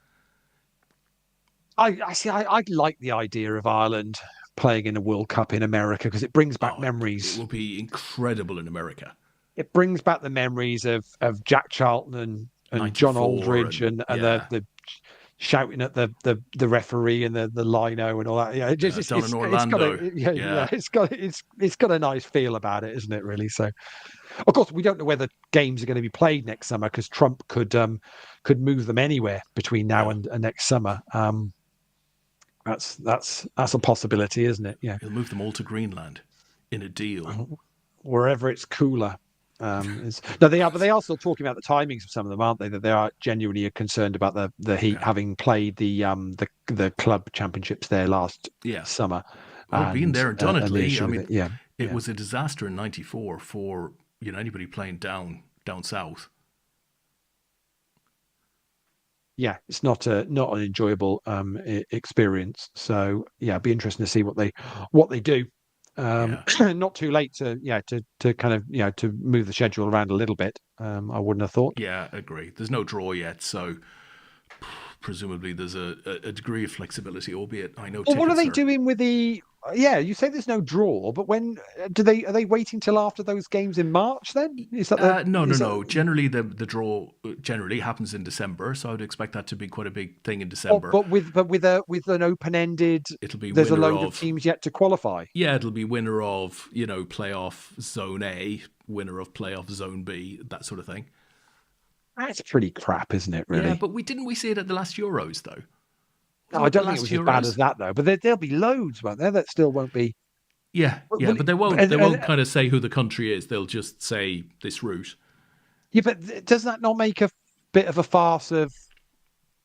I see. I like the idea of Ireland playing in a World Cup in America because it brings back Oh, it memories. will be incredible in America. It brings back the memories of Jack Charlton and John '94 Aldridge and and yeah, the shouting at the referee and the lino and all that. Yeah, yeah, down in it's got Orlando. a yeah Yeah, it's got a nice feel about it, isn't it? Really. So of course we don't know whether games are going to be played next summer because Trump could move them anywhere between now yeah. and next summer. That's a possibility, isn't it? Yeah, He'll move them all to Greenland in a deal. wherever it's cooler. No, they are, but they are still talking about the timings of some of them, aren't they? That they are genuinely concerned about the Heat Yeah, having played the club championships there last yeah. summer, Well, been there and done it, and the Leigh. I issue of mean, it. Yeah, it yeah, was a disaster in '94 for anybody playing down south. yeah. It's not an enjoyable experience. So yeah, it'd be interesting to see what they do. Yeah, Not too late to kind of to move the schedule around a little bit. I wouldn't have thought. yeah, agree. There's no draw yet, so presumably there's a degree of flexibility, albeit I know Well, what are tickets they are. doing with the? Yeah, you say there's no draw, but when do they? Are they waiting till after those games in March? Then is that the? No, no, Is that? no. Generally, the draw generally happens in December, so I would expect that to be quite a big thing in Oh, December. but with an open ended, It'll be there's a winner load of of teams yet to qualify. yeah, it'll be winner of playoff zone A, winner of playoff zone B, that sort of thing. That's pretty crap, isn't it? Yeah, Really. but we see it at the last Euros though. No, Wasn't I it the don't think it last was as bad as Euros? that though. But there'll be loads, won't there? That still won't be. Yeah, yeah, Will but it, they won't kind of say who the country is. They'll just say this route. yeah, but does that not make a bit of a farce of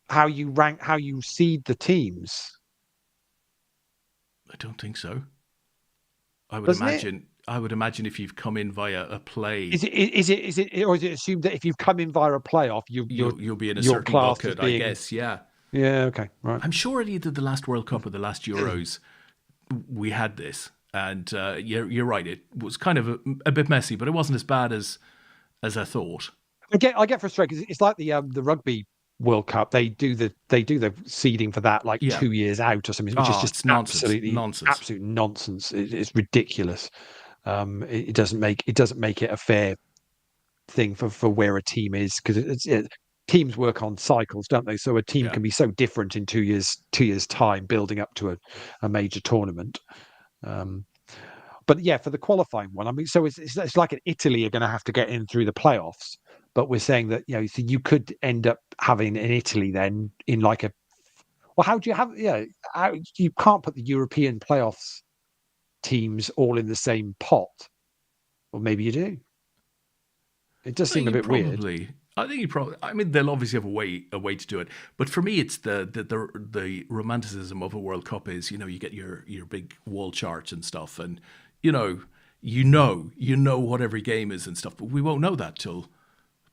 how you rank, how you seed the teams? I don't think so. I would Doesn't it? imagine. I would imagine if you've come in via a play, Or is it assumed that if you've come in via a playoff, you'll be in a you're certain classed as bucket. I being guess. Yeah, yeah, okay, right. I'm sure at either the last World Cup or the last Euros we had this, and you're right. It was kind of a bit messy, but it wasn't as bad as I thought. I get frustrated because it's like the rugby World Cup. They do the seeding for that like Yeah. 2 years out or something, which is Oh, just it's nonsense. absolutely Nonsense. absolute nonsense. It's ridiculous. It doesn't make it a fair thing for where a team is because teams work on cycles, don't they? So a team Yeah. can be so different in 2 years time, building up to a major tournament. Um, but yeah, for the qualifying one, I mean, so it's like an Italy are going to have to get in through the playoffs, but we're saying that so you could end up having an Italy then in like a well, how do you have you can't put the European playoffs teams all in the same pot, or maybe you do. It does I seem think a you bit weird. probably. I think you probably. I mean, they'll obviously have a way to do it. But for me, it's the romanticism of a World Cup is you get your big wall charts and stuff, and you know what every game is and stuff. But we won't know that till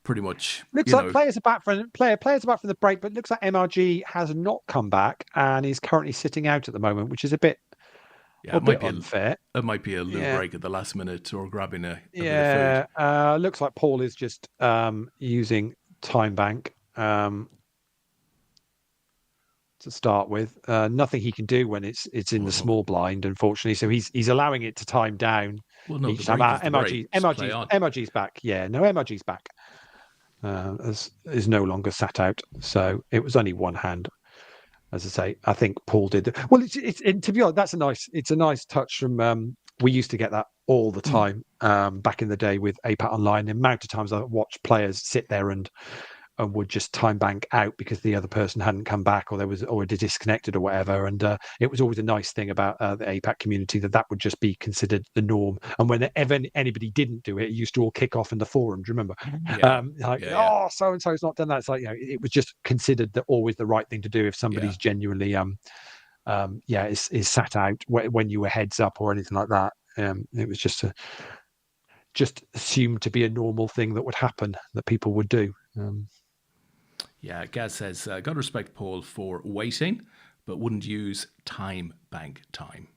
pretty much Looks like players are back from the break, but looks like MRG has not come back and is currently sitting out at the moment, which is a bit Yeah, Well, a bit unfair. it might be a loo Yeah. break at the last minute or grabbing a bit of Yeah. food. Looks like Paul is just using Time Bank to start with. Nothing he can do when it's in the Oh, small blind, unfortunately. So he's allowing it to time down well, no, the each time. break is the break. Just play on. MRG's back. Yeah, no, MRG's back. Is no longer sat out. So it was only one hand. As I say, I think Paul did. Well, it's to be honest, it's a nice touch from. We used to get that all the time back in the day with APAT Online. The amount of times I watched players sit there and would just time bank out because the other person hadn't come back or there was already disconnected or whatever. And it was always a nice thing about the APAC community that would just be considered the norm. And whenever anybody didn't do it, it used to all kick off in the forum. Do you remember? Yeah. Oh, so and so's not done that. It's like, it was just considered always the right thing to do if somebody's genuinely is sat out when you were heads up or anything like that. It was just assumed to be a normal thing that would happen, that people would do. Yeah, Gaz says, got to respect Paul for waiting, but wouldn't use time bank time.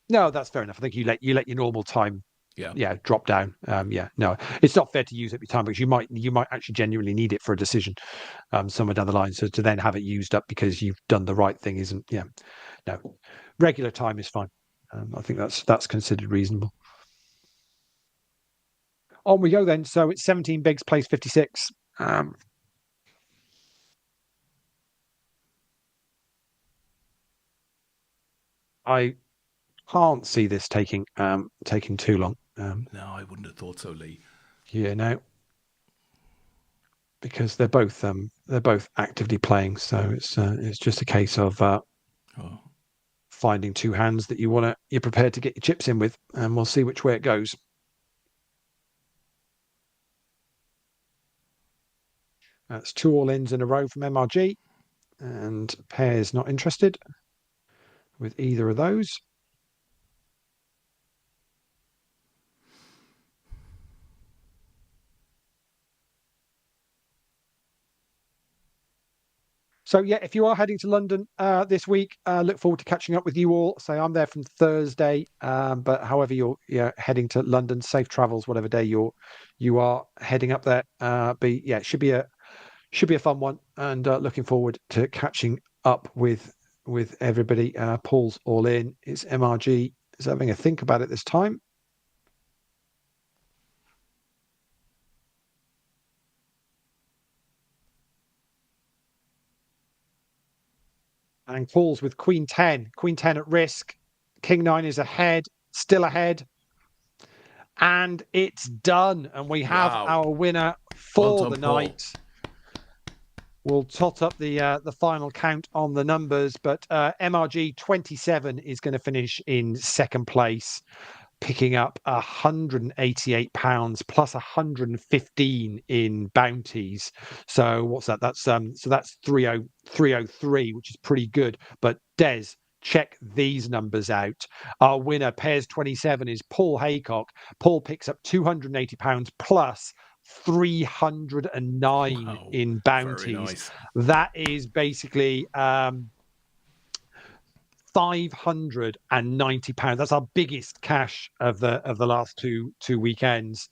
No, that's fair enough. I think you let your normal time drop down. No, it's not fair to use every time because you might actually genuinely need it for a decision somewhere down the line. So to then have it used up because you've done the right thing isn't. No, regular time is fine. I think that's considered reasonable. On we go then. So it's 17 bigs, place 56. I can't see this taking too long. No, I wouldn't have thought so, Leigh. Yeah, no, because they're both actively playing, so it's just a case of finding two hands that you're prepared to get your chips in with, and we'll see which way it goes. That's 2 all-ins in a row from MRG, and pairs not interested with either of those. So yeah, if you are heading to London this week, look forward to catching up with you all. So I'm there from Thursday, but however you're heading to London, safe travels, whatever day you are heading up there. It should be a fun one, and looking forward to catching up with everybody. Paul's all in. It's MRG is having a think about it this time. And Paul's with Queen 10. Queen 10 at risk. King 9 is ahead, still ahead. And it's done. And we have our winner for the night. We'll tot up the final count on the numbers, but MRG 27 is going to finish in second place, picking up £188 plus 115 in bounties. So what's that? That's 303, which is pretty good. But Des, check these numbers out. Our winner, pairs 27, is Paul Haycock. Paul picks up £280 plus 309 in bounties. Nice. That is basically £590. That's our biggest cash of the last two weekends.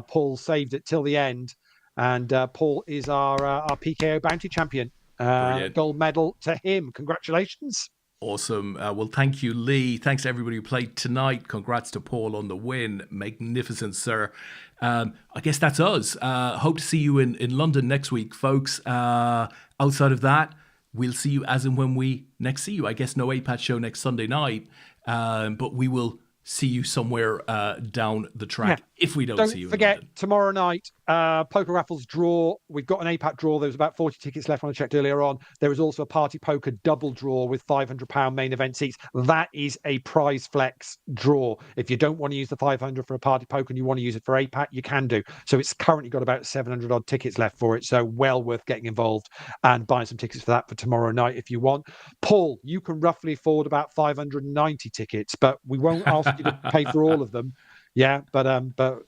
Paul saved it till the end, and Paul is our PKO bounty champion. Gold medal to him. Congratulations. Awesome. Well, thank you, Leigh. Thanks to everybody who played tonight. Congrats to Paul on the win. Magnificent, sir. I guess that's us. Hope to see you in London next week, folks. Outside of that, we'll see you as and when we next see you. I guess no APAT show next Sunday night, but we will see you somewhere down the track if we don't see you. Don't forget, tomorrow night, poker raffles draw. We've got an APAT draw. There was about 40 tickets left when I checked earlier on. There is also a party poker double draw with £500 main event seats. That is a prize flex draw. If you don't want to use the 500 for a party poker and you want to use it for APAT, you can do. So it's currently got about 700 odd tickets left for it. So well worth getting involved and buying some tickets for that for tomorrow night if you want. Paul, you can roughly afford about 590 tickets, but we won't ask you to pay for all of them. Yeah, but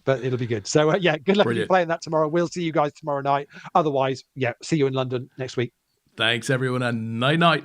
it'll be good. So good luck if you're playing that tomorrow. We'll see you guys tomorrow night. Otherwise, see you in London next week. Thanks everyone, and night.